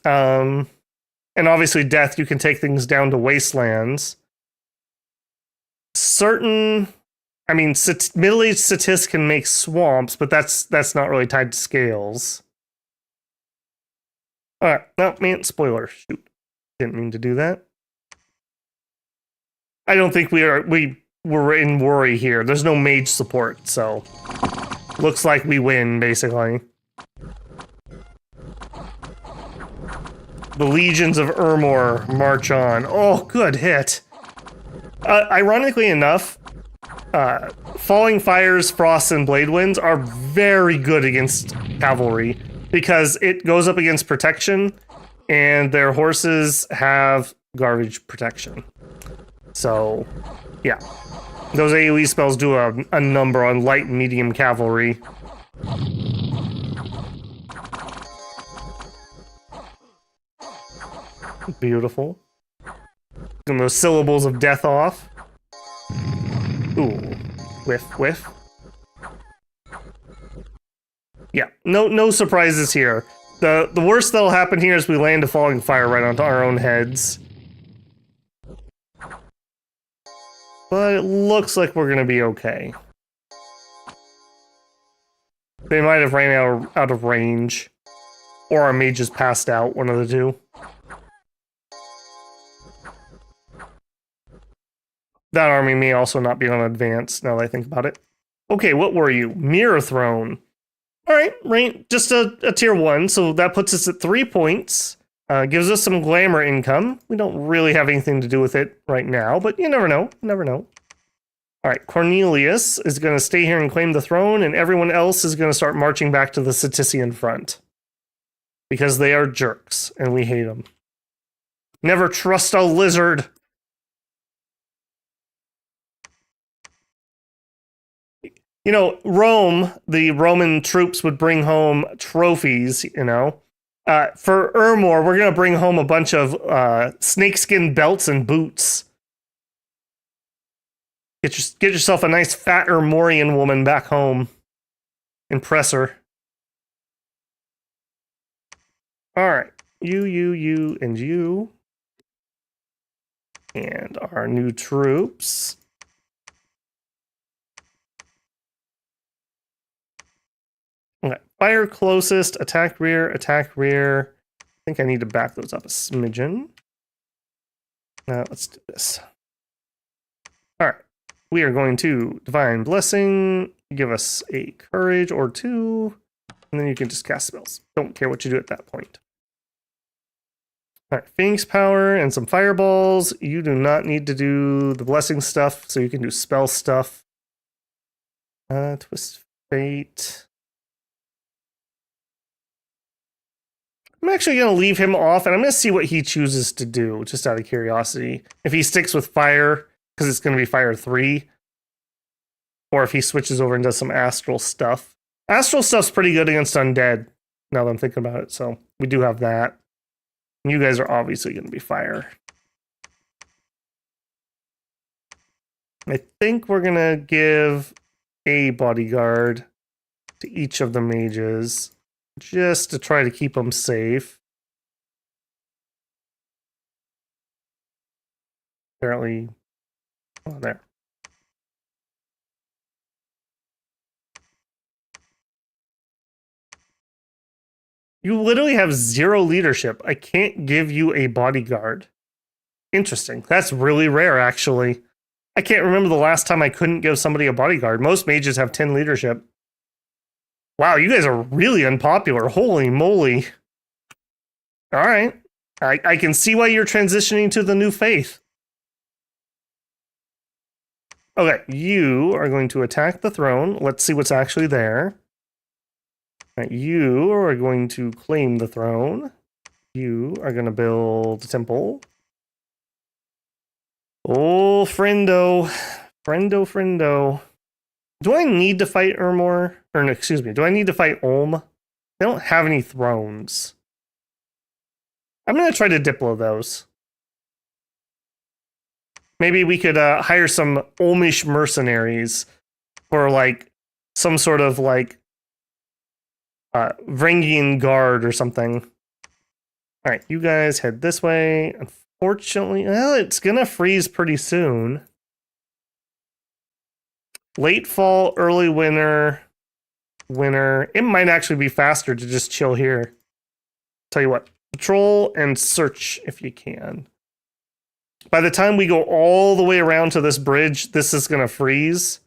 And obviously death, you can take things down to wastelands. Certain, I mean, middle-aged statists can make swamps, but that's not really tied to scales. All right, no, man, spoiler. Shoot, didn't mean to do that. I don't think we're in worry here. There's no mage support, so looks like we win basically. The legions of Ermor march on. Oh, good hit. Ironically enough, Falling Fires, Frosts, and Blade Winds are very good against cavalry because it goes up against protection, and their horses have garbage protection. So, yeah. Those AoE spells do a number on light and medium cavalry. Beautiful. And those syllables of death off. Ooh. Whiff, whiff. Yeah, no surprises here. The worst that'll happen here is we land a falling fire right onto our own heads. But it looks like we're gonna be okay. They might have ran out of range. Or our mage just passed out, one of the two. That army may also not be on advance, now that I think about it. Okay, what were you? Mirror Throne. Alright, right, just a tier 1, so that puts us at 3 points. Gives us some glamour income. We don't really have anything to do with it right now, but you never know. You never know. Alright, Cornelius is going to stay here and claim the throne, and everyone else is going to start marching back to the Cetician front. Because they are jerks, and we hate them. Never trust a lizard! You know, Rome, the Roman troops would bring home trophies, you know. For Ermor, we're going to bring home a bunch of snakeskin belts and boots. Get yourself a nice fat Ermorian woman back home. Impress her. Alright. You, and you. And our new troops. Okay. Fire closest, attack rear, attack rear. I think I need to back those up a smidgen. Let's do this. Alright. We are going to Divine Blessing, give us a courage or 2, and then you can just cast spells. Don't care what you do at that point. Alright, Phoenix Power and some Fireballs. You do not need to do the Blessing stuff, so you can do spell stuff. Twist Fate. I'm actually going to leave him off, and I'm going to see what he chooses to do, just out of curiosity. If he sticks with fire, because it's going to be fire 3, or if he switches over and does some astral stuff. Astral stuff's pretty good against undead, now that I'm thinking about it, so we do have that. And you guys are obviously going to be fire. I think we're going to give a bodyguard to each of the mages, just to try to keep them safe. Apparently, oh, there. You literally have 0 leadership. I can't give you a bodyguard. Interesting. That's really rare, actually. I can't remember the last time I couldn't give somebody a bodyguard. Most mages have 10 leadership. Wow, you guys are really unpopular. Holy moly. All right. I can see why you're transitioning to the new faith. Okay, you are going to attack the throne. Let's see what's actually there. All right, you are going to claim the throne. You are going to build a temple. Oh, friendo. Friendo. Do I need to fight Ermor? Or no, excuse me, do I need to fight Ulm? They don't have any thrones. I'm going to try to Diplo those. Maybe we could hire some Ulmish mercenaries for like some sort of like Vrangian guard or something. All right, you guys head this way. Unfortunately, well, it's gonna freeze pretty soon. Late fall, early winter. It might actually be faster to just chill here. Tell you what, patrol and search if you can. By the time we go all the way around to this bridge, this is gonna freeze,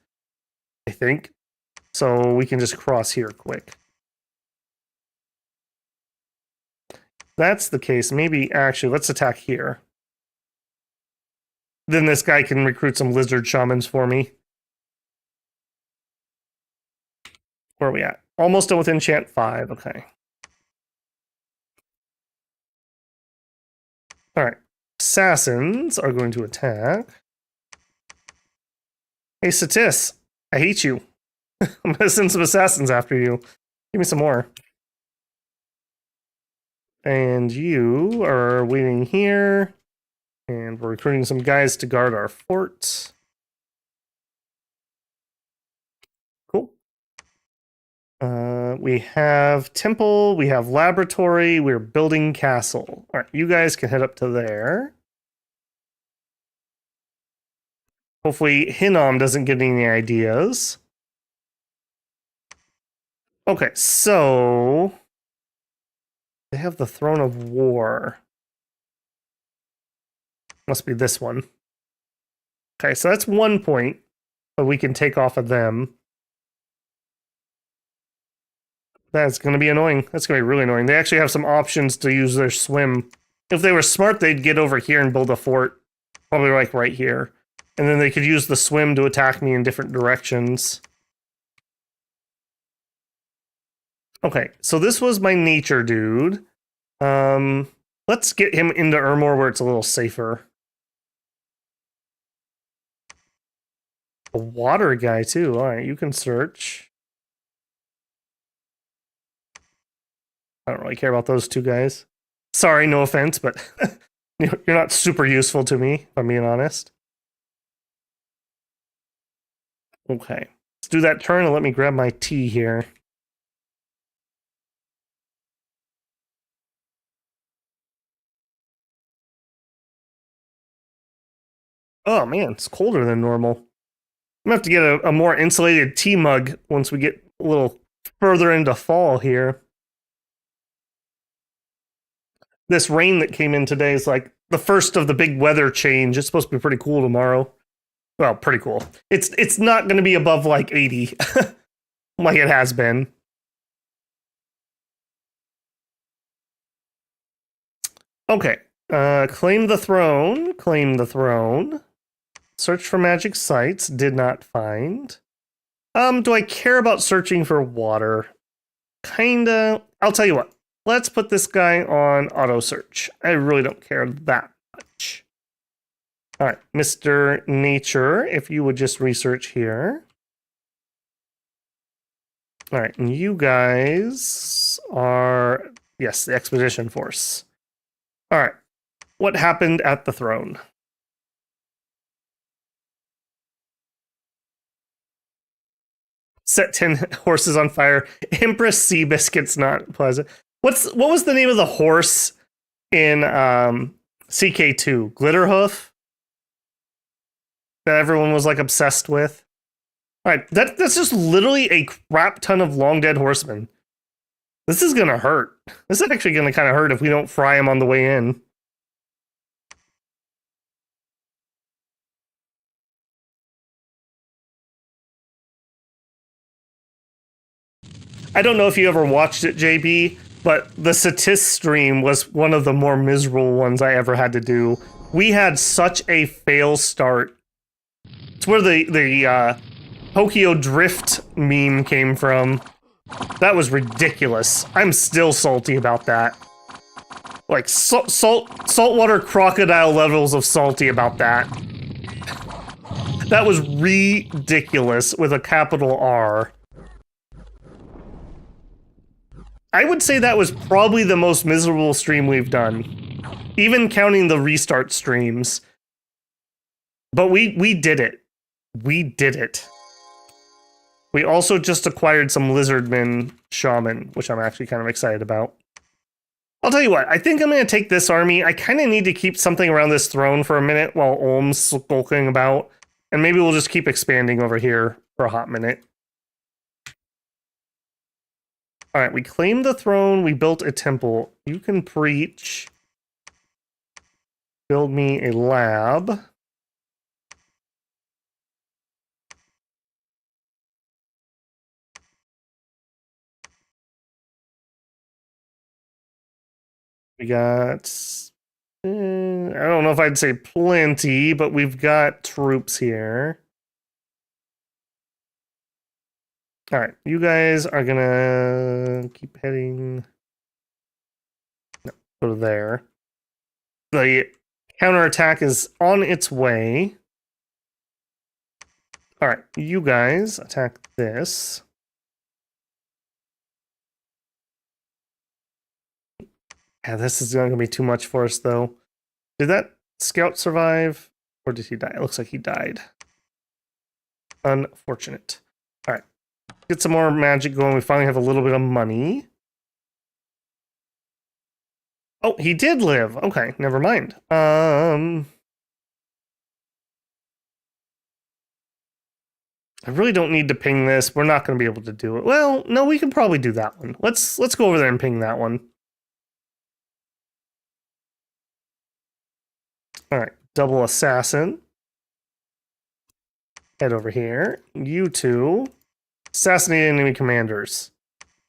I think. So we can just cross here quick. That's the case. Maybe actually, let's attack here. Then this guy can recruit some lizard shamans for me. Where are we at? Almost done with enchant 5. Okay. All right. Assassins are going to attack. Hey, Satis, I hate you. I'm gonna send some assassins after you. Give me some more. And you are waiting here. And we're recruiting some guys to guard our fort. Cool. We have temple, we have laboratory, we're building castle. All right, you guys can head up to there. Hopefully Hinnom doesn't get any ideas. Okay, so they have the Throne of War. Must be this one. Okay, so that's 1 point that we can take off of them. That's going to be annoying. That's going to be really annoying. They actually have some options to use their swim. If they were smart, they'd get over here and build a fort. Probably like right here. And then they could use the swim to attack me in different directions. Okay, so this was my nature dude. Let's get him into Ermor where it's a little safer. A water guy too. All right, you can search. I don't really care about those two guys. Sorry, no offense, but you're not super useful to me, if I'm being honest. Okay, let's do that turn and let me grab my tea here. Oh man, it's colder than normal. I'm gonna have to get a more insulated tea mug once we get a little further into fall here. This rain that came in today is like the first of the big weather change. It's supposed to be pretty cool tomorrow. Well, pretty cool. It's not going to be above like 80 like it has been. Okay. Claim the throne. Claim the throne. Search for magic sites. Did not find. Do I care about searching for water? Kinda. I'll tell you what. let's put this guy on auto search. I really don't care that much. All right, Mr. Nature, if you would just research here. All right, and you guys are, yes, the expedition force. All right, what happened at the throne? Set 10 horses on fire. Empress Seabiscuit's not pleasant. What was the name of the horse in CK2? Glitterhoof? That everyone was like obsessed with? All right, that's just literally a crap ton of long dead horsemen. This is gonna hurt. This is actually gonna kind of hurt if we don't fry them on the way in. I don't know if you ever watched it, JB, but the Satis stream was one of the more miserable ones I ever had to do. We had such a fail start. It's where the Tokyo Drift meme came from. That was ridiculous. I'm still salty about that. Like saltwater crocodile levels of salty about that. That was ridiculous with a capital R. I would say that was probably the most miserable stream we've done, even counting the restart streams. But we did it. We did it. We also just acquired some Lizardman Shaman, which I'm actually kind of excited about. I'll tell you what, I think I'm going to take this army. I kind of need to keep something around this throne for a minute while Ulm's skulking about. And maybe we'll just keep expanding over here for a hot minute. All right, we claimed the throne. We built a temple. You can preach. Build me a lab. We got, I don't know if I'd say plenty, but we've got troops here. All right, you guys are gonna keep heading. No, go to there. The counterattack is on its way. All right, you guys attack this. Yeah, this is going to be too much for us, though. Did that scout survive? Or did he die? It looks like he died. Unfortunate. All right. Get some more magic going. We finally have a little bit of money. Oh, he did live. Okay, never mind. I really don't need to ping this. We're not going to be able to do it. Well, no, we can probably do that one. Let's go over there and ping that one. All right, double assassin. Head over here. You two. Assassinate enemy commanders.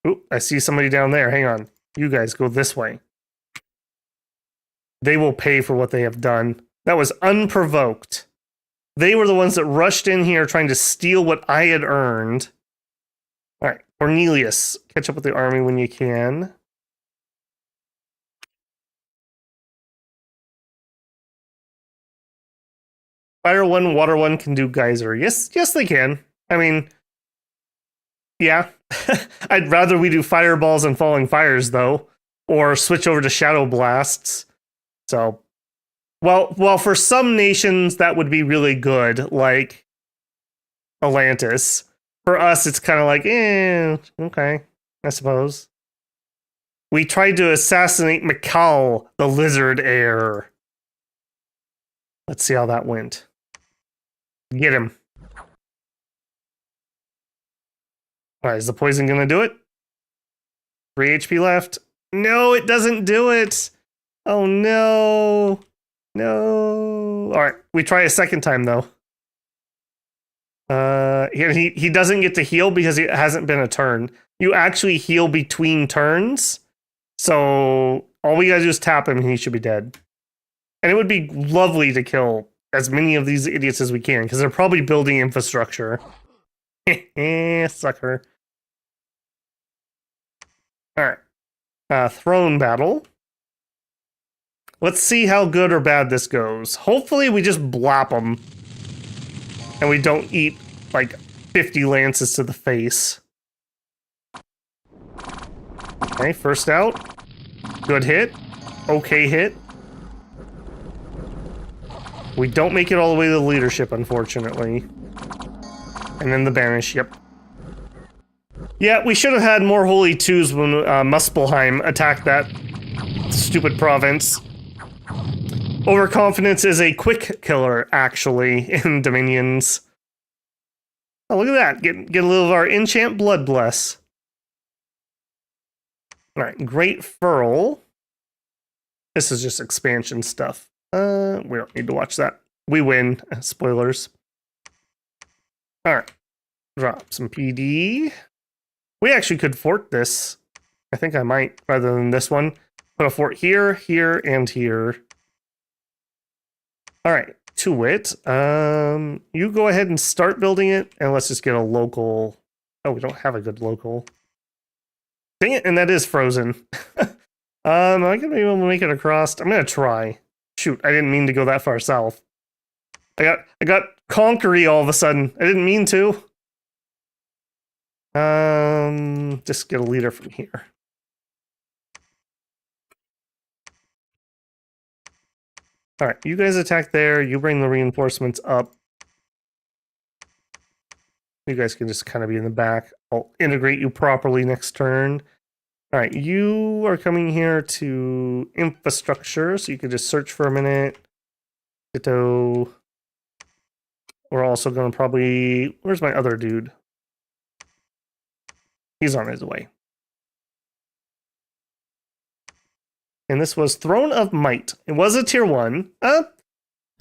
Oop, I see somebody down there. Hang on. You guys go this way. They will pay for what they have done. That was unprovoked. They were the ones that rushed in here trying to steal what I had earned. All right, Cornelius, catch up with the army when you can. Fire one, water one can do geyser. Yes, they can. I mean, yeah. I'd rather we do fireballs and falling fires, though, or switch over to shadow blasts. So, well, for some nations that would be really good, like Atlantis. For us, it's kind of like, okay, I suppose. We tried to assassinate Mikal, the lizard heir. Let's see how that went. Get him. All right, is the poison going to do it? 3 HP left. No, it doesn't do it. Oh, no. No. All right, we try a second time, though. He doesn't get to heal because it hasn't been a turn. You actually heal between turns. So all we gotta do is tap him and he should be dead. And it would be lovely to kill as many of these idiots as we can because they're probably building infrastructure. Sucker. All right. throne battle. Let's see how good or bad this goes. Hopefully we just blop them. And we don't eat, like, 50 lances to the face. Okay, first out. Good hit. Okay hit. We don't make it all the way to the leadership, unfortunately. And then the banish, yep. Yeah, we should have had more Holy Twos when Muspelheim attacked that stupid province. Overconfidence is a quick killer, actually, in Dominions. Oh, look at that. Get a little of our enchant blood bless. Alright, Great Furl. This is just expansion stuff. We don't need to watch that. We win. Spoilers. Alright. Drop some PD. We actually could fort this. I think I might, rather than this one. Put a fort here, here, and here. Alright, to it. You go ahead and start building it, and let's just get a local... Oh, we don't have a good local. Dang it, and that is frozen. Am I gonna be able to make it across? I'm gonna try. Shoot, I didn't mean to go that far south. I got conquery all of a sudden. I didn't mean to. Just get a leader from here. Alright, you guys attack there. You bring the reinforcements up. You guys can just kind of be in the back. I'll integrate you properly next turn. Alright, you are coming here to infrastructure, so you can just search for a minute. Ditto. We're also going to probably... Where's my other dude? He's on his way. And this was Throne of Might. It was a tier 1.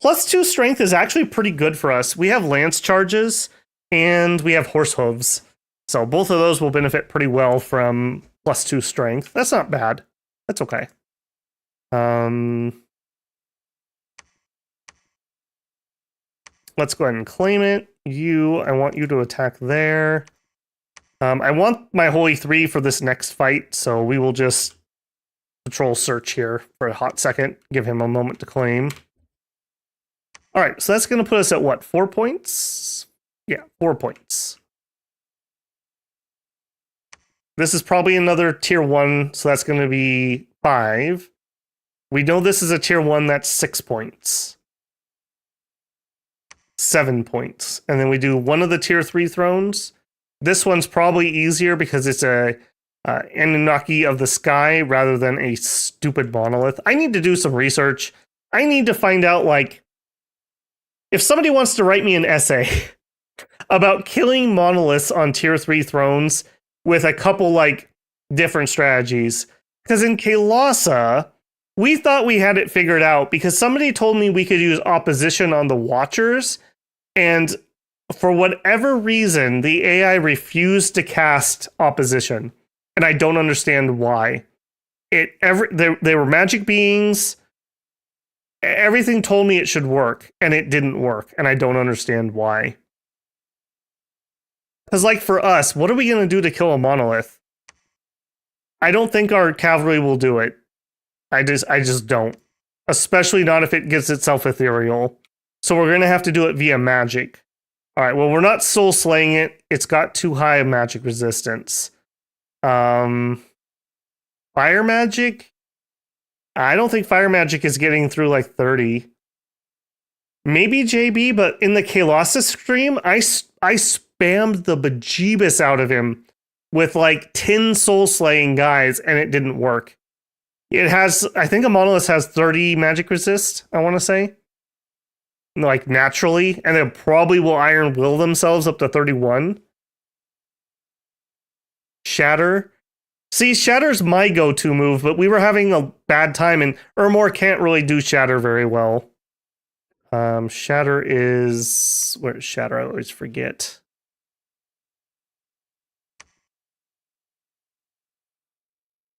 +2 strength is actually pretty good for us. We have lance charges, and we have horse hooves. So both of those will benefit pretty well from +2 strength. That's not bad. That's okay. Let's go ahead and claim it. I want you to attack there. I want my Holy 3 for this next fight, so we will just patrol search here for a hot second. Give him a moment to claim. Alright, so that's going to put us at what? 4 points? Yeah, 4 points. This is probably another tier 1, so that's going to be 5. We know this is a tier 1, that's 6 points. 7 points. And then we do one of the tier 3 thrones. This one's probably easier because it's a Anunnaki of the sky rather than a stupid monolith. I need to do some research. I need to find out, like, if somebody wants to write me an essay about killing monoliths on tier 3 thrones with a couple, like, different strategies. Because in Kalasa, we thought we had it figured out because somebody told me we could use opposition on the Watchers, and for whatever reason, the AI refused to cast opposition. And I don't understand why. They were magic beings. Everything told me it should work, and it didn't work. And I don't understand why. Because, like, for us, what are we going to do to kill a monolith? I don't think our cavalry will do it. I just don't. Especially not if it gets itself ethereal. So we're going to have to do it via magic. Alright, well, we're not soul slaying it. It's got too high a magic resistance. Fire magic? I don't think fire magic is getting through like 30. Maybe JB, but in the Kalasa stream, I spammed the bejeebus out of him with like 10 soul slaying guys, and it didn't work. It has, I think a monolith has 30 magic resist, I want to say. Like naturally, and they probably will iron will themselves up to 31. Shatter. See, Shatter's my go-to move, but we were having a bad time, and Ermor can't really do Shatter very well. Shatter is... Where's Shatter? I always forget.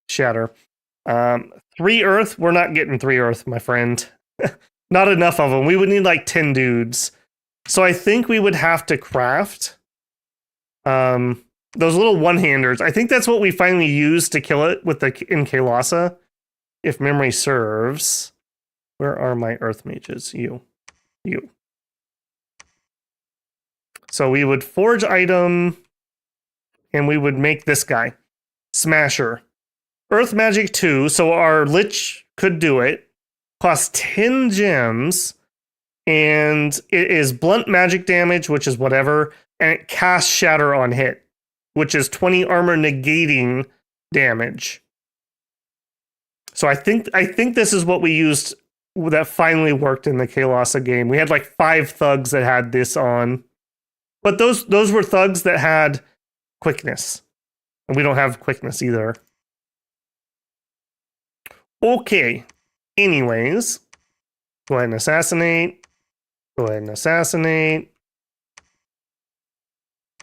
Shatter. 3 Earth? We're not getting 3 Earth, my friend. Not enough of them. We would need like 10 dudes. So I think we would have to craft. Those little one-handers. I think that's what we finally used to kill it with the in Kailasa, if memory serves. Where are my earth mages? You. So we would forge item, and we would make this guy. Smasher. Earth Magic 2, so our Lich could do it. Costs 10 gems, and it is blunt magic damage, which is whatever, and it casts Shatter on hit, which is 20 armor negating damage. So I think this is what we used that finally worked in the Kailasa game. We had like 5 thugs that had this on. But those were thugs that had quickness. And we don't have quickness either. Okay. Anyways, go ahead and assassinate. Go ahead and assassinate.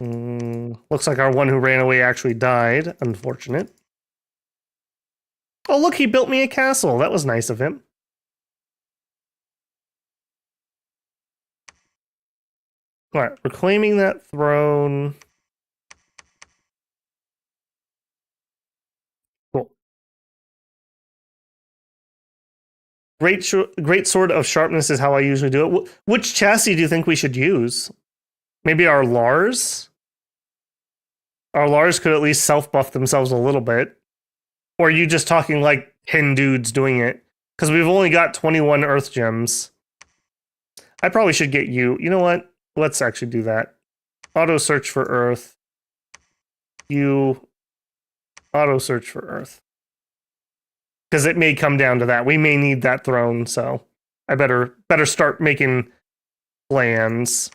Looks like our one who ran away actually died. Unfortunate. Oh, look, he built me a castle. That was nice of him. All right, reclaiming that throne. Cool. Great sword of sharpness is how I usually do it. Which chassis do you think we should use? Maybe our Lars? Our Lars could at least self-buff themselves a little bit. Or are you just talking like 10 dudes doing it? Because we've only got 21 earth gems. I probably should get you. You know what? Let's actually do that. Auto search for earth. You auto search for earth. Because it may come down to that. We may need that throne, so I better start making plans.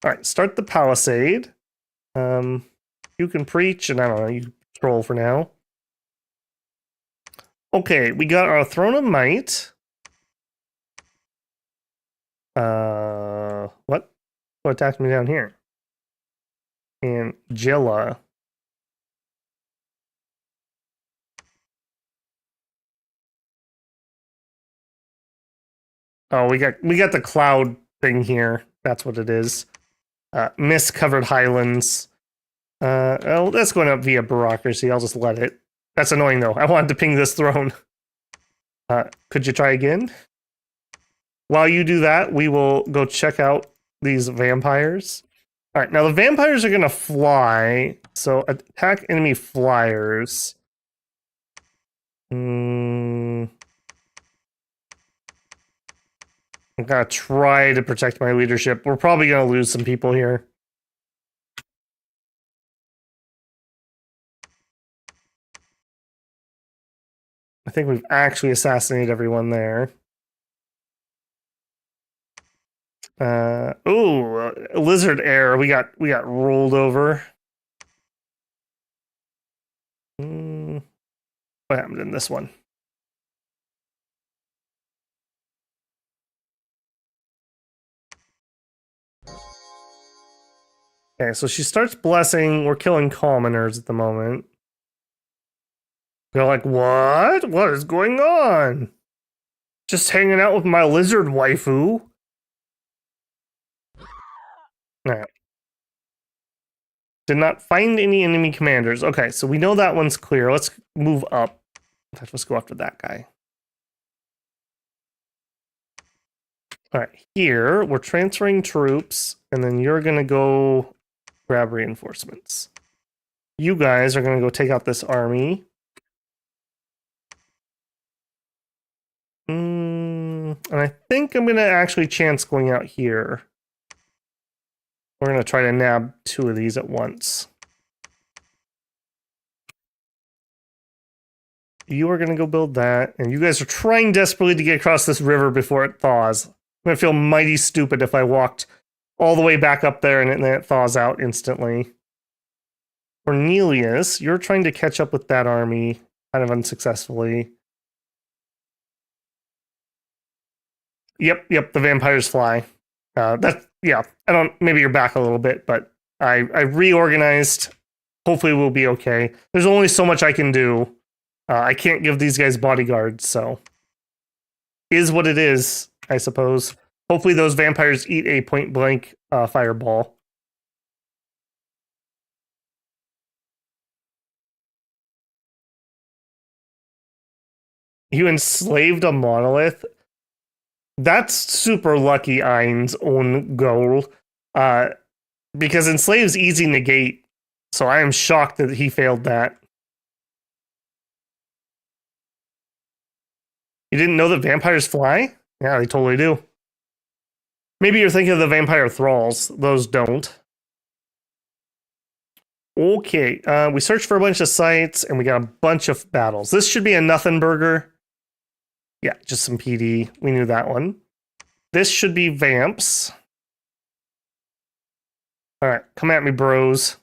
All right, start the palisade. You can preach, and I don't know, you troll for now. Okay, we got our throne of might. What? What attacked me down here? And Jilla. Oh, we got the cloud thing here. That's what it is. Mist covered highlands. Oh, that's going up via bureaucracy. I'll just let it. That's annoying though. I wanted to ping this throne. Could you try again? While you do that, we will go check out these vampires. All right, now the vampires are going to fly. So attack enemy flyers. I'm going to try to protect my leadership. We're probably going to lose some people here. I think we've actually assassinated everyone there. Lizard air. We got rolled over. What happened in this one? Okay, so she starts blessing. We're killing commoners at the moment. They're like, what? What is going on? Just hanging out with my lizard waifu. Alright. Did not find any enemy commanders. Okay, so we know that one's clear. Let's move up. In fact, let's go after that guy. Alright, here, we're transferring troops, and then you're gonna go grab reinforcements. You guys are gonna go take out this army. And I think I'm gonna actually chance going out here. We're gonna try to nab 2 of these at once. You are gonna go build that, and you guys are trying desperately to get across this river before it thaws. I'm gonna feel mighty stupid if I walked all the way back up there and then it thaws out instantly. Cornelius, you're trying to catch up with that army, kind of unsuccessfully. Yep, the vampires fly. Yeah, maybe you're back a little bit, but I reorganized. Hopefully we'll be okay. There's only so much I can do. I can't give these guys bodyguards, so is what it is, I suppose. Hopefully those vampires eat a point blank fireball. You enslaved a monolith. That's super lucky Ein's own goal. Uh, because enslave's easy negate. So I am shocked that he failed that. You didn't know that vampires fly? Yeah, they totally do. Maybe you're thinking of the vampire thralls. Those don't. Okay, we searched for a bunch of sites and we got a bunch of battles. This should be a nothing burger. Yeah, just some PD. We knew that one. This should be vamps. All right, come at me, bros.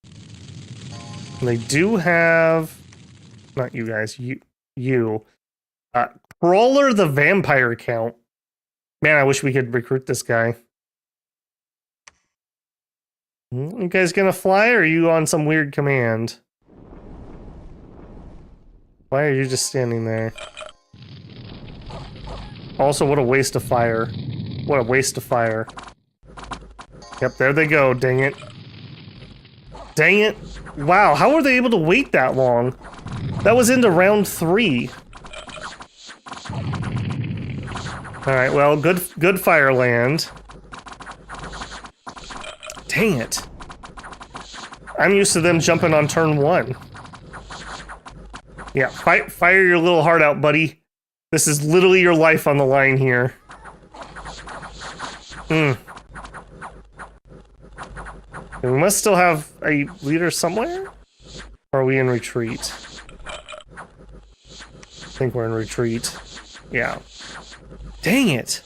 And they do have, not you guys, you. Crawler the vampire count. Man, I wish we could recruit this guy. You guys gonna fly or are you on some weird command? Why are you just standing there? Also, what a waste of fire. What a waste of fire. Yep, there they go, dang it. Dang it. Wow, how were they able to wait that long? That was into round 3. Alright, well, good fire land. Dang it. I'm used to them jumping on turn 1. Yeah, fire your little heart out, buddy. This is literally your life on the line here. We must still have a leader somewhere? Or are we in retreat? I think we're in retreat. Yeah. Dang it.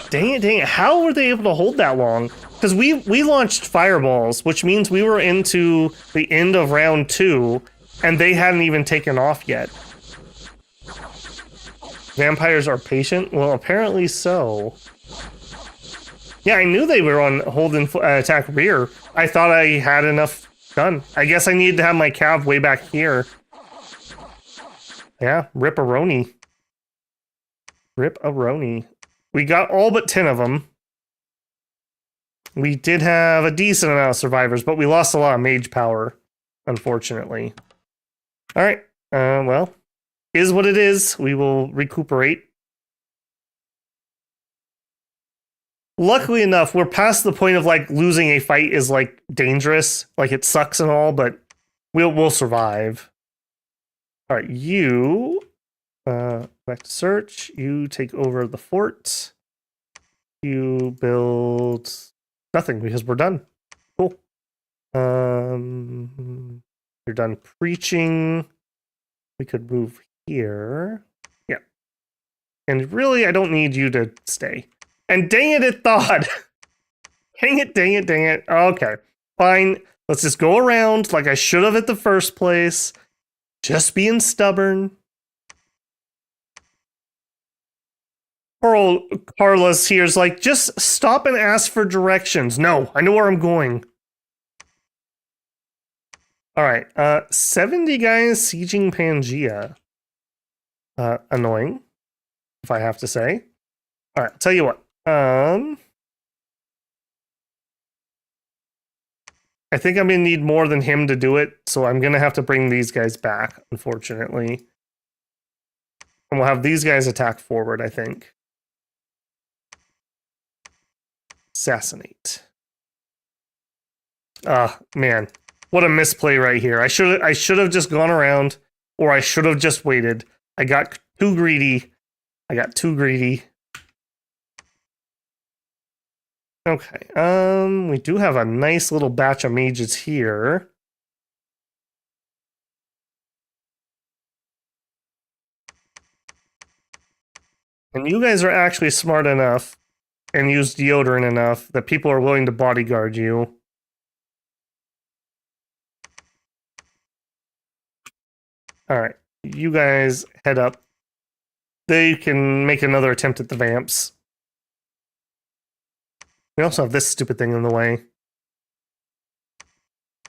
Dang it, dang it. How were they able to hold that long? Because we launched fireballs, which means we were into the end of round 2, and they hadn't even taken off yet. Vampires are patient? Well, apparently so. Yeah, I knew they were on hold and attack rear. I thought I had enough done. I guess I needed to have my cav way back here. Yeah, rip-a-roni. Rip-a-roni. We got all but 10 of them. We did have a decent amount of survivors, but we lost a lot of mage power, unfortunately. Alright, well, is what it is. We will recuperate. Luckily enough, we're past the point of like losing a fight is like dangerous, like it sucks and all, but we'll survive. All right, you back to search. You take over the fort. You build nothing because we're done. Cool. You're done preaching. We could move here. Yeah. And really, I don't need you to stay. And dang it thawed. Dang it, dang it, dang it. Okay, fine. Let's just go around like I should have at the first place. Just being stubborn. Poor old Carlos here's like, just stop and ask for directions. No, I know where I'm going. Alright, 70 guys sieging Pangea. Annoying, if I have to say. Alright, I'll tell you what. I think I'm gonna need more than him to do it, so I'm gonna have to bring these guys back, unfortunately. And we'll have these guys attack forward, I think. Assassinate. Ah, man. What a misplay right here. I should have just gone around, or I should have just waited. I got too greedy. Okay, we do have a nice little batch of mages here. And you guys are actually smart enough and use deodorant enough that people are willing to bodyguard you. Alright, you guys head up. They can make another attempt at the vamps. We also have this stupid thing in the way.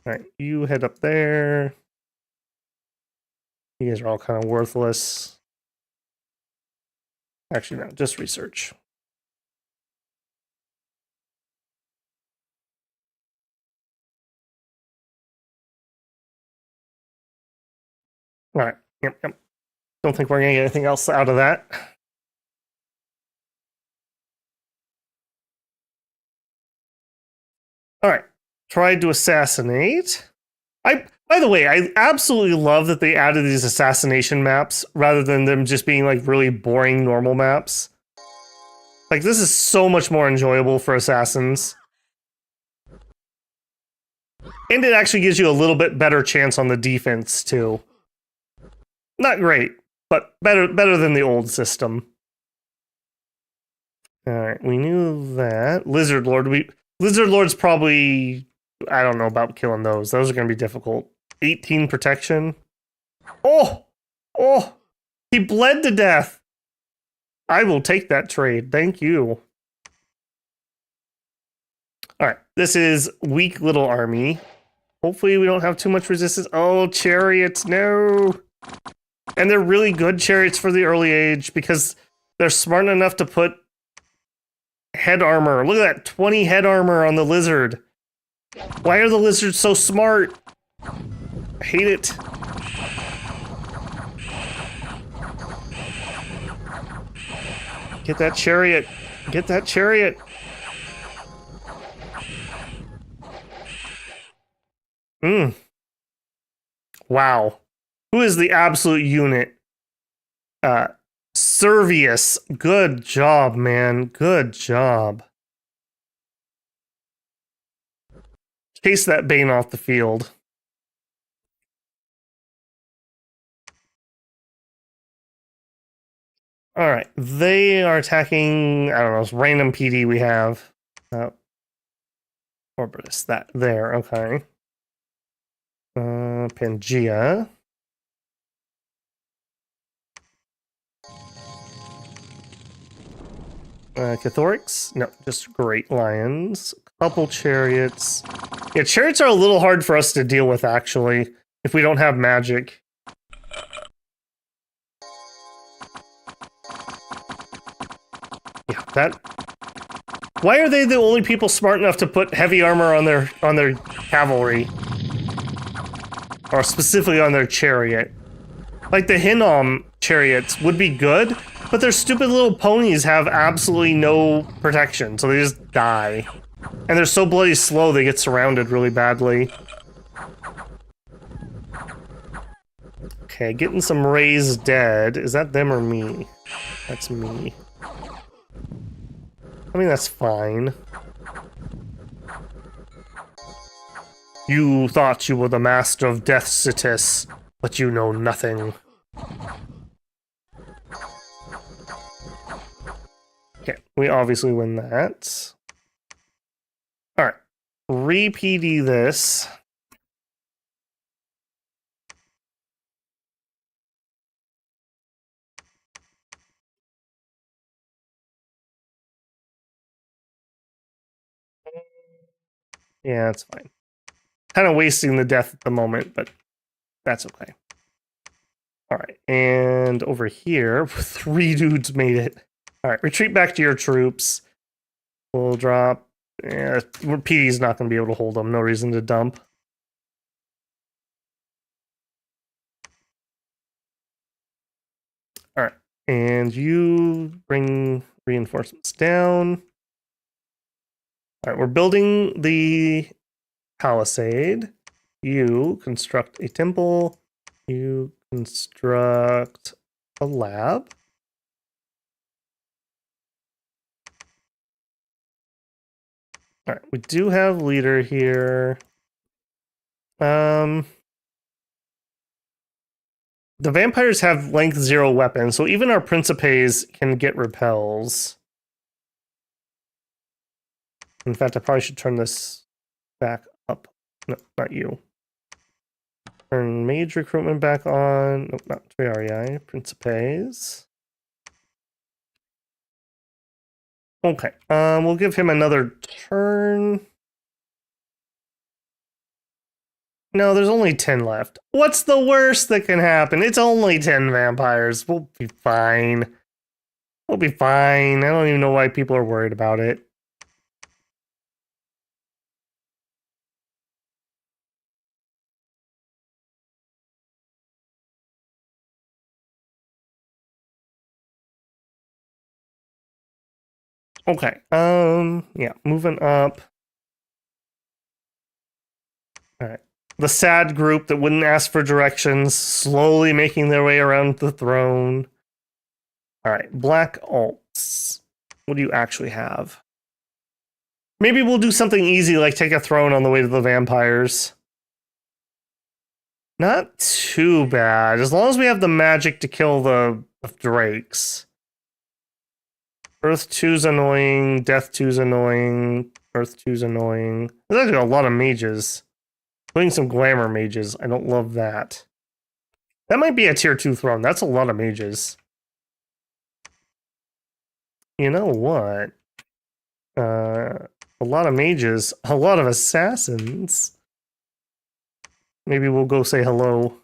Alright, you head up there. You guys are all kind of worthless. Actually, no, just research. Alright, yep. Don't think we're gonna get anything else out of that. All right. Tried to assassinate. By the way, I absolutely love that they added these assassination maps rather than them just being like really boring normal maps. Like, this is so much more enjoyable for assassins. And it actually gives you a little bit better chance on the defense, too. Not great, but better than the old system. Alright, we knew that. Lizard Lord's probably... I don't know about killing those. Those are going to be difficult. 18 protection. Oh! Oh! He bled to death! I will take that trade. Thank you. Alright, this is weak little army. Hopefully we don't have too much resistance. Oh, chariots, no! And they're really good chariots for the early age because they're smart enough to put head armor. Look at that, 20 head armor on the lizard. Why are the lizards so smart? I hate it. Get that chariot. Get that chariot. Wow. Who is the absolute unit? Servius. Good job, man. Good job. Chase that Bane off the field. Alright. They are attacking, I don't know, this random PD we have. Orbitus. That there. Okay. Pangea. Cathorix? No, just Great Lions. Couple chariots. Yeah, chariots are a little hard for us to deal with, actually, if we don't have magic. Yeah, that... Why are they the only people smart enough to put heavy armor on their cavalry? Or specifically on their chariot? Like, the Hinnom chariots would be good, but their stupid little ponies have absolutely no protection, so they just die. And they're so bloody slow, they get surrounded really badly. Okay, getting some raised dead. Is that them or me? That's me. I mean, that's fine. You thought you were the master of Death Sitis, but you know nothing. Okay, we obviously win that. Alright. Re-PD this. Yeah, that's fine. Kind of wasting the death at the moment, but that's okay. Alright, and over here, 3 dudes made it. Alright, retreat back to your troops. We'll drop... Yeah, PD's not going to be able to hold them. No reason to dump. Alright, and you bring reinforcements down. Alright, we're building the palisade. You construct a temple. You construct a lab. Alright, we do have leader here. The vampires have length 0 weapons, so even our principes can get repels. In fact, I probably should turn this back up. No, not you. Turn mage recruitment back on. Nope, not Triarii. Principes. Okay. We'll give him another turn. No, there's only 10 left. What's the worst that can happen? It's only 10 vampires. We'll be fine. We'll be fine. I don't even know why people are worried about it. Okay. Yeah, moving up. All right. The sad group that wouldn't ask for directions, slowly making their way around the throne. All right, black alts. What do you actually have? Maybe we'll do something easy like take a throne on the way to the vampires. Not too bad, as long as we have the magic to kill the drakes. Earth 2's annoying, Death 2's annoying, Earth 2's annoying. There's actually a lot of mages, including some glamour mages. I don't love that. That might be a tier 2 throne. That's a lot of mages. You know what? A lot of mages, a lot of assassins. Maybe we'll go say hello.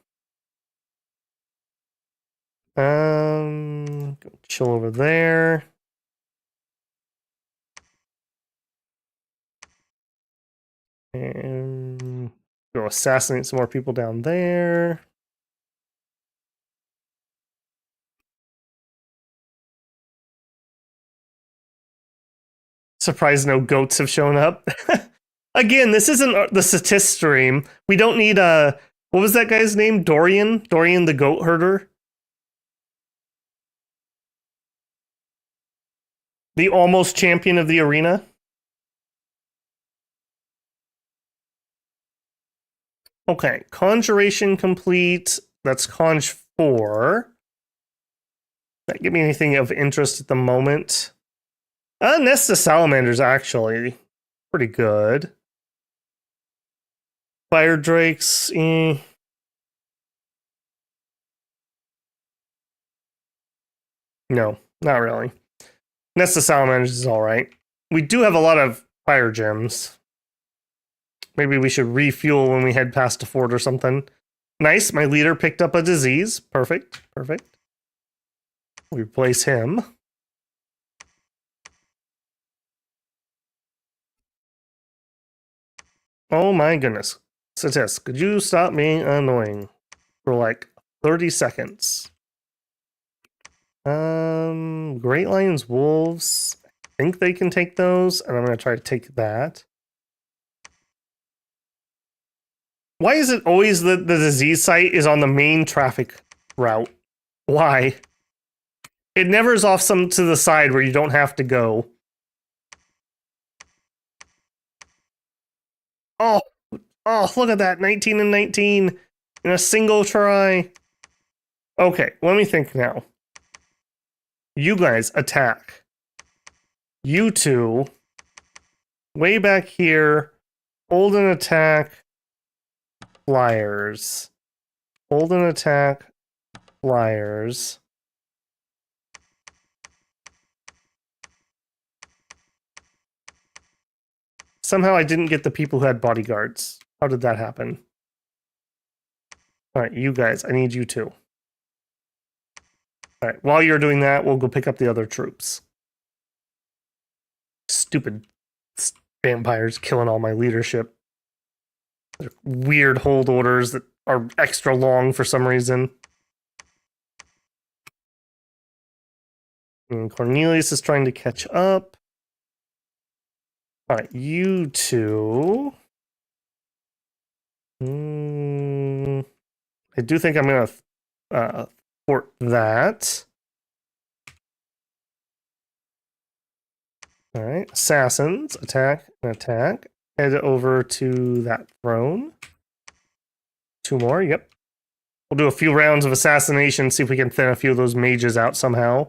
Go chill over there. And go assassinate some more people down there. Surprised no goats have shown up. Again, this isn't the statist stream. We don't need what was that guy's name? Dorian? Dorian the goat herder? The almost champion of the arena? Okay, conjuration complete. That's conj 4. That give me anything of interest at the moment. Nest of Salamanders, actually. Pretty good. Fire Drakes, No, not really. Nest of Salamanders is alright. We do have a lot of fire gems. Maybe we should refuel when we head past a fort or something. Nice, my leader picked up a disease. Perfect, perfect. We replace him. Oh my goodness. Statist, could you stop me annoying for like 30 seconds? Great Lions, Wolves. I think they can take those, and I'm going to try to take that. Why is it always the disease site is on the main traffic route? Why? It never is off some to the side where you don't have to go. Oh, look at that. 19 and 19 in a single try. Okay, let me think now. You guys attack. You two, way back here, hold an attack, flyers. Hold an attack, flyers. Somehow I didn't get the people who had bodyguards. How did that happen? All right, you guys, I need you too. All right, while you're doing that, we'll go pick up the other troops. Stupid vampires killing all my leadership. They're weird hold orders that are extra long for some reason. And Cornelius is trying to catch up. All right, you two. I do think I'm going to fort that. All right, assassins, attack and attack. Head over to that throne. 2 more, yep. We'll do a few rounds of assassination, see if we can thin a few of those mages out somehow.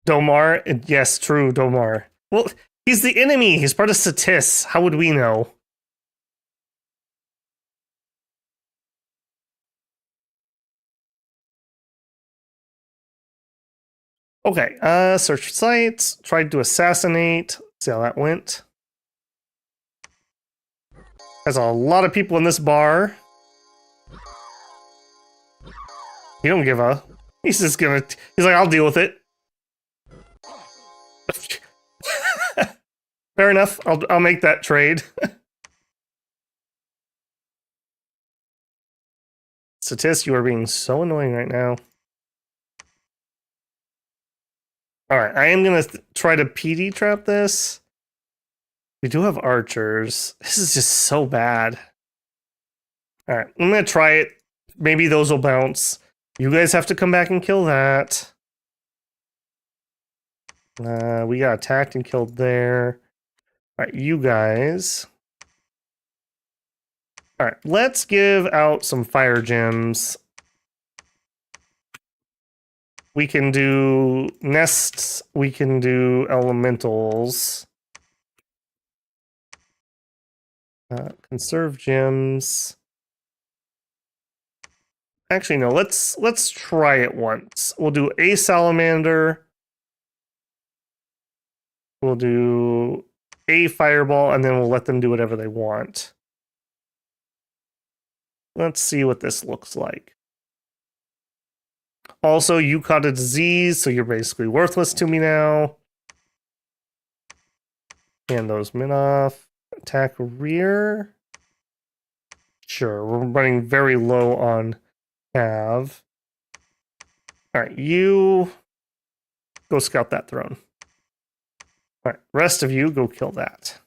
Domar, yes, true, Domar. Well, he's the enemy. He's part of Satis. How would we know? Okay, search sites. Tried to assassinate. See how that went. There's a lot of people in this bar. He don't give a... He's just gonna... He's like, I'll deal with it. Fair enough. I'll make that trade. Statist, you are being so annoying right now. Alright, I am gonna try to PD trap this. We do have archers. This is just so bad. Alright, I'm gonna try it. Maybe those will bounce. You guys have to come back and kill that. We got attacked and killed there. Alright, you guys. Alright, let's give out some fire gems. We can do nests. We can do elementals. Conserve gems. Actually, no. Let's try it once. We'll do a salamander. We'll do a fireball, and then we'll let them do whatever they want. Let's see what this looks like. Also, you caught a disease, so you're basically worthless to me now. Hand those men off. Attack rear. Sure, we're running very low on cav. Alright, you go scout that throne. Alright, rest of you go kill that.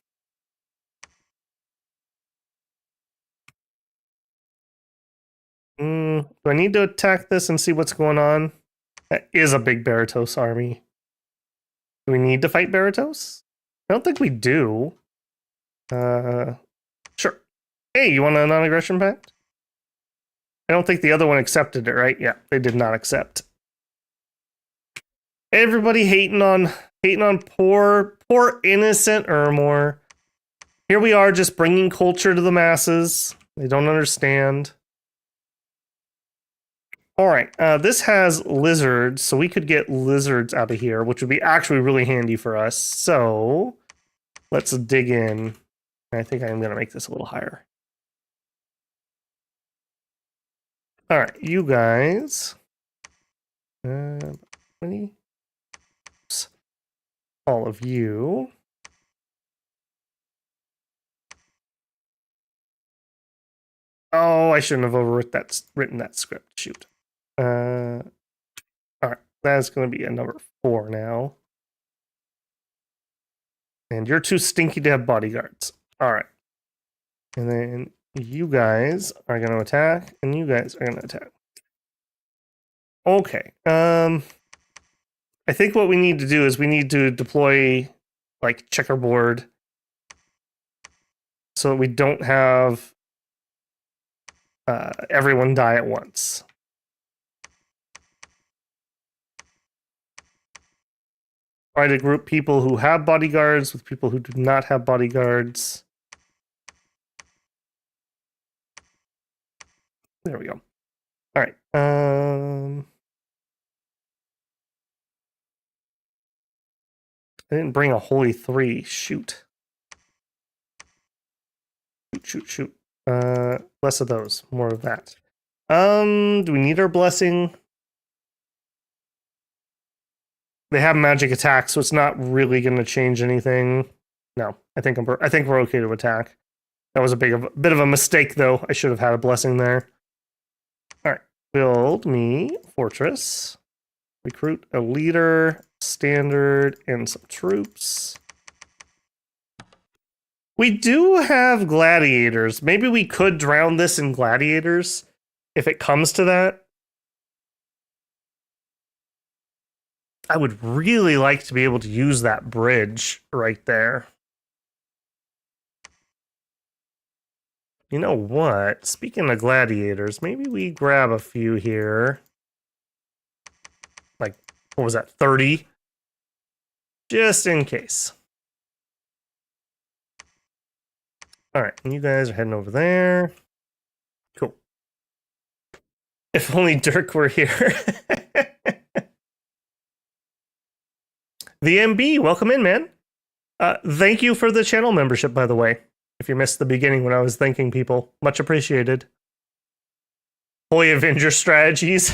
Do I need to attack this and see what's going on? That is a big Baratos army. Do we need to fight Baratos? I don't think we do. Sure. Hey, you want a non-aggression pact? I don't think the other one accepted it, right? Yeah, they did not accept. Everybody hating on poor innocent Ermor. Here we are just bringing culture to the masses. They don't understand. All right, this has lizards, so we could get lizards out of here, which would be actually really handy for us. So let's dig in. I think I'm going to make this a little higher. All right, you guys. 20. All of you. Oh, I shouldn't have written that script. Shoot. All right, that's going to be a number 4 now. And you're too stinky to have bodyguards. All right. And then you guys are going to attack, and you guys are going to attack. Okay. I think what we need to do is we need to deploy, like, checkerboard so that we don't have everyone die at once. Try to group people who have bodyguards with people who do not have bodyguards. There we go. All right. I didn't bring a holy 3. Shoot. Shoot. Less of those. More of that. Do we need our blessing? They have magic attack, so it's not really going to change anything. No, I think we're okay to attack. That was a bit of a mistake, though. I should have had a blessing there. All right, build me fortress. Recruit a leader, standard, and some troops. We do have gladiators. Maybe we could drown this in gladiators if it comes to that. I would really like to be able to use that bridge right there. You know what? Speaking of gladiators, maybe we grab a few here. Like, what was that, 30? Just in case. All right, and you guys are heading over there. Cool. If only Dirk were here. The MB, welcome in, man. Thank you for the channel membership, by the way. If you missed the beginning when I was thanking people, much appreciated. Holy Avenger strategies.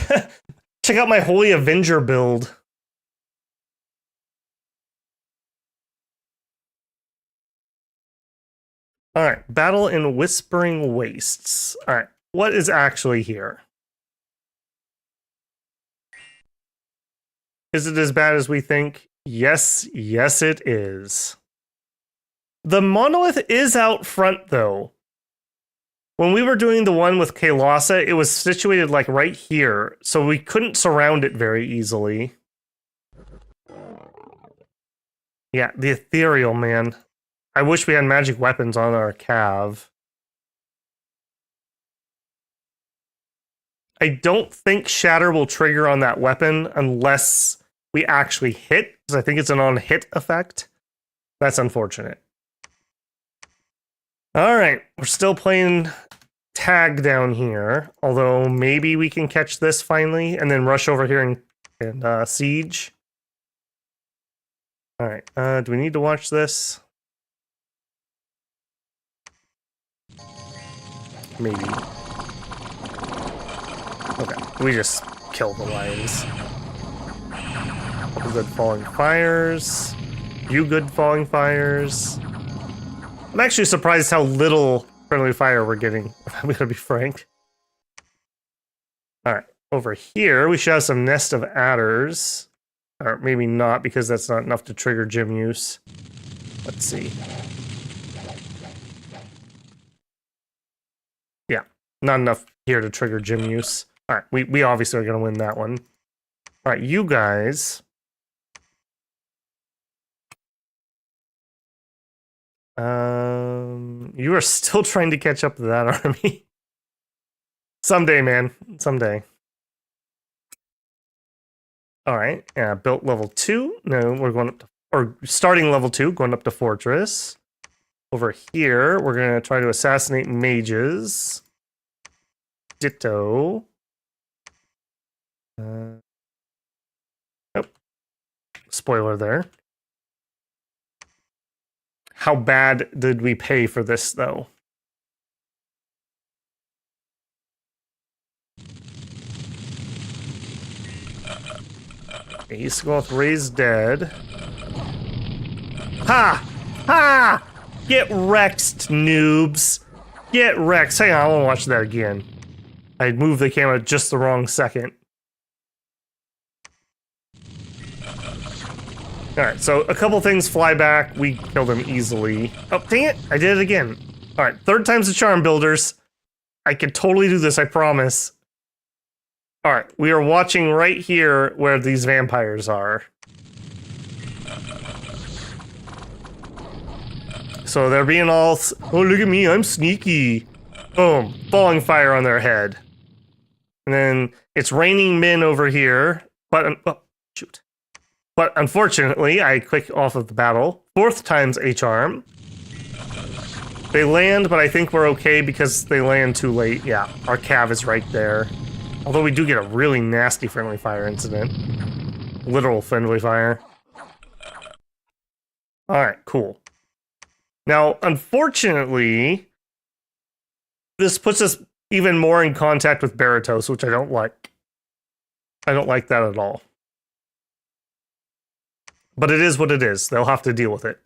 Check out my Holy Avenger build. All right, battle in Whispering Wastes. All right, what is actually here? Is it as bad as we think? Yes, yes, it is. The monolith is out front, though. When we were doing the one with Kailasa, it was situated like right here, so we couldn't surround it very easily. Yeah, the ethereal, man. I wish we had magic weapons on our cav. I don't think Shatter will trigger on that weapon unless we actually hit, because I think it's an on-hit effect. That's unfortunate. All right, we're still playing tag down here, although maybe we can catch this finally and then rush over here and siege. All right, do we need to watch this? Maybe. Okay, we just killed the lions. Good falling fires. You good falling fires. I'm actually surprised how little friendly fire we're getting, if I'm gonna be frank. Alright, over here we should have some nest of adders. Or maybe not, because that's not enough to trigger gym use. Let's see. Yeah, not enough here to trigger gym use. Alright, we obviously are gonna win that one. Alright, you guys. You are still trying to catch up to that army. Someday, man. Someday. Alright, yeah, built level 2. No, we're going up to, or starting level 2, going up to fortress. Over here, we're gonna try to assassinate mages. Ditto. Nope. Spoiler there. How bad did we pay for this, though? East Goth raised dead. Ha! Ha! Get wrecked, noobs. Get wrecked. Hang on, I want to watch that again. I moved the camera just the wrong second. Alright, so a couple things fly back. We killed them easily. Oh, dang it! I did it again. Alright, third time's the charm, builders. I can totally do this, I promise. Alright, we are watching right here where these vampires are. So they're being all, oh, look at me, I'm sneaky. Boom, falling fire on their head. And then it's raining men over here, but, oh, shoot. But unfortunately, I click off of the battle. Fourth time's a charm. They land, but I think we're okay because they land too late. Yeah, our cav is right there. Although we do get a really nasty friendly fire incident. Literal friendly fire. Alright, cool. Now, unfortunately, this puts us even more in contact with Baratos, which I don't like. I don't like that at all. But it is what it is. They'll have to deal with it.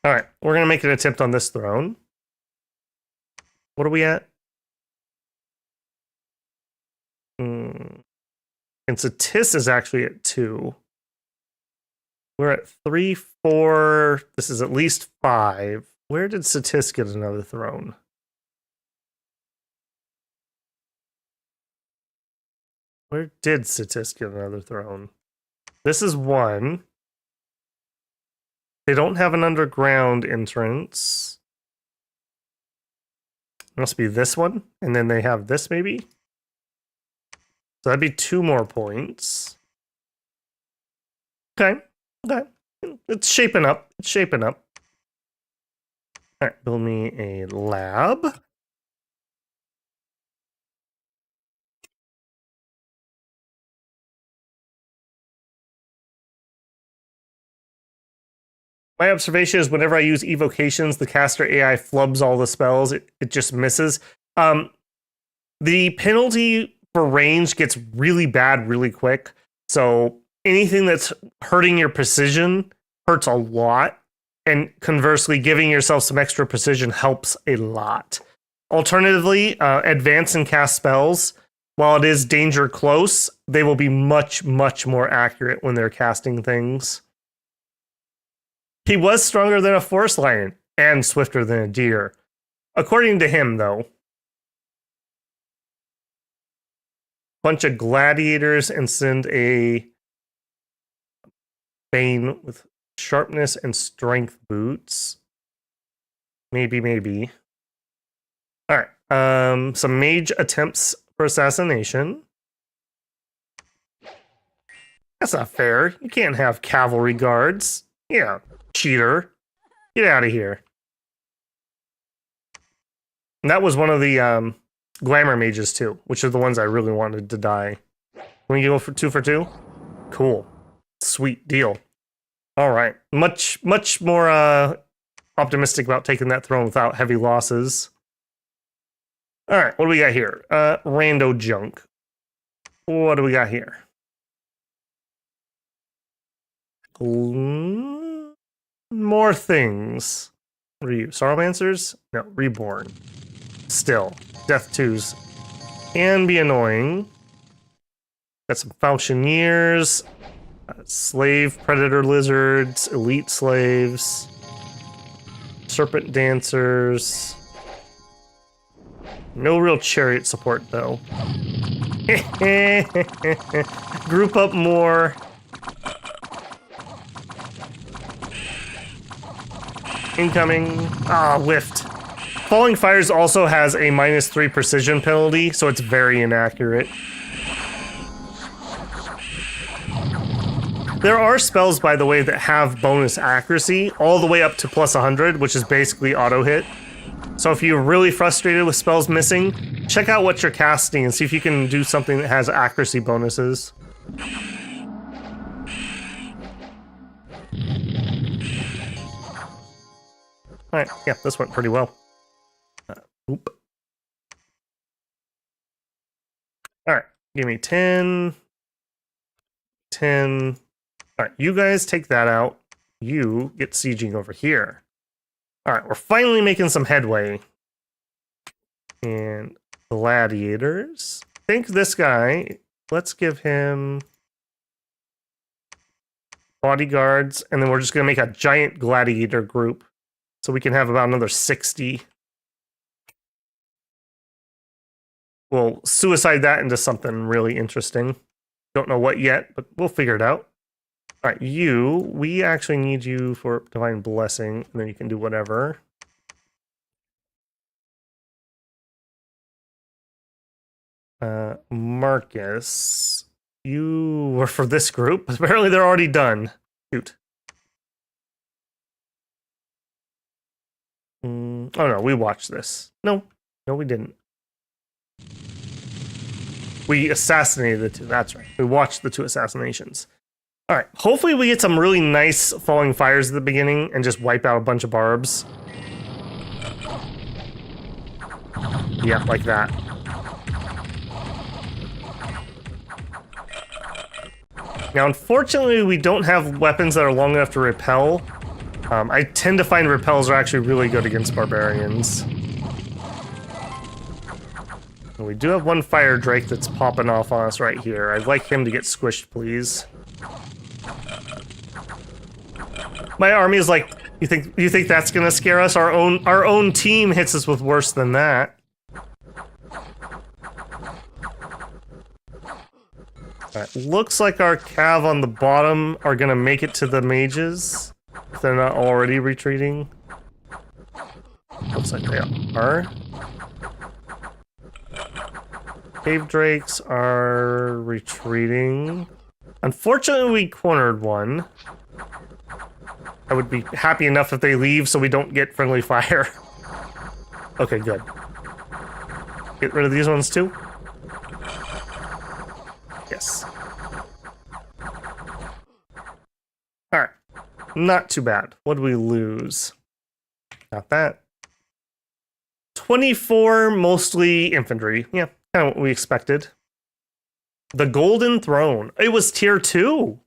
Alright, we're going to make an attempt on this throne. What are we at? And Satis is actually at 2. We're at 3, 4. This is at least 5. Where did Satis get another throne? Where did Satis get another throne? This is 1. They don't have an underground entrance. Must be this one. And then they have this, maybe? So that'd be 2 more points. Okay. Okay. It's shaping up. It's shaping up. Alright, build me a lab. My observation is whenever I use evocations, the caster AI flubs all the spells. It just misses. The penalty for range gets really bad really quick. So anything that's hurting your precision hurts a lot. And conversely, giving yourself some extra precision helps a lot. Alternatively, advance and cast spells. while it is danger close, they will be much, much more accurate when they're casting things. He was stronger than a forest lion and swifter than a deer. According to him, though. Bunch of gladiators and send a Bane with sharpness and strength boots. Maybe. All right. Some mage attempts for assassination. That's not fair. You can't have cavalry guards. Yeah, cheater. Get out of here. And that was one of the glamour mages too, which are the ones I really wanted to die. Can we go for 2 for 2? Cool. Sweet deal. All right. Much more optimistic about taking that throne without heavy losses. All right. What do we got here? Rando junk. What do we got here? More things. What are you? Sorrowmancers? No. Reborn. Still. Death 2s. Can be annoying. Got some Falchineers. Slave predator lizards. Elite slaves. Serpent dancers. No real chariot support, though. Group up more. Incoming. Ah, whiffed. Falling Fires also has a -3 precision penalty, so it's very inaccurate. There are spells, by the way, that have bonus accuracy all the way up to +100, which is basically auto hit. So if you're really frustrated with spells missing, check out what you're casting and see if you can do something that has accuracy bonuses. Alright, yeah, this went pretty well. Oop. Alright, give me 10. 10. Alright, you guys take that out. You get sieging over here. Alright, we're finally making some headway. And gladiators. I think this guy, let's give him bodyguards, and then we're just going to make a giant gladiator group. So we can have about another 60. We'll suicide that into something really interesting. Don't know what yet, but we'll figure it out. All right, we actually need you for Divine Blessing, and then you can do whatever. Marcus, you were for this group. Apparently they're already done. Shoot. Oh no, we watched this. No, we didn't. We assassinated the 2. That's right. We watched the 2 assassinations. All right. Hopefully we get some really nice Falling Fires at the beginning and just wipe out a bunch of barbs. Yeah, like that. Now, unfortunately, we don't have weapons that are long enough to repel. I tend to find repels are actually really good against barbarians. And we do have one fire drake that's popping off on us right here. I'd like him to get squished, please. My army is like, you think that's gonna scare us? Our own team hits us with worse than that. Alright, looks like our cav on the bottom are gonna make it to the mages. If they're not already retreating. Looks like they are. Cave drakes are retreating. Unfortunately, we cornered one. I would be happy enough if they leave so we don't get friendly fire. Okay, good. Get rid of these ones too? Yes. Alright. Not too bad. What did we lose? Not that. 24, mostly infantry. Yeah, kind of what we expected. The Golden Throne. It was tier 2.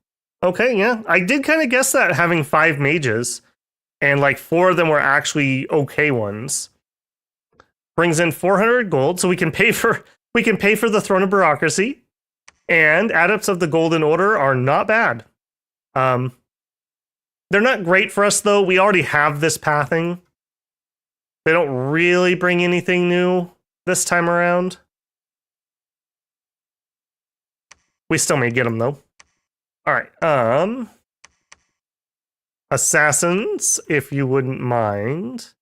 Okay, yeah. I did kind of guess that, having 5 mages. And like 4 of them were actually okay ones. Brings in 400 gold, so we can pay for We can pay for the Throne of Bureaucracy, and Adepts of the Golden Order are not bad. They're not great for us, though. We already have this pathing. They don't really bring anything new this time around. We still may get them, though. All right. Assassins, if you wouldn't mind.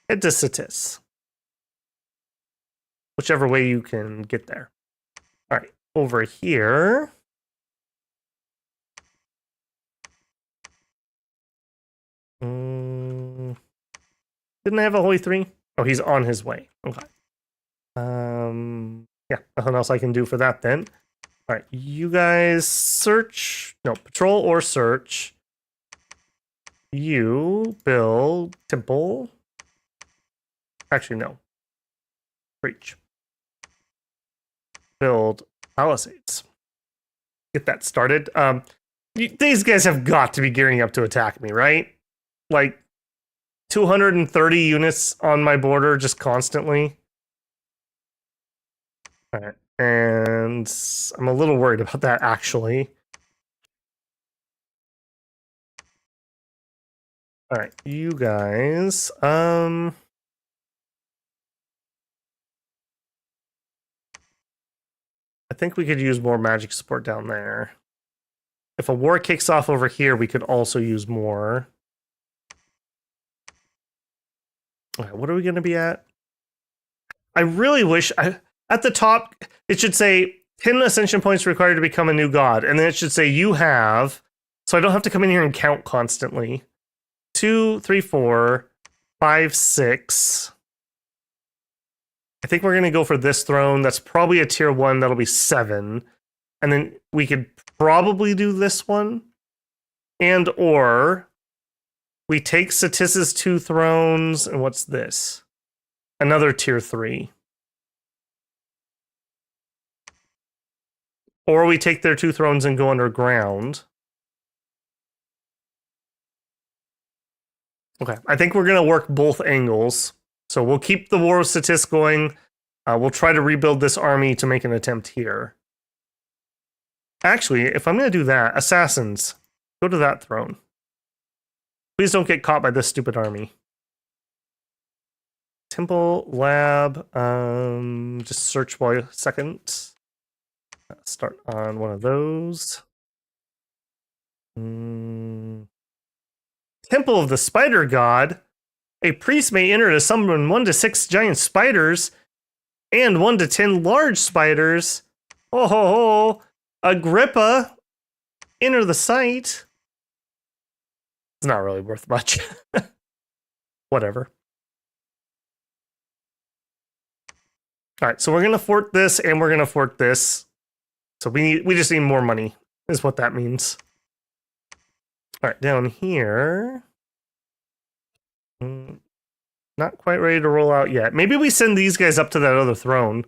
Head to Satis. Whichever way you can get there. All right, over here. Didn't I have a Holy 3? Oh, he's on his way. Okay. Yeah, nothing else I can do for that then. All right, you guys search. No, patrol or search. You build temple. Actually, no. Breach. Build palisades. Get that started. These guys have got to be gearing up to attack me, right? Like 230 units on my border just constantly. All right. And I'm a little worried about that, actually. All right, you guys. I think we could use more magic support down there. If a war kicks off over here, we could also use more. Okay, what are we going to be at? I really wish... at the top, it should say 10 ascension points required to become a new god. And then it should say you have... So I don't have to come in here and count constantly. 2, 3, 4, 5, 6. I think we're going to go for this throne. That's probably a tier 1. That'll be 7. And then we could probably do this one. And or we take Satis's 2 thrones. And what's this? Another tier 3. Or we take their 2 thrones and go underground. Okay, I think we're going to work both angles. So we'll keep the War of Satis going. We'll try to rebuild this army to make an attempt here. Actually, if I'm going to do that, assassins, go to that throne. Please don't get caught by this stupid army. Temple, lab, just search for a second. Start on one of those. Temple of the Spider God. A priest may enter to summon 1 to 6 giant spiders and 1 to 10 large spiders. Oh ho ho! Agrippa, enter the site. It's not really worth much. Whatever. All right, so we're gonna fort this and we're gonna fort this. So we just need more money, is what that means. All right, down here. Not quite ready to roll out yet. Maybe we send these guys up to that other throne.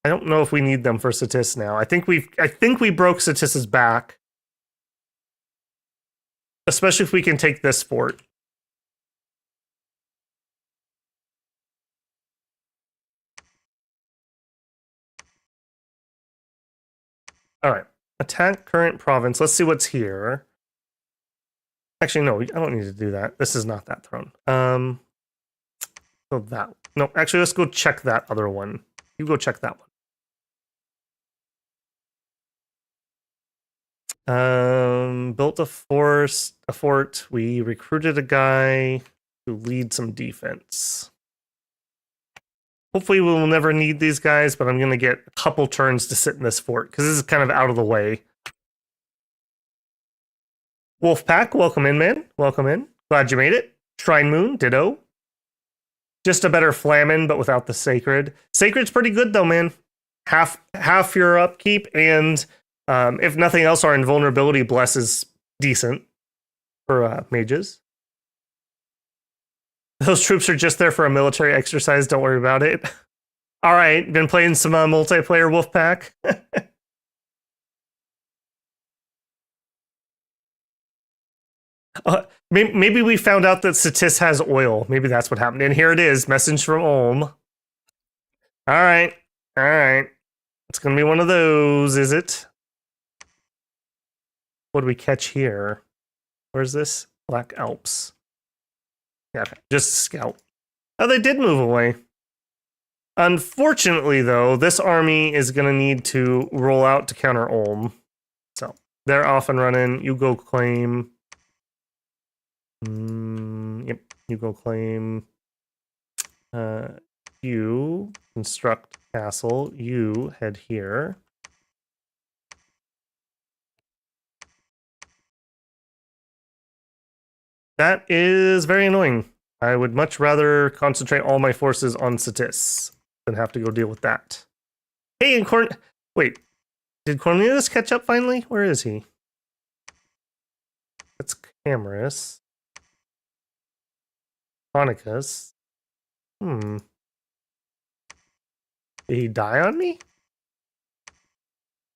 I don't know if we need them for Satis now. I think we broke Satis's back. Especially if we can take this fort. All right. Attack current province. Let's see what's here. Actually, no, I don't need to do that. This is not that throne. So that. No, actually, let's go check that other one. You go check that one. Built a fort. We recruited a guy to lead some defense. Hopefully we'll never need these guys, but I'm going to get a couple turns to sit in this fort, because this is kind of out of the way. Wolfpack, welcome in, man. Welcome in. Glad you made it. Shrine Moon, ditto. Just a better Flamen, but without the Sacred. Sacred's pretty good, though, man. Half your upkeep, and if nothing else, our Invulnerability Bless is decent for mages. Those troops are just there for a military exercise. Don't worry about it. All right, been playing some multiplayer Wolfpack. Maybe we found out that Satis has oil. Maybe that's what happened. And here it is, message from Ulm. All right, all right. It's gonna be one of those, is it? What do we catch here? Where's this? Black Alps. Yeah, okay. Just scout. Oh, they did move away. Unfortunately, though, this army is going to need to roll out to counter Ulm. So they're off and running. You go claim. Yep, you go claim. You construct castle. You head here. That is very annoying. I would much rather concentrate all my forces on Satis than have to go deal with that. Hey, and wait, did Cornelius catch up finally? Where is he? That's Camerus. Chronicus. Did he die on me?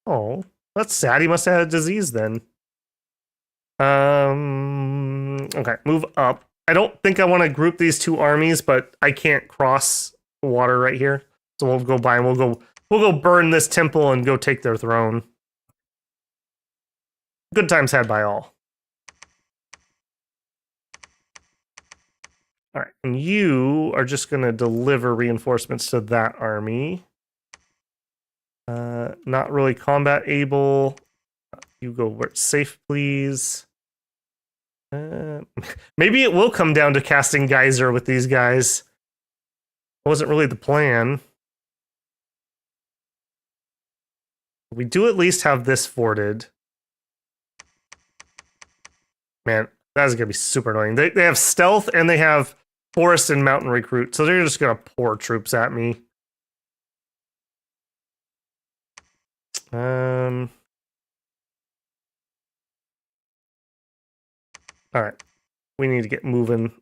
Oh, that's sad. He must have had a disease then. Okay, move up. I don't think I want to group these two armies, but I can't cross water right here. So we'll go by and we'll go burn this temple and go take their throne. Good times had by all. All right, and you are just going to deliver reinforcements to that army. Not really combat able. You go where it's safe, please. Maybe it will come down to casting Geyser with these guys. It wasn't really the plan. We do at least have this forted. Man, that's gonna be super annoying. They have stealth and they have forest and mountain recruit, so they're just gonna pour troops at me. Alright. We need to get moving.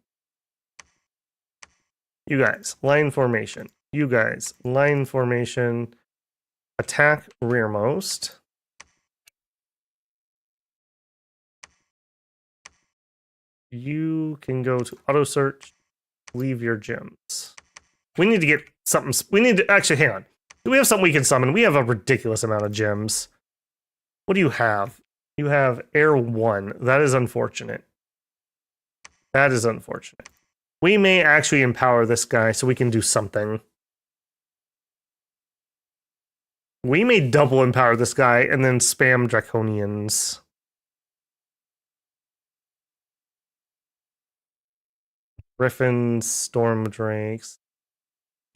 You guys, line formation. You guys, line formation. Attack rearmost. You can go to auto search. Leave your gems. We need to get something. We need to actually hang on. Do we have something we can summon? We have a ridiculous amount of gems. What do you have? You have Air 1. That is unfortunate. That is unfortunate. We may actually empower this guy so we can do something. We may double empower this guy and then spam Draconians. Griffins, Storm Drakes.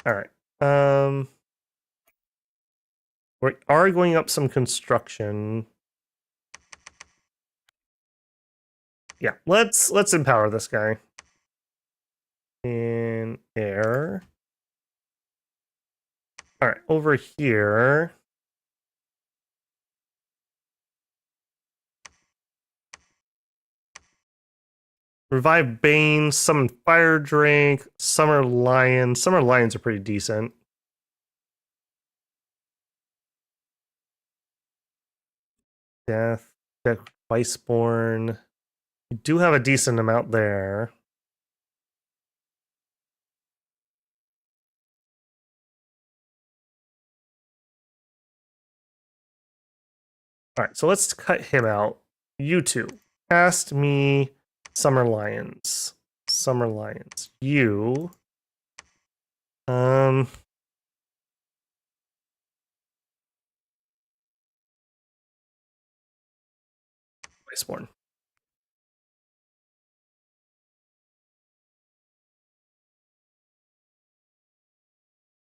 Alright. We are going up some construction. Yeah, let's empower this guy. In air. Alright, over here. Revive Bane, summon Fire Drake, Summer Lion. Summer Lions are pretty decent. Death, Iceborn. You do have a decent amount there. Alright, so let's cut him out. You two. Cast me Summer Lions. Summer Lions. You. Iceborn.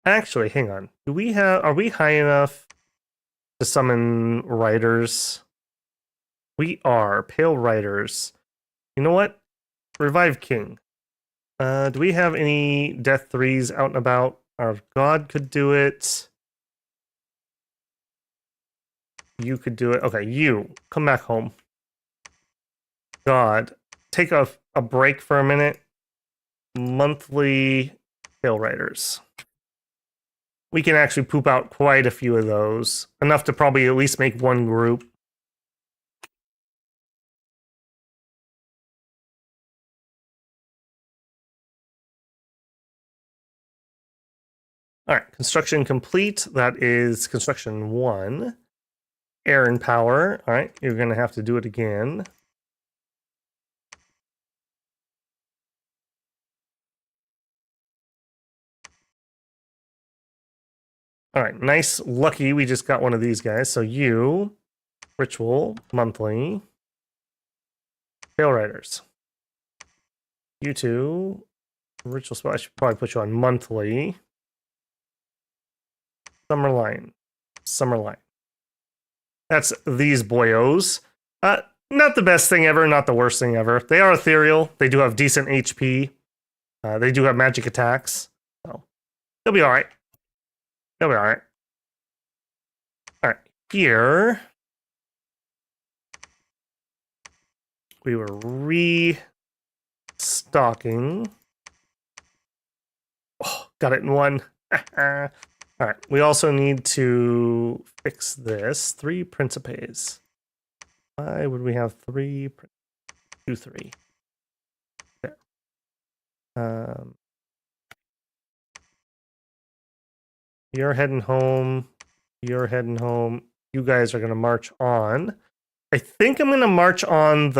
Actually, hang on. Are we high enough to summon riders? We are. Pale riders. You know what? Revive King. Do we have any Death 3s out and about? Our God could do it. You could do it. Okay, you. Come back home. God. Take a break for a minute. Monthly Pale Riders. We can actually poop out quite a few of those. Enough to probably at least make one group. All right, construction complete. That is construction 1. Air and power. All right, you're going to have to do it again. All right, nice. Lucky we just got one of these guys. So you, ritual, monthly. Tail Riders. You two, ritual spell. I should probably put you on monthly. Summer line. Summer line. That's these boyos. Not the best thing ever, not the worst thing ever. They are ethereal. They do have decent HP. They do have magic attacks. So they'll be alright. They'll be alright. Alright. Here we were restocking. Oh, got it in one. Alright. We also need to fix this. 3 Principes. Why would we have 3? 2, 3. There. You're heading home. You're heading home. You guys are going to march on. I think I'm going to march on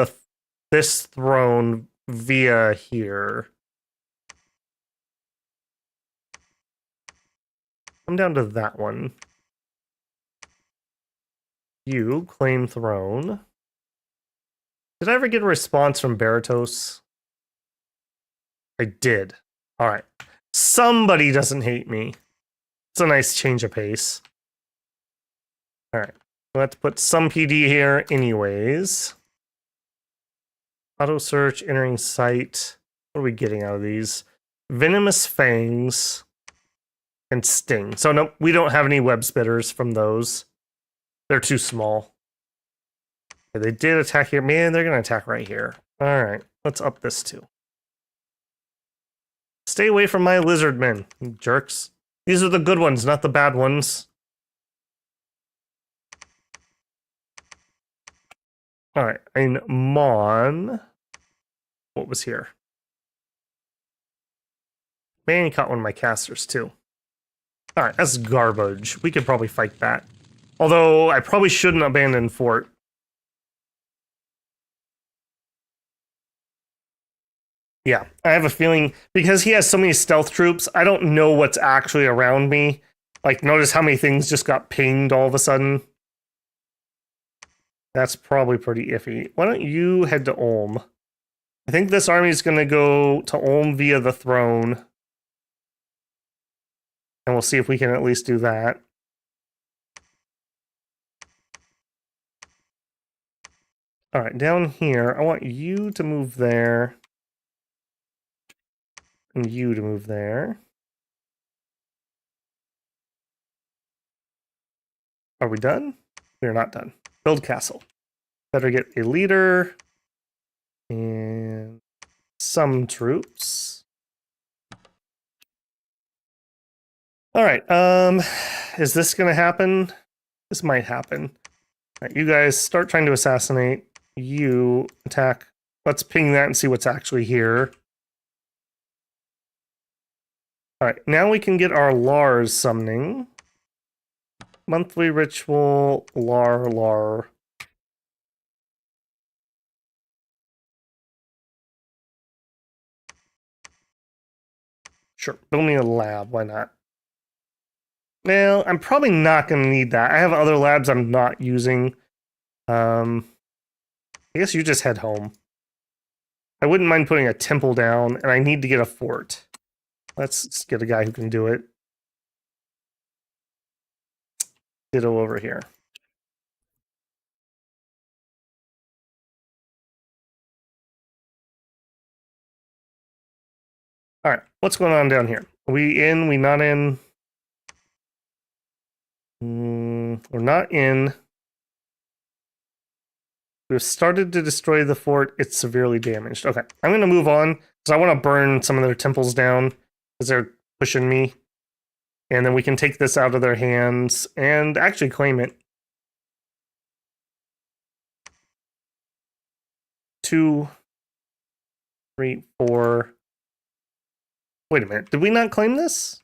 this throne via here. Come down to that one. You claim throne. Did I ever get a response from Baratos? I did. All right. Somebody doesn't hate me. It's a nice change of pace. All right. We'll have to put some PD here anyways. Auto search, entering site. What are we getting out of these? Venomous fangs and sting. So no, we don't have any web spitters from those. They're too small. They did attack here. Man, they're going to attack right here. All right. Let's up this too. Stay away from my lizard men, you jerks. These are the good ones, not the bad ones. All right, in Mon, what was here? Man, he caught one of my casters too. All right, that's garbage. We could probably fight that. Although I probably shouldn't abandon fort. Yeah, I have a feeling because he has so many stealth troops, I don't know what's actually around me. Like, notice how many things just got pinged all of a sudden. That's probably pretty iffy. Why don't you head to Ulm? I think this army is going to go to Ulm via the throne. And we'll see if we can at least do that. All right, down here, I want you to move there. And you to move there. Are we done? We are not done. Build castle. Better get a leader. And some troops. All right, is this going to happen? This might happen. All right, you guys start trying to assassinate. You attack. Let's ping that and see what's actually here. All right, now we can get our Lars summoning. Monthly ritual, Lar. Sure, build me a lab, why not? Well, I'm probably not going to need that. I have other labs I'm not using. I guess you just head home. I wouldn't mind putting a temple down, and I need to get a fort. Let's get a guy who can do it. Ditto over here. All right, what's going on down here? Are we in? We not in? We're not in. We've started to destroy the fort. It's severely damaged. Okay, I'm going to move on because I want to burn some of their temples down because they're pushing me. And then we can take this out of their hands and actually claim it. 2, 3, 4. Wait a minute. Did we not claim this?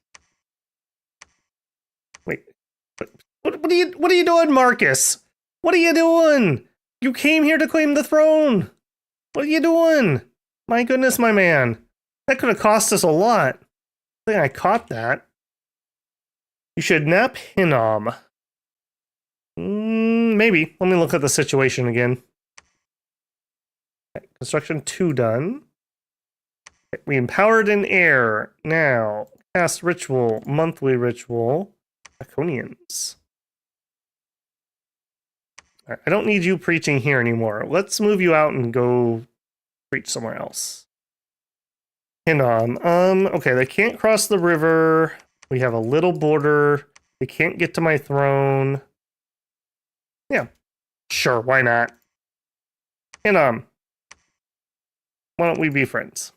What are you doing, Marcus? What are you doing? You came here to claim the throne. What are you doing? My goodness, my man. That could have cost us a lot. I think I caught that. You should nap Hinnom. Maybe. Let me look at the situation again. Okay, construction 2 done. Okay, we empowered an heir. Now, cast ritual, monthly ritual. Draconians. Right, I don't need you preaching here anymore. Let's move you out and go preach somewhere else. Hinnom. Okay, they can't cross the river. We have a little border. They can't get to my throne. Yeah, sure, why not? Hinnom. Why don't we be friends?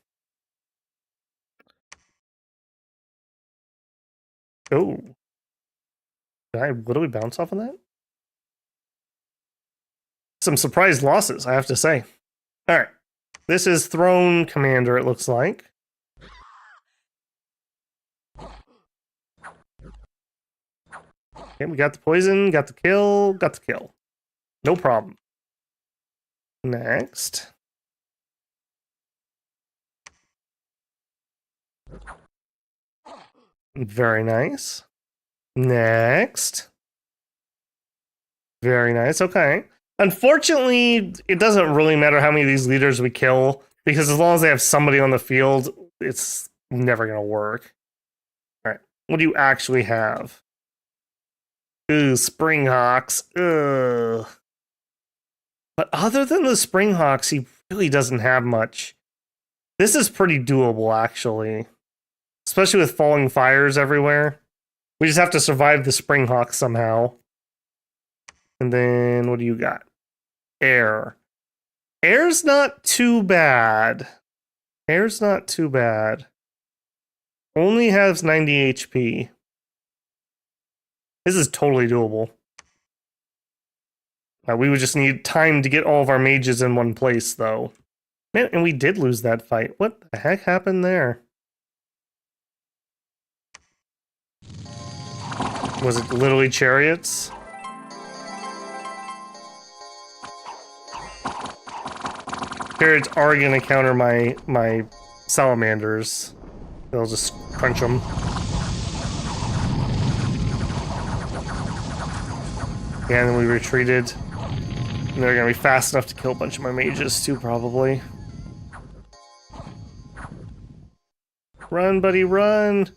Oh. Did I literally bounce off of that? Some surprise losses, I have to say. Alright. This is Throne Commander, it looks like. Okay, we got the poison, got the kill, got the kill. No problem. Next. Very nice. Next. Very nice, okay. Unfortunately, it doesn't really matter how many of these leaders we kill, because as long as they have somebody on the field, it's never going to work. Alright, what do you actually have? Ooh, Springhawks. Ugh. But other than the Springhawks, he really doesn't have much. This is pretty doable, actually. Especially with falling fires everywhere. We just have to survive the Springhawks somehow. And then, what do you got? Air. Air's not too bad. Air's not too bad. Only has 90 HP. This is totally doable. We would just need time to get all of our mages in one place, though. Man, and we did lose that fight. What the heck happened there? Was it literally chariots? Chariots are going to counter my salamanders. They'll just crunch them. Yeah, and then we retreated. And they're going to be fast enough to kill a bunch of my mages too, probably. Run, buddy, run!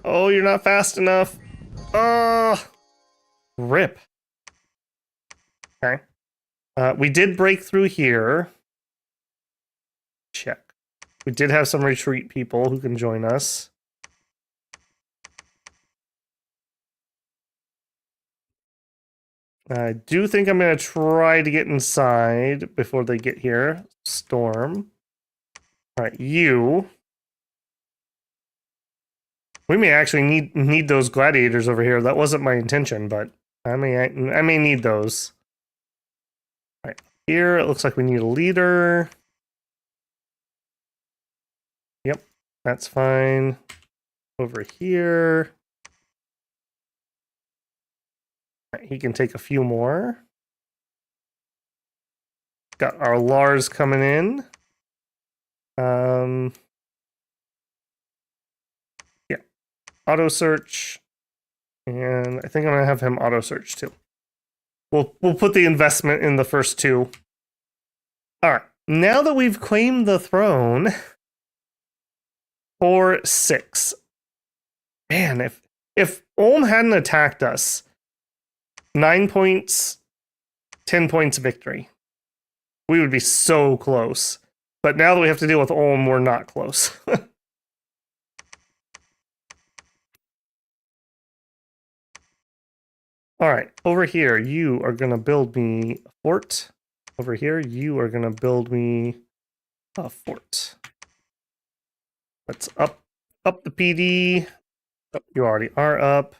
Oh, you're not fast enough. Rip. Okay. We did break through here. Check. We did have some retreat people who can join us. I do think I'm going to try to get inside before they get here. Storm. Alright, you. We may actually need those gladiators over here. That wasn't my intention, but I may need those. Alright, here it looks like we need a leader. Yep, that's fine. Over here. Right, he can take a few more. Got our Lars coming in. Yeah. Auto search. And I think I'm gonna have him auto search too. We'll put the investment in the first two. Alright. Now that we've claimed the throne. 4-6. Man, if Ulm hadn't attacked us, 9 points, 10 points victory. We would be so close. But now that we have to deal with Ulm, we're not close. Alright, over here, you are going to build me a fort. Over here, you are going to build me a fort. Let's up the PD. Oh, you already are up.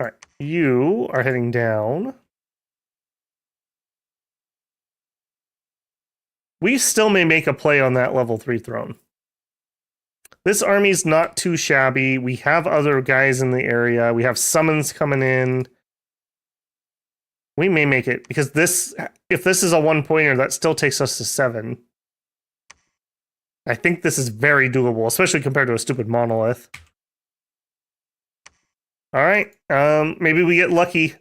Alright, you are heading down. We still may make a play on that level 3 throne. This army's not too shabby. We have other guys in the area. We have summons coming in. We may make it because if this is a 1-pointer, that still takes us to 7. I think this is very doable, especially compared to a stupid monolith. All right, maybe we get lucky.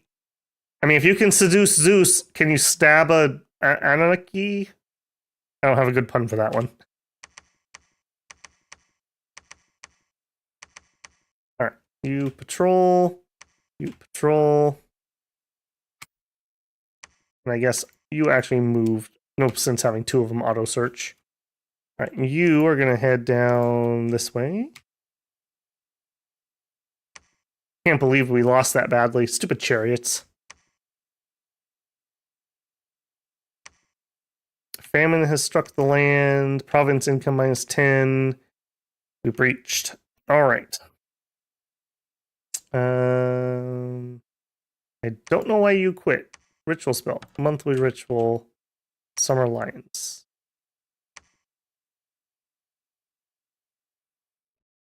I mean, if you can seduce Zeus, can you stab a Anunnaki? I don't have a good pun for that one. All right, you patrol. And I guess you actually moved. Nope, since having 2 of them auto search. All right, you are gonna head down this way. Can't believe we lost that badly. Stupid chariots. Famine has struck the land. Province income -10. We breached. All right. I don't know why you quit. Ritual spell. Monthly ritual. Summer Lions.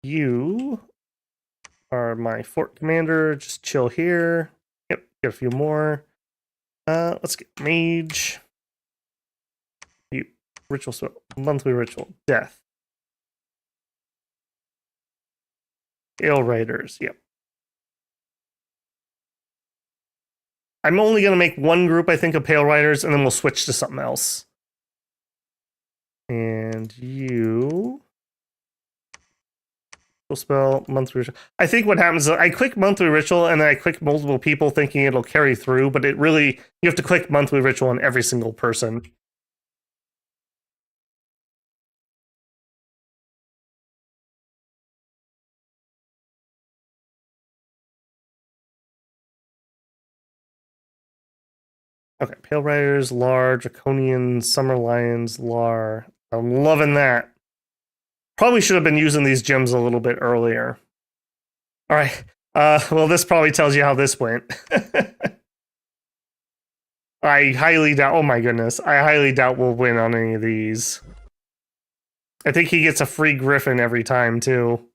You are my fort commander. Just chill here. Yep, get a few more. Let's get mage. You ritual spell. Monthly ritual. Death. Ale Raiders. Yep. I'm only going to make one group, I think, of Pale Riders, and then we'll switch to something else. And you... spell monthly ritual. I think what happens is I click monthly ritual and then I click multiple people thinking it'll carry through, but it really, you have to click monthly ritual on every single person. Okay, Pale Riders, Lar, Draconian, Summer Lions, Lar. I'm loving that. Probably should have been using these gems a little bit earlier. All right. Well, this probably tells you how this went. I highly doubt. Oh my goodness. I highly doubt we'll win on any of these. I think he gets a free Griffin every time, too.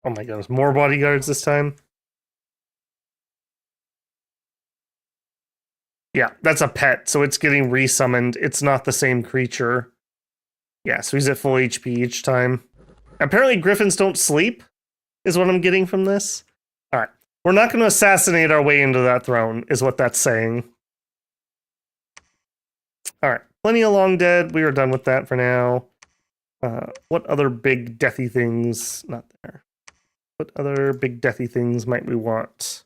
Oh my goodness. More bodyguards this time? Yeah, that's a pet, so it's getting resummoned. It's not the same creature. Yeah, so he's at full HP each time. Apparently Griffins don't sleep, is what I'm getting from this. Alright. We're not going to assassinate our way into that throne, is what that's saying. Alright. Plenty of long dead. We are done with that for now. What other big deathy things? Not there. What other big deathy things might we want?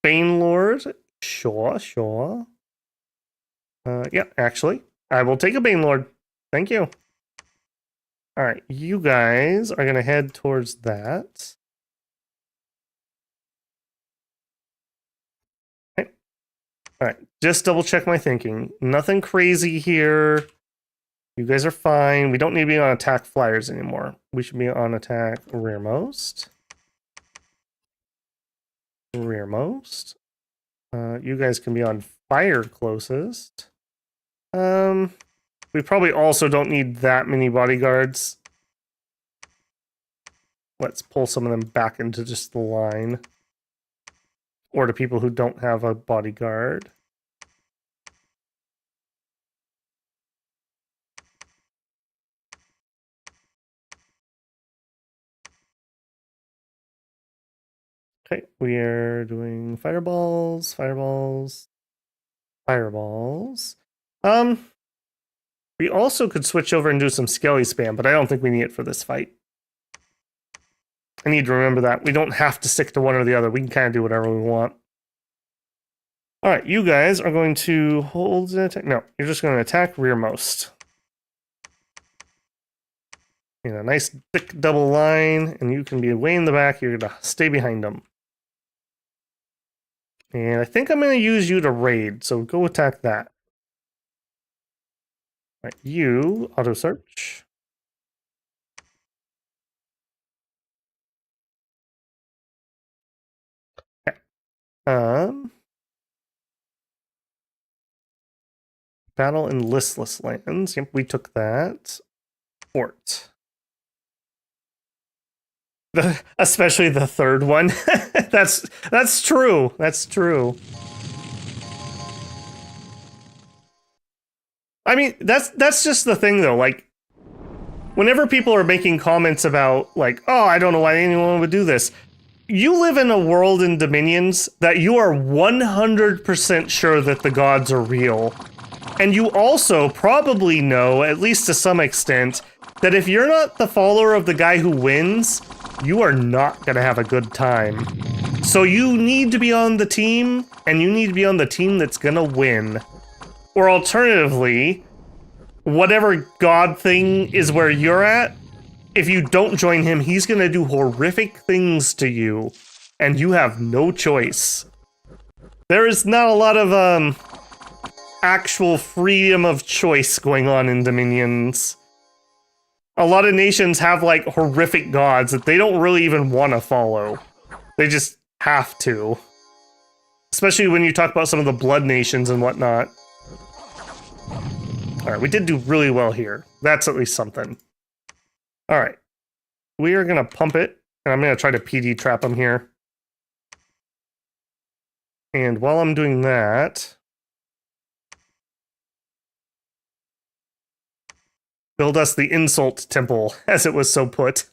Bane Lord? Sure. Yeah, actually. I will take a Bane Lord. Thank you. Alright, you guys are going to head towards that. Okay. Alright, just double check my thinking. Nothing crazy here. You guys are fine. We don't need to be on attack flyers anymore. We should be on attack rearmost. Rearmost. You guys can be on fire closest. We probably also don't need that many bodyguards. Let's pull some of them back into just the line. Or to people who don't have a bodyguard. Okay, we are doing fireballs. We also could switch over and do some skelly spam, but I don't think we need it for this fight. I need to remember that. We don't have to stick to one or the other. We can kind of do whatever we want. Alright, you guys are going to hold an attack. No, you're just going to attack rearmost. In a nice thick double line, and you can be way in the back. You're going to stay behind them. And I think I'm going to use you to raid, so go attack that. Right, you auto search. Okay. Battle in listless lands. Yep, we took that. Fort. Especially the third one. That's true. That's true. I mean, that's just the thing though. Like, whenever people are making comments about like, oh, I don't know why anyone would do this. You live in a world in Dominions that you are 100% sure that the gods are real. And you also probably know, at least to some extent, that if you're not the follower of the guy who wins, you are not going to have a good time. So you need to be on the team, and you need to be on the team that's going to win. Or alternatively, whatever god thing is where you're at, if you don't join him, he's going to do horrific things to you, and you have no choice. There is not a lot of actual freedom of choice going on in Dominions. A lot of nations have like horrific gods that they don't really even want to follow. They just have to. Especially when you talk about some of the blood nations and whatnot. Alright, we did do really well here. That's at least something. Alright. We are going to pump it, and I'm going to try to PD trap him here. And while I'm doing that, build us the insult temple, as it was so put.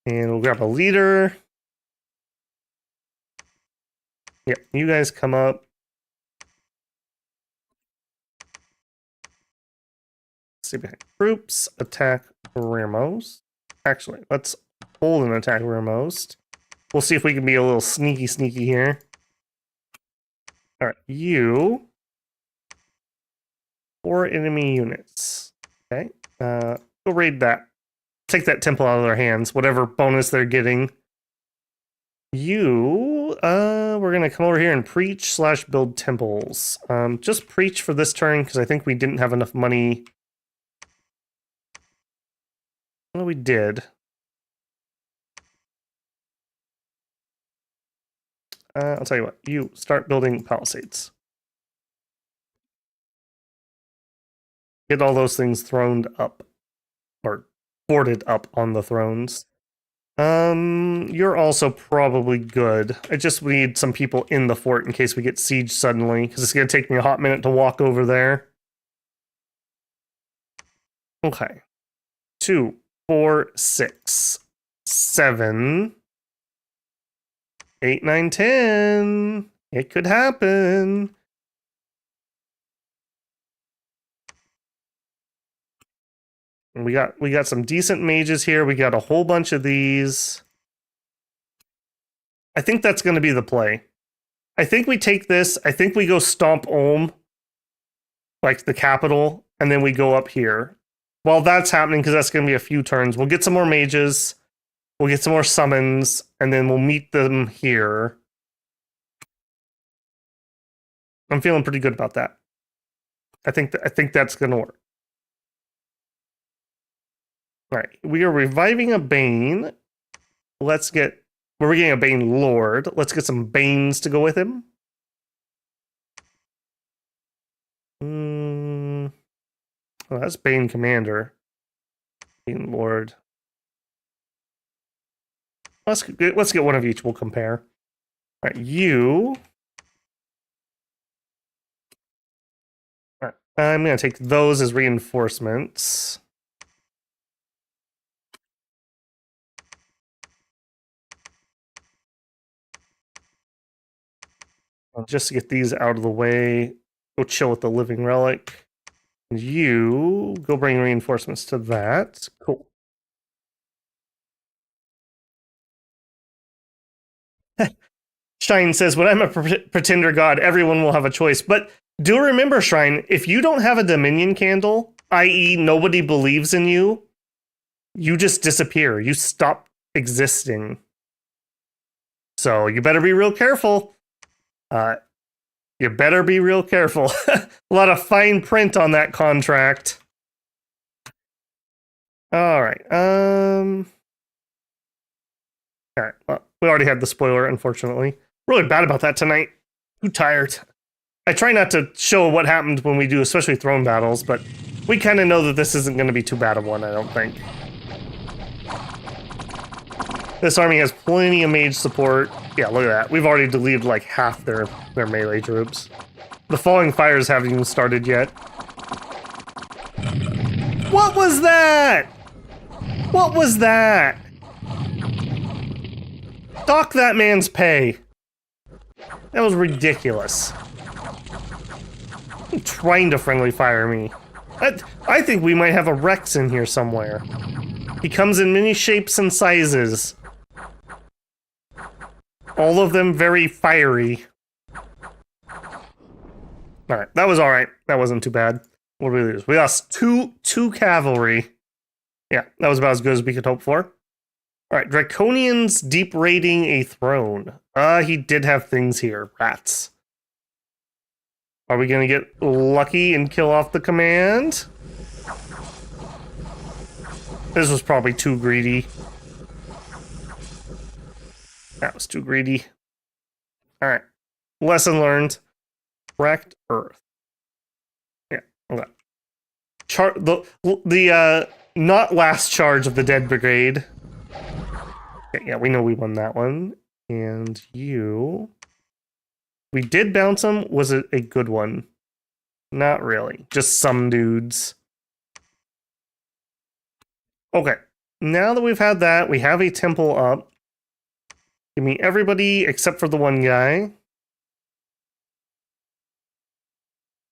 And we'll grab a leader. Yep, you guys come up. Stay behind troops, attack rearmost. Actually, let's hold an attack rearmost. We'll see if we can be a little sneaky here. Alright, you. 4 enemy units. Okay, go raid that. Take that temple out of their hands, whatever bonus they're getting. You, we're gonna come over here and preach / build temples. Just preach for this turn, because I think we didn't have enough money. Well, we did. I'll tell you what, you start building palisades. Get all those things throned up. Or boarded up on the thrones. You're also probably good. I just need some people in the fort in case we get sieged suddenly, because it's going to take me a hot minute to walk over there. Okay. 2, 4, 6, 7, 8, 9, 10. It could happen. And we got some decent mages here. We got a whole bunch of these. I think that's going to be the play. I think we take this. I think we go stomp Ulm, like the capital, and then we go up here. While that's happening, because that's going to be a few turns, we'll get some more mages. We'll get some more summons, and then we'll meet them here. I'm feeling pretty good about that. I think that's going to work. All right, we are reviving a Bane. Let's get... We're getting a Bane Lord. Let's get some Banes to go with him. Oh, that's Bane Commander. Bane Lord. Let's get one of each. We'll compare. All right, you... All right, I'm going to take those as reinforcements. Just to get these out of the way, go chill with the living relic. And you go bring reinforcements to that. Cool. Shine says, when I'm a pretender god, everyone will have a choice. But do remember, Shrine, if you don't have a Dominion candle, i.e. nobody believes in you, you just disappear. You stop existing. So you better be real careful. You better be real careful. A lot of fine print on that contract. All right. All right. Well, we already had the spoiler, unfortunately. Really bad about that tonight. Too tired. I try not to show what happened when we do, especially throne battles, but we kind of know that this isn't going to be too bad of one, I don't think. This army has plenty of mage support. Yeah, look at that. We've already deleted like half their melee troops. The falling fires haven't even started yet. What was that? What was that? Dock that man's pay. That was ridiculous. Trying to friendly fire me. I think we might have a Rex in here somewhere. He comes in many shapes and sizes. All of them very fiery. Alright, that was alright. That wasn't too bad. What did we lose? We lost two cavalry. Yeah, that was about as good as we could hope for. Alright, Draconian's deep raiding a throne. He did have things here. Rats. Are we gonna get lucky and kill off the command? This was probably too greedy. That was too greedy. Alright. Lesson learned. Wrecked Earth. Yeah, okay. The not last charge of the Dead Brigade. Yeah, we know we won that one. And you... We did bounce him. Was it a good one? Not really. Just some dudes. Okay. Now that we've had that, we have a temple up. Give me everybody except for the one guy.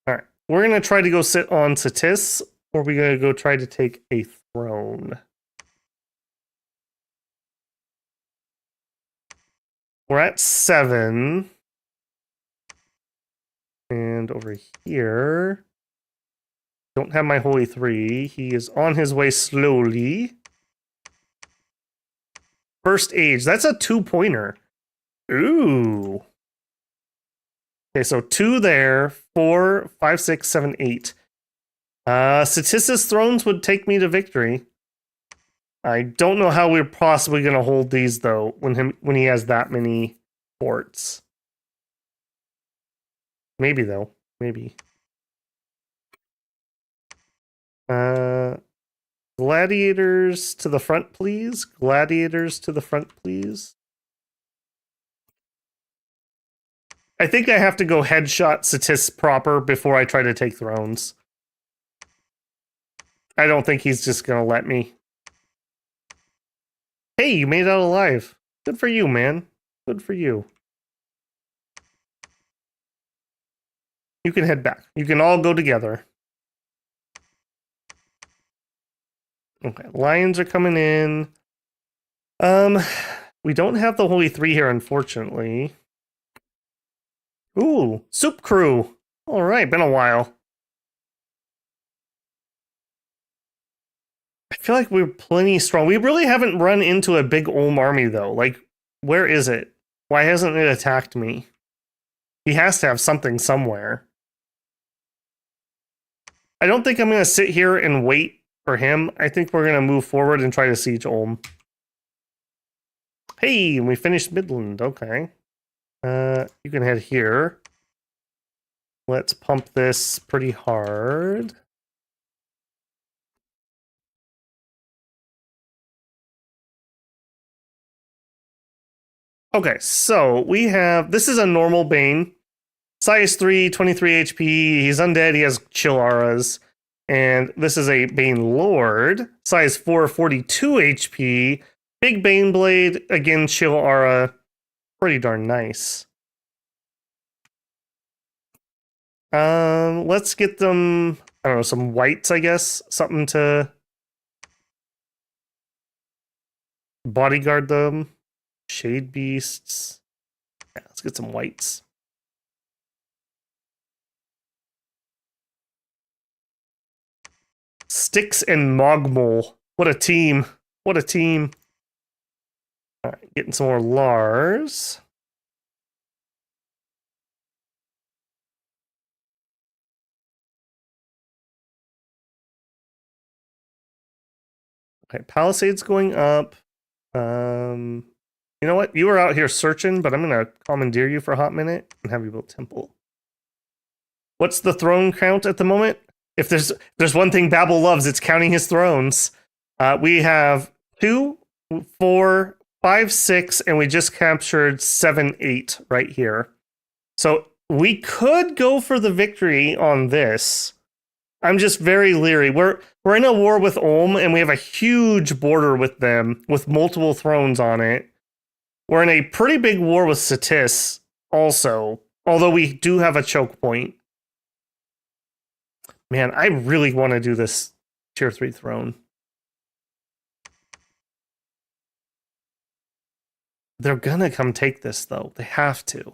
Alright. We're going to try to go sit on Satis, or we're going to go try to take a throne. We're at 7. And over here, don't have my Holy 3. He is on his way slowly. First age, that's a 2-pointer. Ooh. Okay, so 2 there, 4, 5, 6, 7, 8. Satis's thrones would take me to victory. I don't know how we're possibly going to hold these, though, when he has that many forts. Maybe, though. Maybe. Gladiators to the front, please. Gladiators to the front, please. I think I have to go headshot Satis proper before I try to take thrones. I don't think he's just gonna let me. Hey, you made it out alive. Good for you, man. Good for you. You can head back. You can all go together. Okay, lions are coming in. We don't have the Holy 3 here, unfortunately. Ooh, Soup Crew. All right, been a while. I feel like we're plenty strong. We really haven't run into a big Ulm army, though. Like, where is it? Why hasn't it attacked me? He has to have something somewhere. I don't think I'm going to sit here and wait for him. I think we're going to move forward and try to siege Ulm. Hey, we finished Midland. Okay. You can head here. Let's pump this pretty hard. Okay, so we have... This is a normal Bane. Size 3, 23 HP. He's undead. He has chill auras. And this is a Bane Lord. Size 4, 42 HP. Big Bane Blade. Again, chill aura. Pretty darn nice. Let's get them... I don't know, some whites, I guess. Something to... bodyguard them. Shade beasts. Yeah, let's get some whites. Styx and Mogmol. What a team. What a team. All right, getting some more Lars. Okay, Palisades going up. You know what? You were out here searching, but I'm going to commandeer you for a hot minute and have you build temple. What's the throne count at the moment? If there's one thing Babel loves, it's counting his thrones. We have 2, 4, 5, 6, and we just captured 7, 8 right here. So we could go for the victory on this. I'm just very leery. We're in a war with Ulm, and we have a huge border with them with multiple thrones on it. We're in a pretty big war with Satis also, although we do have a choke point. Man, I really want to do this tier 3 throne. They're gonna come take this, though. They have to.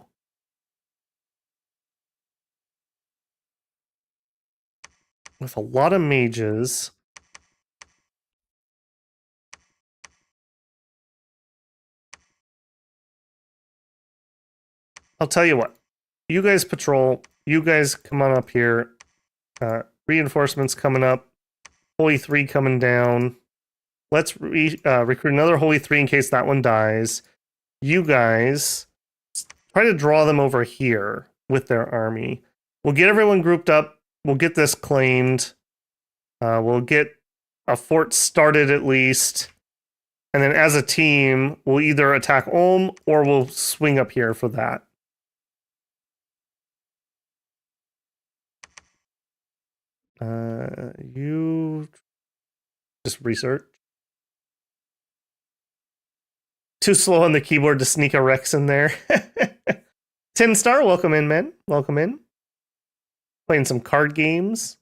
With a lot of mages. I'll tell you what. You guys patrol. You guys come on up here. Reinforcements coming up. Holy 3 coming down. Let's recruit another Holy 3 in case that one dies. You guys try to draw them over here with their army. We'll get everyone grouped up. We'll get this claimed. We'll get a fort started at least. And then as a team, we'll either attack Ulm or we'll swing up here for that. You just research. Too slow on the keyboard to sneak a Rex in there. Tim Star, welcome in, man. Welcome in. Playing some card games.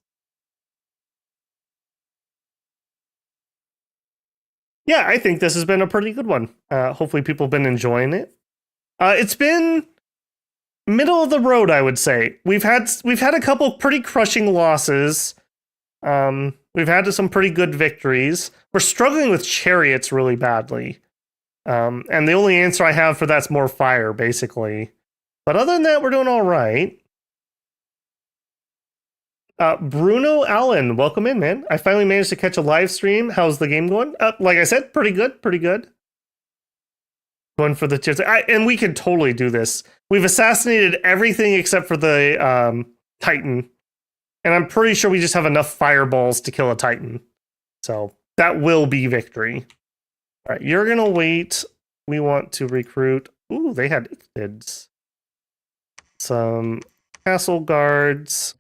Yeah, I think this has been a pretty good one. Hopefully people have been enjoying it. It's been middle of the road, I would say. We've had a couple pretty crushing losses. We've had some pretty good victories. We're struggling with chariots really badly. And the only answer I have for that's more fire, basically. But other than that, we're doing all right. Bruno Allen, welcome in, man. I finally managed to catch a live stream. How's the game going? Like I said, pretty good, pretty good. Going for the tiers. And we can totally do this. We've assassinated everything except for the Titan. And I'm pretty sure we just have enough fireballs to kill a Titan. So that will be victory. All right, you're going to wait. We want to recruit. Ooh, they had kids. Some castle guards.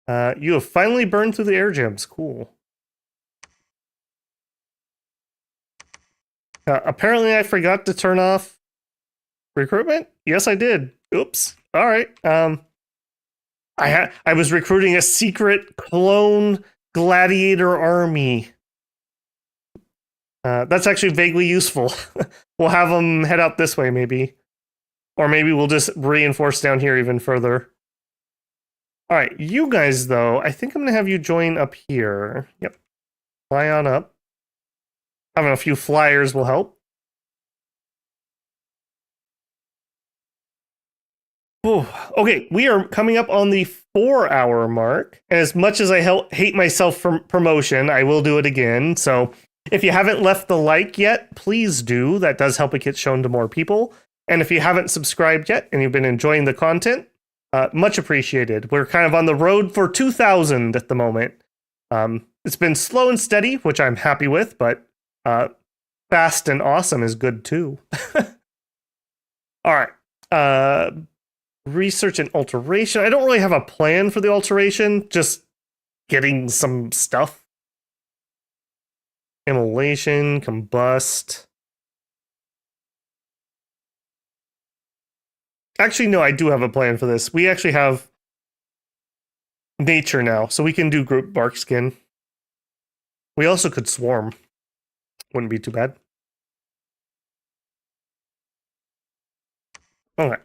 You have finally burned through the air gems. Cool. Apparently, I forgot to turn off recruitment. Yes, I did. Oops. All right. I was recruiting a secret clone gladiator army. That's actually vaguely useful. We'll have them head out this way, maybe. Or maybe we'll just reinforce down here even further. All right, you guys, though, I think I'm going to have you join up here. Yep. Fly on up. Having a few flyers will help. Ooh, okay, we are coming up on the 4-hour mark. And as much as I hate myself for promotion, I will do it again. So if you haven't left the like yet, please do. That does help it get shown to more people. And if you haven't subscribed yet and you've been enjoying the content, much appreciated. We're kind of on the road for 2,000 at the moment. It's been slow and steady, which I'm happy with, but fast and awesome is good too. All right. Research and alteration. I don't really have a plan for the alteration, just getting some stuff. Immolation, combust. Actually, no, I do have a plan for this. We actually have nature now, so we can do group bark skin. We also could swarm. Wouldn't be too bad. Okay.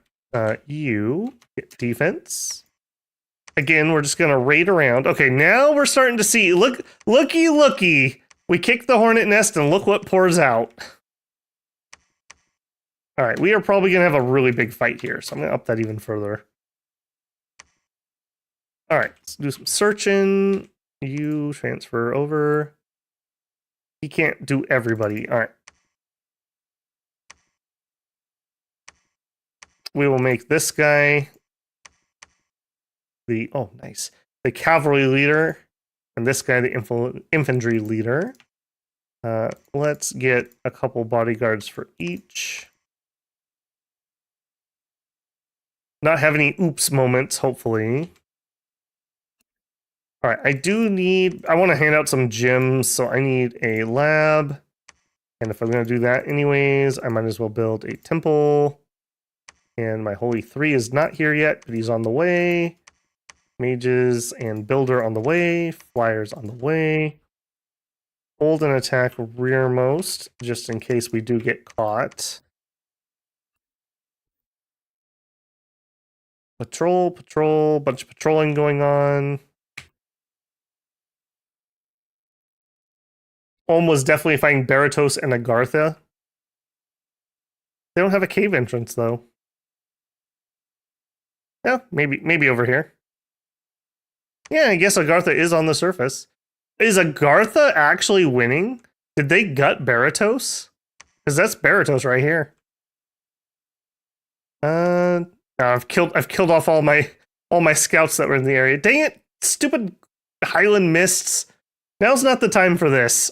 You get defense. Again, we're just gonna raid around. Okay, now we're starting to see. Looky. We kick the hornet nest and look what pours out. All right, we are probably gonna have a really big fight here, so I'm gonna up that even further. All right, let's do some searching. You transfer over. He can't do everybody. All right. We will make this guy oh, nice. The cavalry leader, and this guy, the infantry leader. Let's get a couple bodyguards for each. Not have any oops moments, hopefully. All right, I want to hand out some gems, so I need a lab. And if I'm going to do that anyways, I might as well build a temple. And my Holy 3 is not here yet, but he's on the way. Mages and Builder on the way. Flyers on the way. Hold and attack rearmost, just in case we do get caught. Patrol, bunch of patrolling going on. Ulm was definitely fighting Baratos and Agartha. They don't have a cave entrance, though. Yeah, maybe over here. Yeah, I guess Agartha is on the surface. Is Agartha actually winning? Did they gut Baratos? Because that's Baratos right here. I've killed off all my scouts that were in the area. Dang it! Stupid Highland Mists. Now's not the time for this.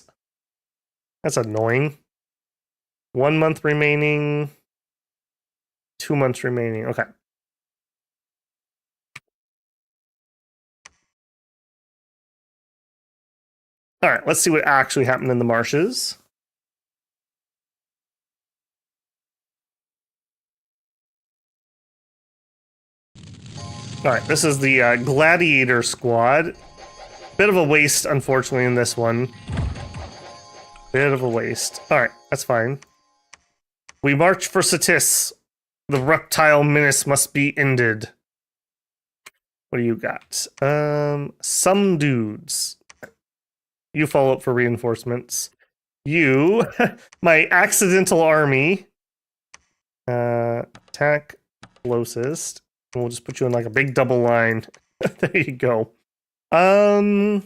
That's annoying. 1 month remaining. 2 months remaining. Okay. All right, let's see what actually happened in the marshes. All right, this is the Gladiator Squad. Bit of a waste, unfortunately, in this one. Bit of a waste. All right, that's fine. We march for Satis. The reptile menace must be ended. What do you got? Some dudes. You follow up for reinforcements. You, my accidental army. Attack closest. And we'll just put you in like a big double line. There you go. I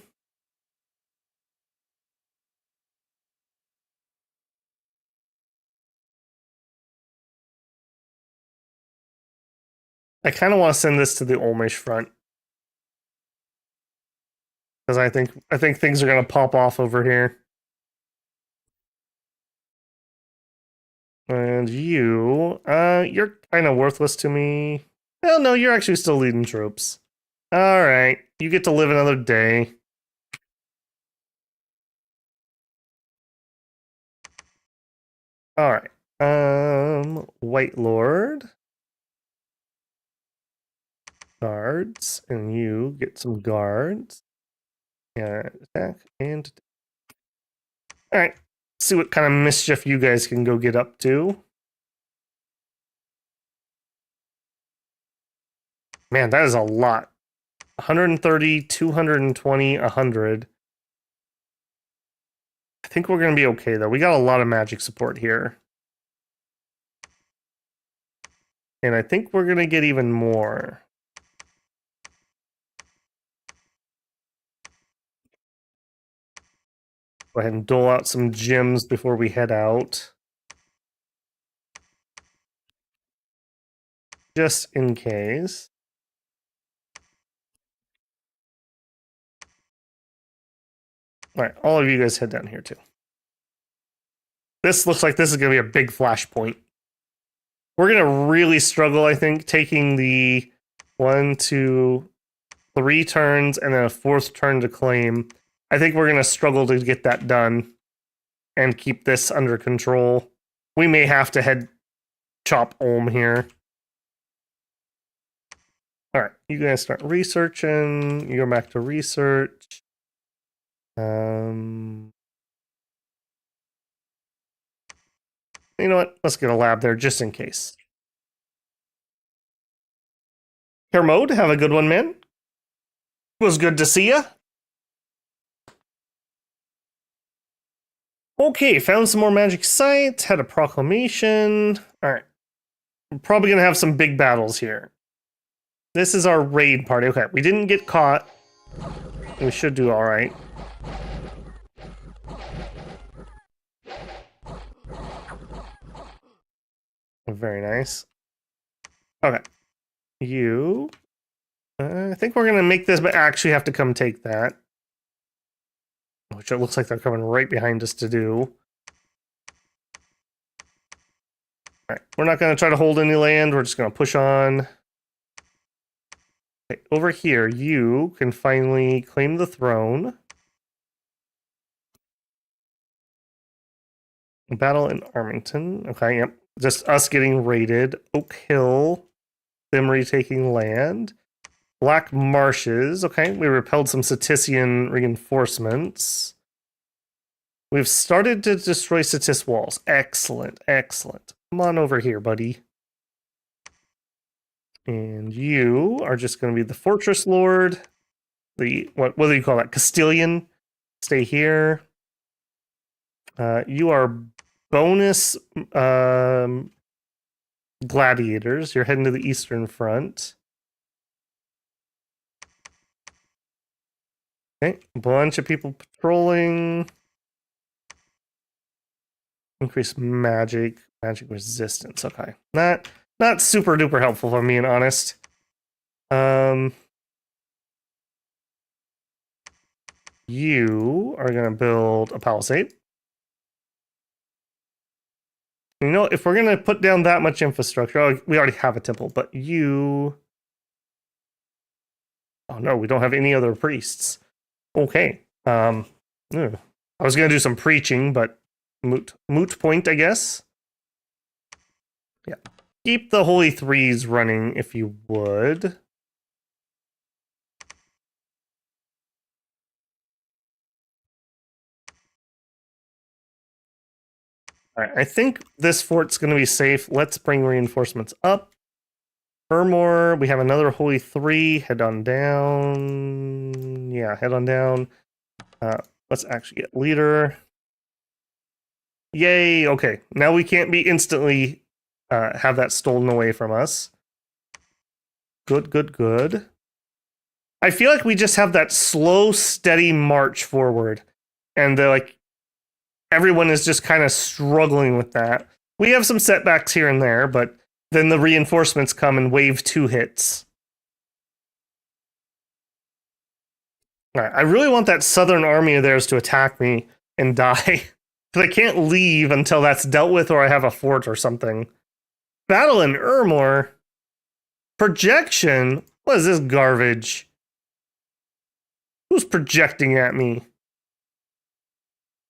kind of want to send this to the Olmish front. Because I think things are gonna pop off over here. And you're kind of worthless to me. Well, no, you're actually still leading troops. All right, you get to live another day. All right, White Lord. Guards, and you get some guards. Yeah, attack and... All right, see what kind of mischief you guys can go get up to. Man, that is a lot. 130, 220, 100. I think we're going to be okay, though. We got a lot of magic support here. And I think we're going to get even more. Go ahead and dole out some gems before we head out. Just in case. All right, all of you guys head down here, too. This looks like this is going to be a big flashpoint. We're going to really struggle, I think, taking the 1, 2, 3 turns and then a 4th turn to claim. I think we're going to struggle to get that done and keep this under control. We may have to head chop Ulm here. All right, you guys start researching. You go back to research. You know what? Let's get a lab there just in case. Hermod, have a good one, man. It was good to see ya. Okay, found some more magic sites, had a proclamation. All right. We're probably going to have some big battles here. This is our raid party. Okay, we didn't get caught. We should do all right. Very nice. Okay. You I think we're gonna make this, but actually have to come take that. Which it looks like they're coming right behind us to do. Alright, we're not gonna try to hold any land, we're just gonna push on. Okay, over here, you can finally claim the throne. Battle in Armington. Okay, yep. Just us getting raided. Oak Hill. Them retaking land. Black Marshes. Okay, we repelled some Cetician reinforcements. We've started to destroy Cetis walls. Excellent, excellent. Come on over here, buddy. And you are just going to be the Fortress Lord. The, what do you call that? Castilian. Stay here. You are bonus gladiators. You're heading to the Eastern Front. Okay, a bunch of people patrolling. Increase magic resistance. Okay, not super duper helpful if I'm being honest. You are gonna build a palisade. You know, if we're gonna put down that much infrastructure, we already have a temple, but you. Oh no, we don't have any other priests. Okay. I was gonna do some preaching, but moot point, I guess. Yeah. Keep the Holy Threes running if you would. Alright, I think this fort's gonna be safe. Let's bring reinforcements up. Ermor, we have another Holy Three. Head on down. Yeah, head on down. Let's actually get leader. Yay, okay. Now we can't be instantly have that stolen away from us. Good, good, good. I feel like we just have that slow, steady march forward. And they're like, everyone is just kind of struggling with that. We have some setbacks here and there, but then the reinforcements come and wave 2 hits. Alright, I really want that southern army of theirs to attack me and die. Because I can't leave until that's dealt with or I have a fort or something. Battle in Ermor? Projection? What is this garbage? Who's projecting at me?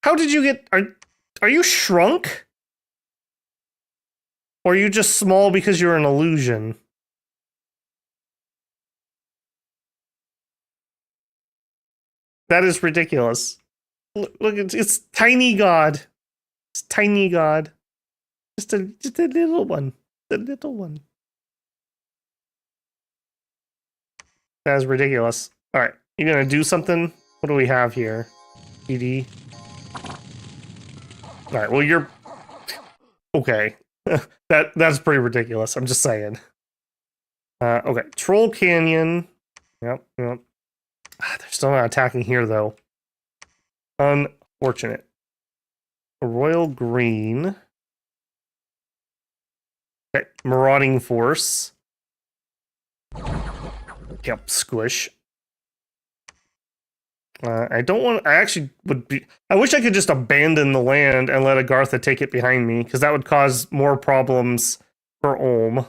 How did you get... Are you shrunk? Or are you just small because you're an illusion? That is ridiculous. Look, it's tiny God. It's tiny God. Just a little one. A little one. That is ridiculous. Alright, you gonna do something? What do we have here? PD. Alright, well you're... Okay. That's pretty ridiculous, I'm just saying. Okay, Troll Canyon. Yep. They're still not attacking here, though. Unfortunate. Royal Green. Okay, Marauding Force. Yep, squish. I don't want... I actually would be... I wish I could just abandon the land and let Agartha take it behind me, because that would cause more problems for Ulm.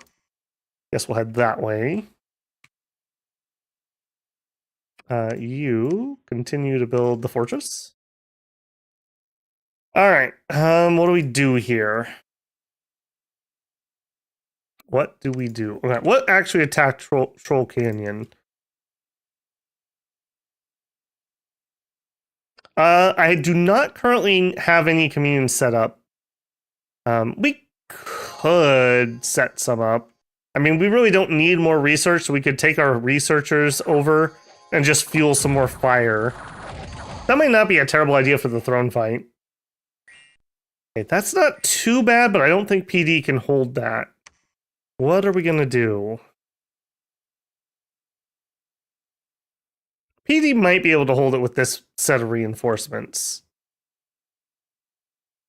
Guess we'll head that way. You continue to build the fortress. Alright, what do we do here? What do we do? Okay, what actually attacked Troll Canyon? I do not currently have any communes set up. We could set some up. I mean, we really don't need more research, so we could take our researchers over and just fuel some more fire. That might not be a terrible idea for the throne fight. Okay, that's not too bad, but I don't think PD can hold that. What are we gonna do? PD might be able to hold it with this set of reinforcements.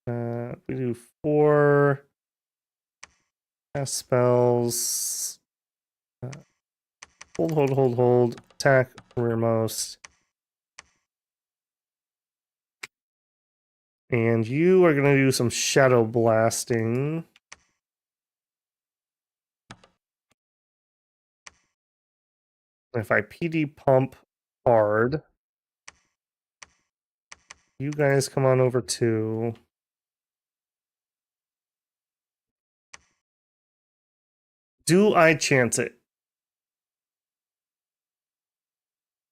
We do 4 cast spells. Hold. Attack rearmost. And you are going to do some shadow blasting. If I PD pump hard, you guys come on over too. Do I chance it?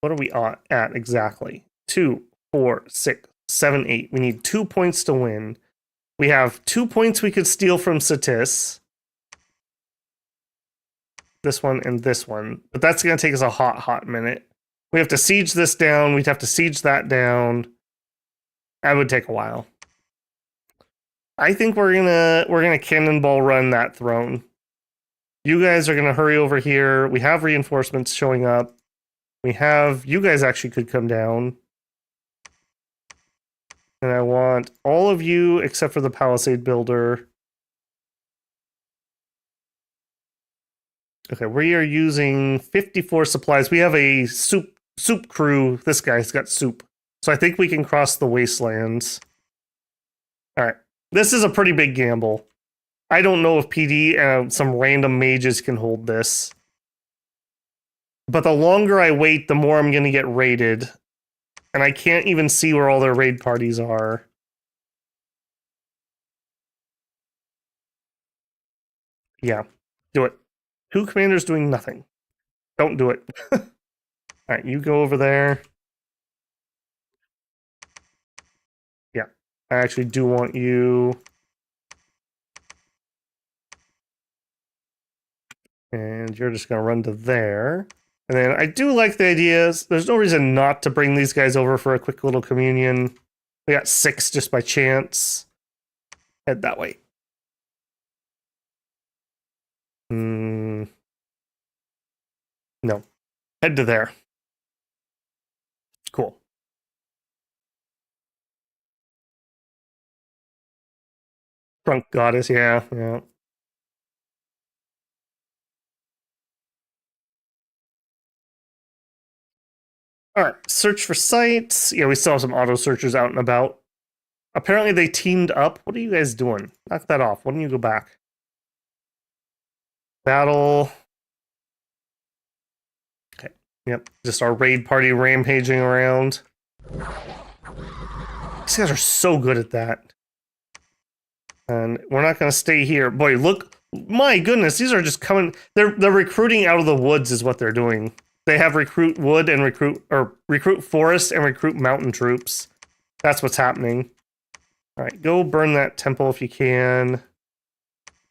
What are we at exactly? 2, 4, 6, 7, 8. We need 2 points to win. We have 2 points we could steal from Satis. This one and this one. But that's going to take us a hot minute. We have to siege this down. We'd have to siege that down. That would take a while. I think we're gonna cannonball run that throne. You guys are gonna hurry over here. We have reinforcements showing up. You guys actually could come down. And I want all of you except for the palisade builder. Okay, we are using 54 supplies. We have a soup crew. This guy's got soup. So I think we can cross the wastelands. All right. This is a pretty big gamble. I don't know if PD and some random mages can hold this. But the longer I wait, the more I'm going to get raided. And I can't even see where all their raid parties are. Yeah, do it. 2 commanders doing nothing. Don't do it. All right, you go over there. Yeah, I actually do want you. And you're just going to run to there. And then I do like the ideas. There's no reason not to bring these guys over for a quick little communion. We got 6 just by chance. Head that way. No. Head to there. Cool. Drunk goddess, yeah. All right, search for sites. Yeah, we still have some auto searchers out and about. Apparently they teamed up. What are you guys doing? Knock that off. Why don't you go back? Battle. Okay. Yep. Just our raid party rampaging around. These guys are so good at that. And we're not going to stay here. Boy, look. My goodness, these are just coming. They're recruiting out of the woods is what they're doing. They have recruit wood and recruit forest and recruit mountain troops. That's what's happening. All right, go burn that temple if you can.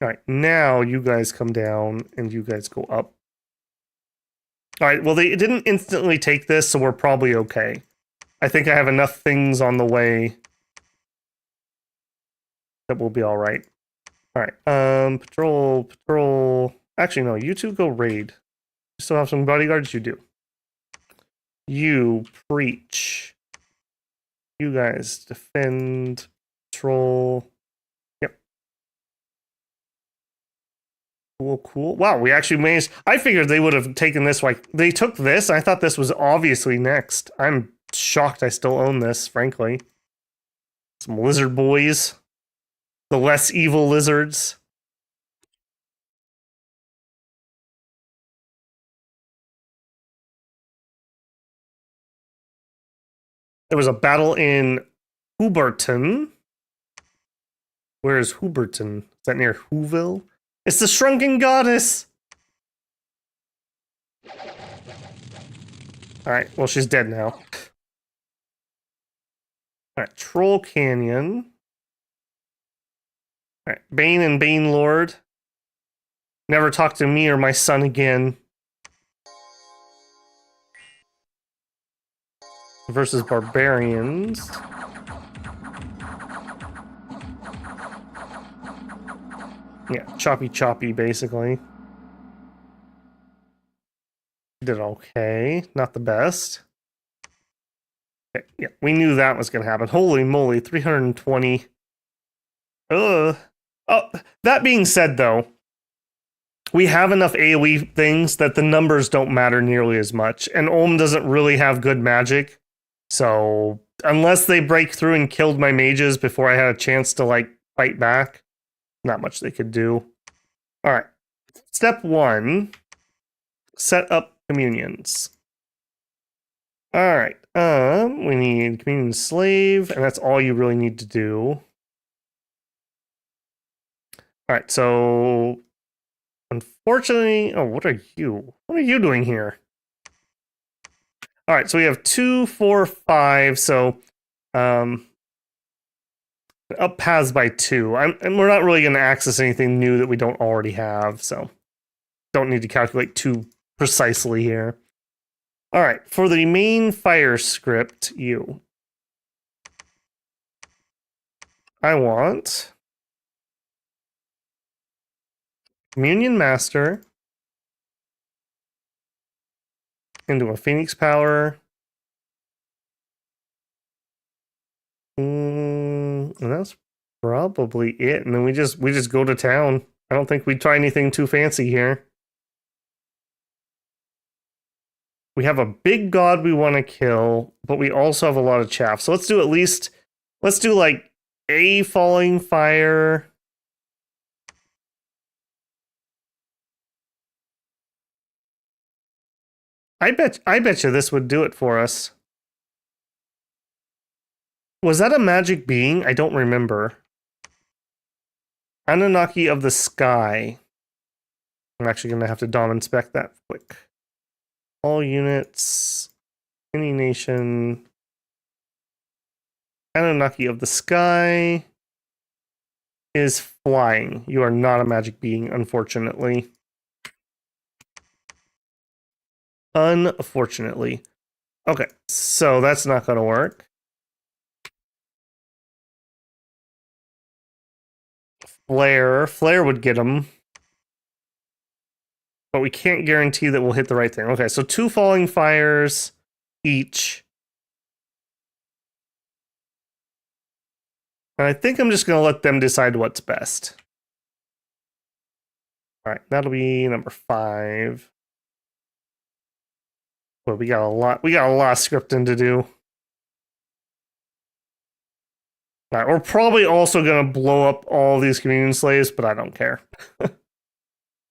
All right, now you guys come down and you guys go up. All right, well, they didn't instantly take this, so we're probably okay. I think I have enough things on the way that we'll be all right. All right, patrol. Actually, no, you two go raid. You still have some bodyguards? You do. You preach. You guys defend, patrol. Yep. Cool. Wow, we actually managed. I figured they would have taken this. Like, they took this. I thought this was obviously next. I'm shocked I still own this, frankly. Some lizard boys. The less evil lizards. There was a battle in Huberton. Where is Huberton? Is that near Whoville? It's the Shrunken Goddess! Alright, well, she's dead now. Alright, Troll Canyon. Alright, Bane and Bane Lord. Never talk to me or my son again. Versus Barbarians. Yeah, choppy, basically. Did okay. Not the best. Okay, yeah, we knew that was going to happen. Holy moly, 320. Ugh. Oh, that being said, though, we have enough AoE things that the numbers don't matter nearly as much. And Olm doesn't really have good magic. So unless they break through and killed my mages before I had a chance to like fight back, not much they could do. All right. Step 1, set up communions. All right. We need communion slave, and that's all you really need to do. All right. So unfortunately, oh, what are you? What are you doing here? All right. So we have 2, 4, 5. So, up paths by 2. And we're not really going to access anything new that we don't already have. So, don't need to calculate too precisely here. All right, for the main fire script, I want Communion Master into a Phoenix Power. And that's probably it. And then we just go to town. I don't think we try anything too fancy here. We have a big god we want to kill, but we also have a lot of chaff. So let's do like a falling fire. I bet you this would do it for us. Was that a magic being? I don't remember. Anunnaki of the Sky. I'm actually going to have to Dom inspect that quick. All units, any nation. Anunnaki of the Sky is flying. You are not a magic being, unfortunately. Unfortunately. Okay, so that's not going to work. Flare would get him. But we can't guarantee that we'll hit the right thing. Okay, so 2 falling fires each. And I think I'm just going to let them decide what's best. All right, that'll be number 5. Well, we got a lot of scripting to do. All right, we're probably also going to blow up all these communion slaves, but I don't care.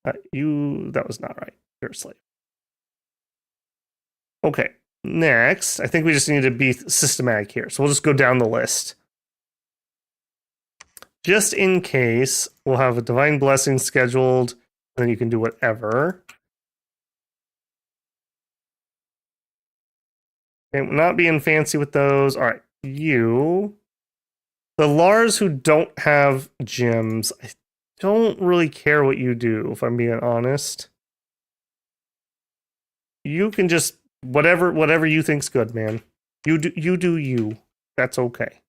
That was not right. You're a slave. Okay, next, I think we just need to be systematic here. So we'll just go down the list. Just in case, we'll have a divine blessing scheduled, and then you can do whatever. Okay, not being fancy with those. All right, you. The Lars who don't have gems, I don't really care what you do, if I'm being honest. You can just whatever you think's good, man. You do you. That's okay.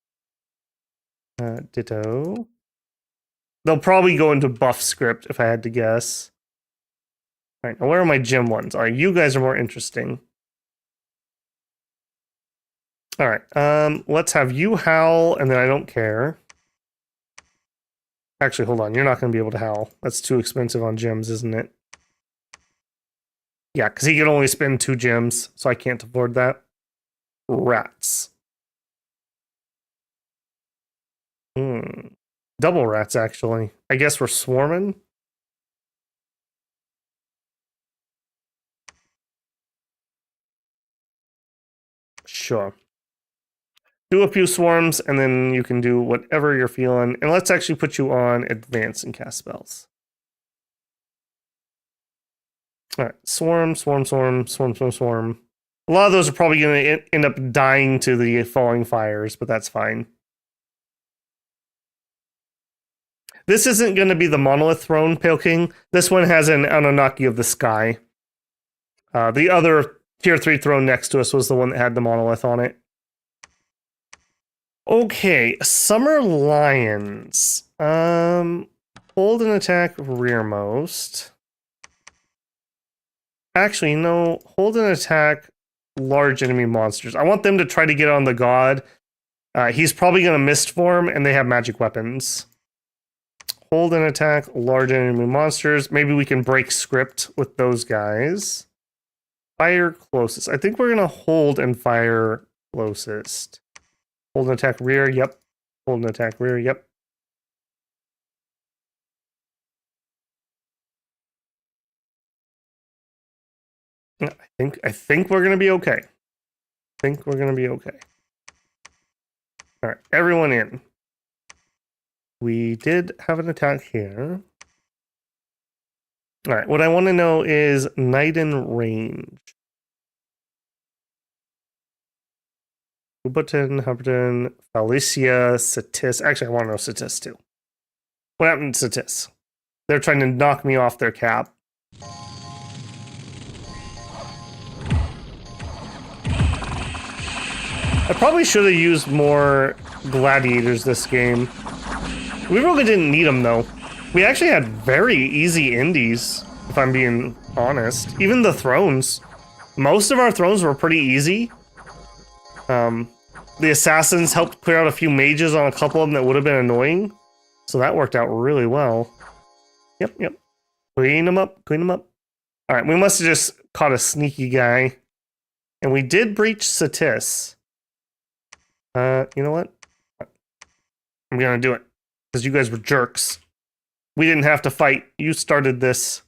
Ditto. They'll probably go into buff script if I had to guess. All right, now where are my gem ones? All right, you guys are more interesting. All right, let's have you howl, and then I don't care. Actually, hold on. You're not going to be able to howl. That's too expensive on gems, isn't it? Yeah, because he can only spend 2 gems, so I can't afford that. Rats. Double rats, actually. I guess we're swarming. Sure. Do a few swarms, and then you can do whatever you're feeling. And let's actually put you on advance and cast spells. All right, swarm. A lot of those are probably going to end up dying to the falling fires, but that's fine. This isn't going to be the Monolith Throne, Pale King. This one has an Anunnaki of the Sky. The other Tier 3 throne next to us was the one that had the Monolith on it. Okay, Summer Lions. Hold and attack rearmost. Actually, no. Hold and attack large enemy monsters. I want them to try to get on the god. He's probably going to mist form, and they have magic weapons. hold and attack large enemy monsters. Maybe we can break script with those guys. Fire closest. I think we're going to hold and fire closest. Hold and attack rear. Yep. Hold and attack rear. Yep. I think we're going to be okay. I think we're going to be okay. All right. Everyone in. We did have an attack here. All right, what I want to know is night in range. Ubotan, Huberton, Felicia, Satis. Actually, I want to know Satis too. What happened to Satis? They're trying to knock me off their cap. I probably should have used more gladiators this game. We really didn't need them though. We actually had very easy indies, if I'm being honest. Even the thrones. Most of our thrones were pretty easy. The assassins helped clear out a few mages on a couple of them that would have been annoying. So that worked out really well. Yep. Clean them up, Alright, we must have just caught a sneaky guy. And we did breach Satis. You know what? I'm gonna do it. Because you guys were jerks. We didn't have to fight. You started this.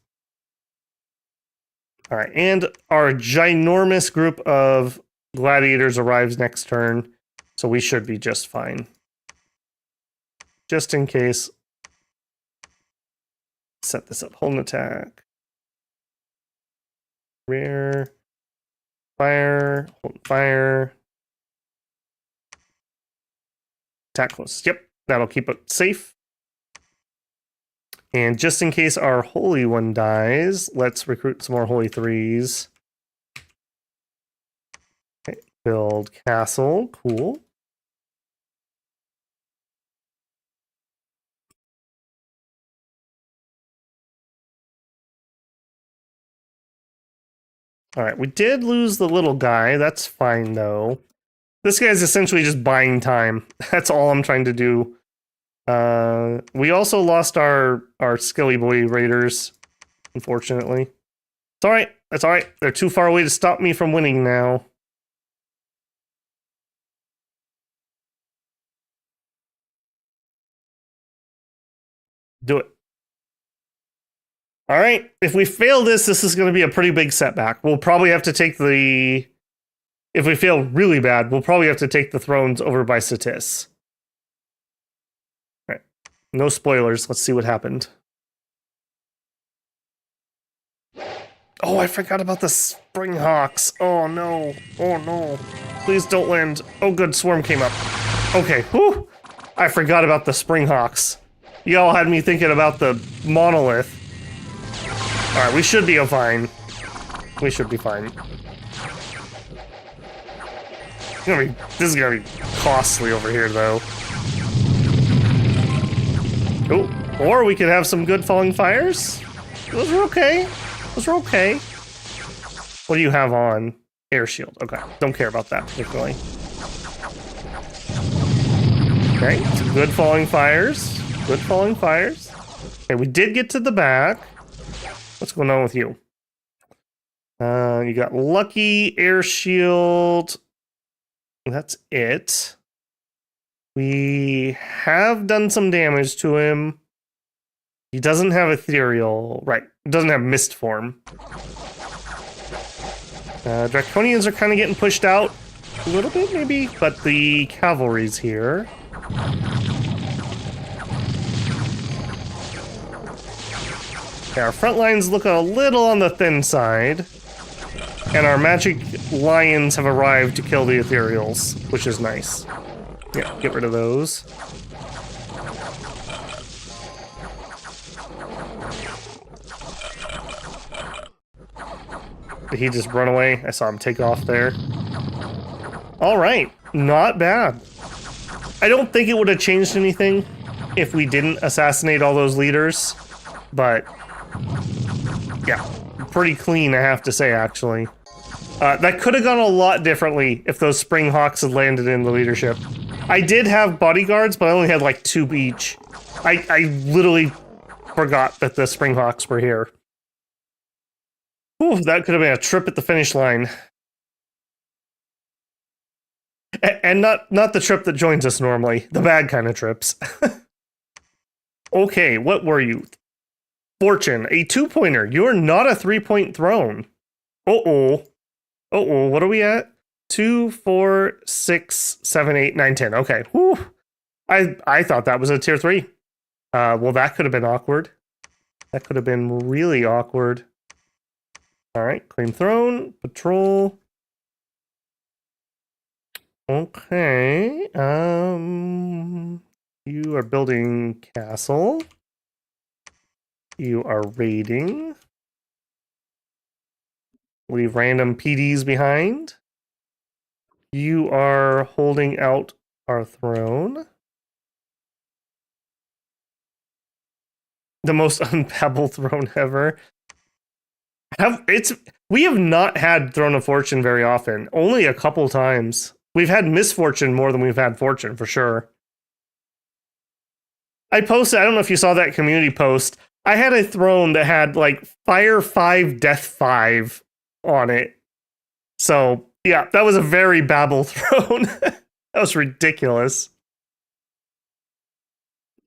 Alright, and our ginormous group of gladiators arrives next turn. So we should be just fine. Just in case. Set this up. Hold an attack. Rear. Fire. Hold fire. Attack close. Yep, that'll keep it safe. And just in case our holy one dies, let's recruit some more holy threes. Okay, build castle. Cool. All right, we did lose the little guy. That's fine, though. This guy's essentially just buying time. That's all I'm trying to do. We also lost our Skilly Boy Raiders, unfortunately. It's alright. It's alright. They're too far away to stop me from winning now. Do it. Alright. If we fail this is going to be a pretty big setback. We'll probably have to take the... If we fail really bad, we'll probably have to take the thrones over by Satis. Alright. No spoilers. Let's see what happened. Oh, I forgot about the Spring Hawks. Oh, no. Oh, no. Please don't land. Oh, good. Swarm came up. Okay. Whew. I forgot about the Spring Hawks. Y'all had me thinking about the monolith. Alright, we should be fine. We should be fine. This is gonna be costly over here, though. Oh, or we could have some good falling fires. Those are okay. Those are okay. What do you have on? Air shield. Okay, don't care about that particularly. Okay, some good falling fires. Good falling fires. Okay, we did get to the back. What's going on with you? You got lucky air shield. That's it. We have done some damage to him. He doesn't have ethereal. Right. He doesn't have mist form. Draconians are kind of getting pushed out a little bit, maybe, but the cavalry's here. Yeah, our front lines look a little on the thin side. And our magic lions have arrived to kill the ethereals, which is nice. Yeah, get rid of those. Did he just run away? I saw him take off there. Alright, not bad. I don't think it would have changed anything if we didn't assassinate all those leaders, but yeah, pretty clean, I have to say, actually. That could have gone a lot differently if those Spring Hawks had landed in the leadership. I did have bodyguards, but I only had like 2 each. I literally forgot that the Springhawks were here. Ooh, that could have been a trip at the finish line. And not the trip that joins us normally. The bad kind of trips. Okay, what were you? Fortune, a 2-pointer. You're not a 3-point throne. Uh-oh. Uh-oh, what are we at? 2, 4, 6, 7, 8, 9, 10. Okay. Whew. I thought that was a tier 3. Well, that could have been awkward. That could have been really awkward. All right, claim throne, patrol. Okay. You are building castle. You are raiding. Leave random PDs behind. You are holding out our throne. The most unpebbled throne ever. We have not had Throne of Fortune very often. Only a couple times. We've had misfortune more than we've had fortune, for sure. I posted, I don't know if you saw that community post. I had a throne that had like Fire 5, Death 5 on it. So, yeah, that was a very Babel throne. That was ridiculous.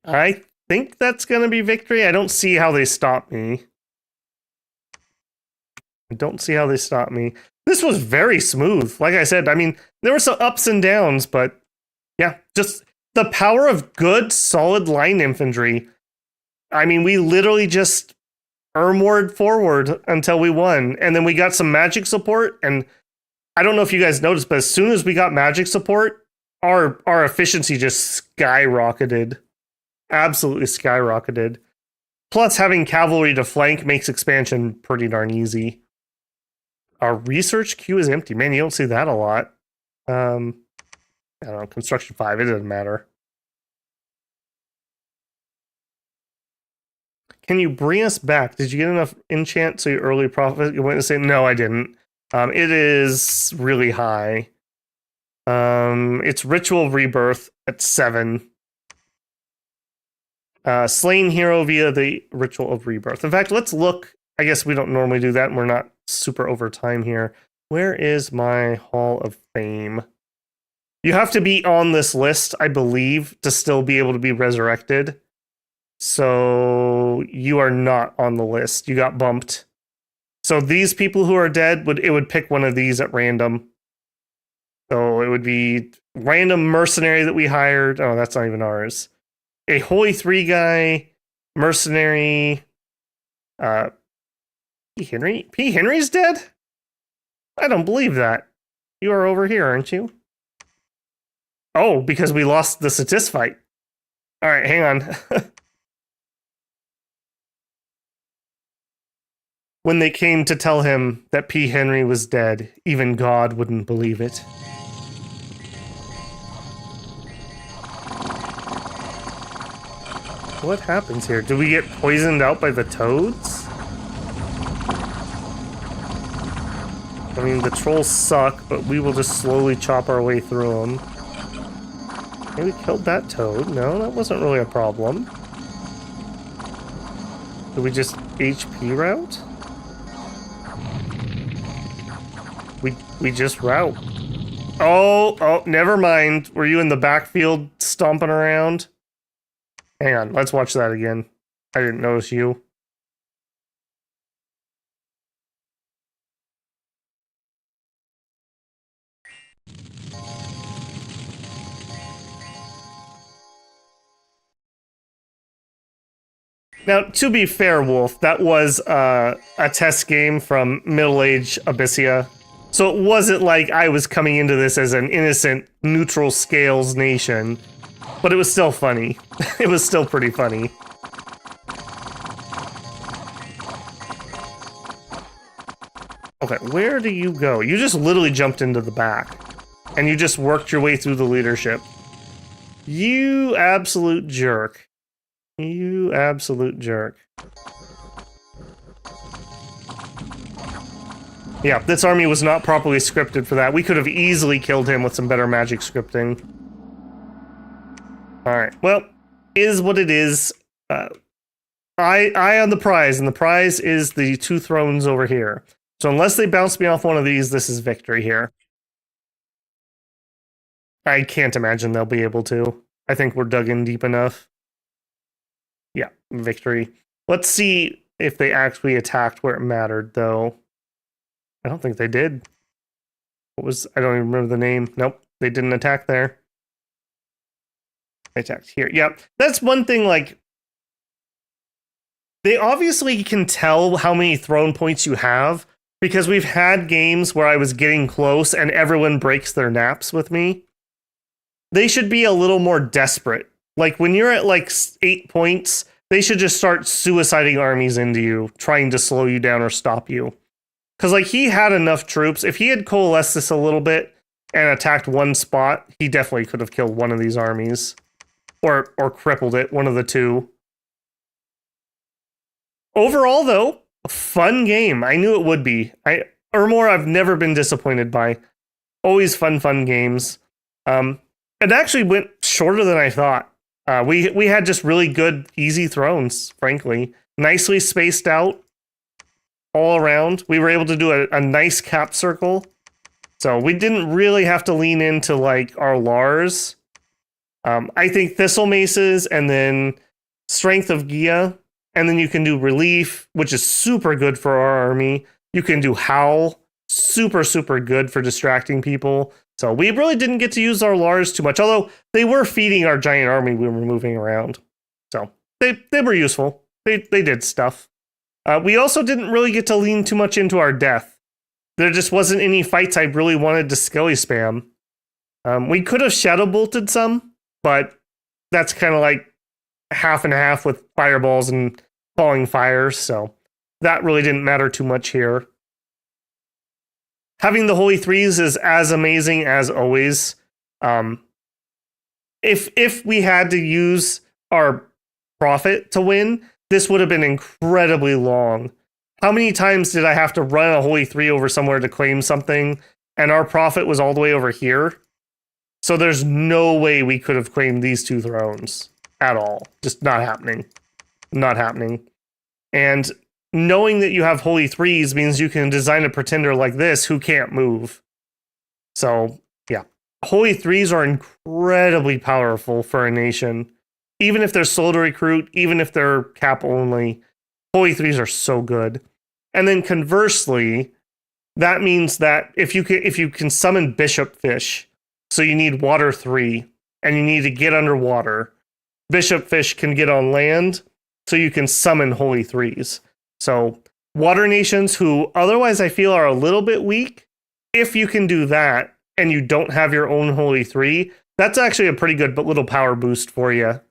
I think that's going to be victory. I don't see how they stop me. I don't see how they stop me. This was very smooth. Like I said, I mean, there were some ups and downs, but yeah, just the power of good, solid line infantry. I mean, we literally just Ermored forward until we won. And then we got some magic support. And I don't know if you guys noticed, but as soon as we got magic support, our efficiency just skyrocketed. Absolutely skyrocketed. Plus, having cavalry to flank makes expansion pretty darn easy. Our research queue is empty. Man, you don't see that a lot. I don't know, construction 5, it doesn't matter. Can you bring us back? Did you get enough enchant so your early prophet? You went to say, no, I didn't. It is really high. It's Ritual Rebirth at 7. Slain hero via the Ritual of Rebirth. In fact, let's look. I guess we don't normally do that, and we're not super over time here. Where is my Hall of Fame? You have to be on this list, I believe, to still be able to be resurrected. So you are not on the list. You got bumped. So these people who are dead, it would pick one of these at random. So it would be random mercenary that we hired. Oh, that's not even ours. A Holy 3 guy, mercenary, P. Henry? P. Henry's dead? I don't believe that. You are over here, aren't you? Oh, because we lost the Satis fight. All right, hang on. When they came to tell him that P. Henry was dead, even God wouldn't believe it. What happens here? Do we get poisoned out by the toads? I mean, the trolls suck, but we will just slowly chop our way through them. Maybe we killed that toad. No, that wasn't really a problem. Did we just HP route? We just route. Oh, never mind. Were you in the backfield stomping around? Hang on, let's watch that again. I didn't notice you. Now, to be fair, Wolf, that was a test game from middle-aged Abyssia. So it wasn't like I was coming into this as an innocent, neutral scales nation. But it was still funny. It was still pretty funny. Okay, where do you go? You just literally jumped into the back. And you just worked your way through the leadership. You absolute jerk. You absolute jerk. Yeah, this army was not properly scripted for that. We could have easily killed him with some better magic scripting. Alright, well, is what it is. Eye on the prize, and the prize is the 2 thrones over here. So unless they bounce me off one of these, this is victory here. I can't imagine they'll be able to. I think we're dug in deep enough. Yeah, victory. Let's see if they actually attacked where it mattered, though. I don't think they did. I don't even remember the name. Nope, they didn't attack there. They attacked here. Yep, that's one thing, like, they obviously can tell how many throne points you have, because we've had games where I was getting close and everyone breaks their naps with me. They should be a little more desperate. Like, when you're at like 8 points, they should just start suiciding armies into you, trying to slow you down or stop you. Because, like, he had enough troops. If he had coalesced this a little bit and attacked one spot, he definitely could have killed one of these armies. Or crippled it, one of the two. Overall, though, a fun game. I knew it would be. Ermor, I've never been disappointed by. Always fun games. It actually went shorter than I thought. We had just really good, easy thrones, frankly. Nicely spaced out all around. We were able to do a nice cap circle. So we didn't really have to lean into, like, our Lars. I think Thistle Maces and then Strength of Gia. And then you can do Relief, which is super good for our army. You can do Howl, super good for distracting people. So we really didn't get to use our Lars too much, although they were feeding our giant army we were moving around. So they were useful. They did stuff. We also didn't really get to lean too much into our death. There just wasn't any fights I really wanted to skelly spam. We could have Shadow Bolted some, but that's kind of like half and half with fireballs and falling fires, so that really didn't matter too much here. Having the Holy Threes is as amazing as always. If we had to use our profit to win, this would have been incredibly long. How many times did I have to run a Holy Three over somewhere to claim something, and our profit was all the way over here? So there's no way we could have claimed these 2 thrones at all. Just not happening. Not happening. And knowing that you have Holy Threes means you can design a pretender like this who can't move. So, yeah. Holy Threes are incredibly powerful for a nation. Even if they're slow to recruit, even if they're cap only, Holy Threes are so good. And then conversely, that means that if you can summon Bishop Fish, so you need Water 3, and you need to get underwater, Bishop Fish can get on land, so you can summon Holy Threes. So water nations who otherwise I feel are a little bit weak, if you can do that and you don't have your own Holy Three, that's actually a pretty good but little power boost for you.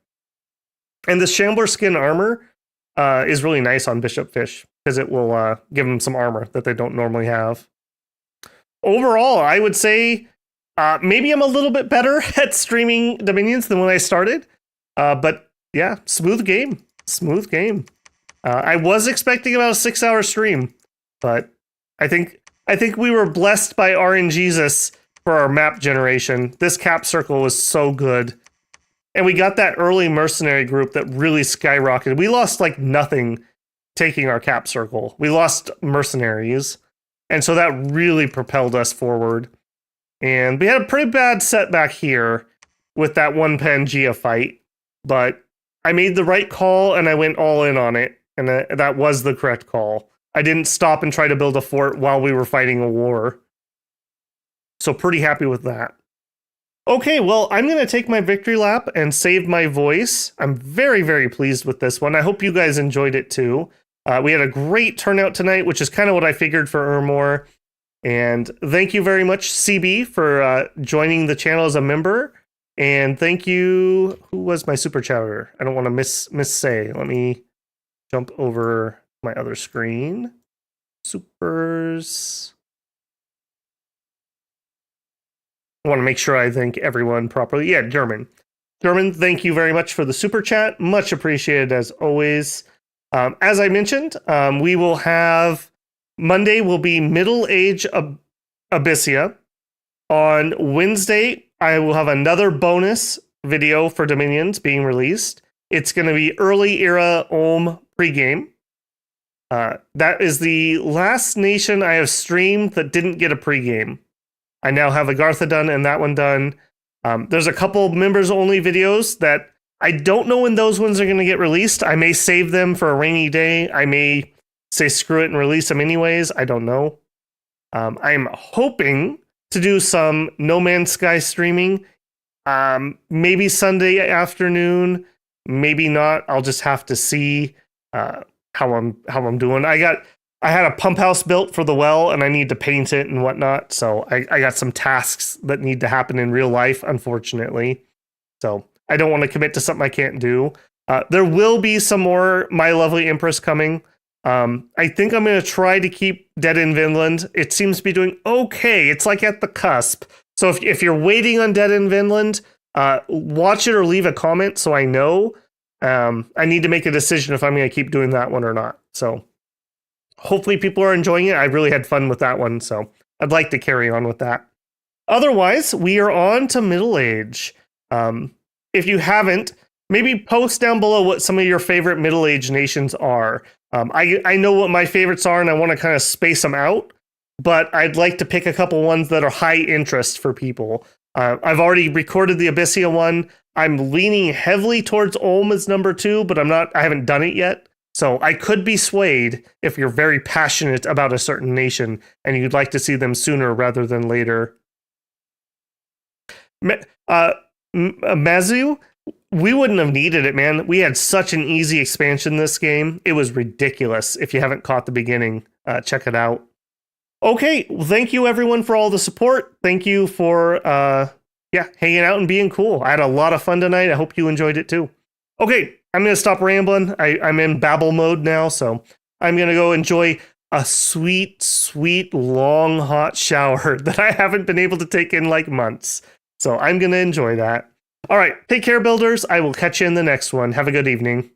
And the Shambler Skin armor is really nice on Bishop Fish because it will give them some armor that they don't normally have. Overall, I would say maybe I'm a little bit better at streaming Dominions than when I started. But yeah, smooth game. Smooth game. I was expecting about a 6-hour stream, but I think we were blessed by RNGesus for our map generation. This cap circle was so good. And we got that early mercenary group that really skyrocketed. We lost like nothing taking our cap circle. We lost mercenaries. And so that really propelled us forward. And we had a pretty bad setback here with that one Pangea fight. But I made the right call and I went all in on it. And that was the correct call. I didn't stop and try to build a fort while we were fighting a war. So pretty happy with that. Okay, well, I'm going to take my victory lap and save my voice. I'm very, very pleased with this one. I hope you guys enjoyed it too. We had a great turnout tonight, which is kind of what I figured for Ermor. And thank you very much, CB, for joining the channel as a member. And thank you. Who was my super chatter? I don't want to miss-say. Let me jump over my other screen. Supers. I want to make sure I thank everyone properly. Yeah, German. German, thank you very much for the super chat. Much appreciated as always. As I mentioned, we will have Monday will be Middle Age Abyssia. On Wednesday, I will have another bonus video for Dominions being released. It's going to be early era Ulm pregame. That is the last nation I have streamed that didn't get a pregame. I now have Agartha done and that one done. There's a couple members only videos that I don't know when those ones are going to get released. I may save them for a rainy day. I may say screw it and release them anyways. I don't know. I'm hoping to do some No Man's Sky streaming. Maybe Sunday afternoon, maybe not. I'll just have to see how I'm doing. I had a pump house built for the well, and I need to paint it and whatnot. So I got some tasks that need to happen in real life, unfortunately. So I don't want to commit to something I can't do. There will be some more My Lovely Empress coming. I think I'm going to try to keep Dead in Vinland. It seems to be doing okay. It's like at the cusp. So if you're waiting on Dead in Vinland, watch it or leave a comment so I know. I need to make a decision if I'm going to keep doing that one or not. So hopefully people are enjoying it. I really had fun with that one, so I'd like to carry on with that. Otherwise, we are on to Middle Age. If you haven't, maybe post down below what some of your favorite Middle Age nations are. I know what my favorites are, and I want to kind of space them out, but I'd like to pick a couple ones that are high interest for people. I've already recorded the Abyssia one. I'm leaning heavily towards Ulm as number 2, but I haven't done it yet. So I could be swayed if you're very passionate about a certain nation and you'd like to see them sooner rather than later. Mazu, we wouldn't have needed it, man. We had such an easy expansion this game. It was ridiculous. If you haven't caught the beginning, check it out. Okay, well, thank you everyone for all the support. Thank you for hanging out and being cool. I had a lot of fun tonight. I hope you enjoyed it too. Okay, I'm going to stop rambling. I'm in babble mode now, so I'm going to go enjoy a sweet, sweet, long, hot shower that I haven't been able to take in like months. So I'm going to enjoy that. All right, take care, builders. I will catch you in the next one. Have a good evening.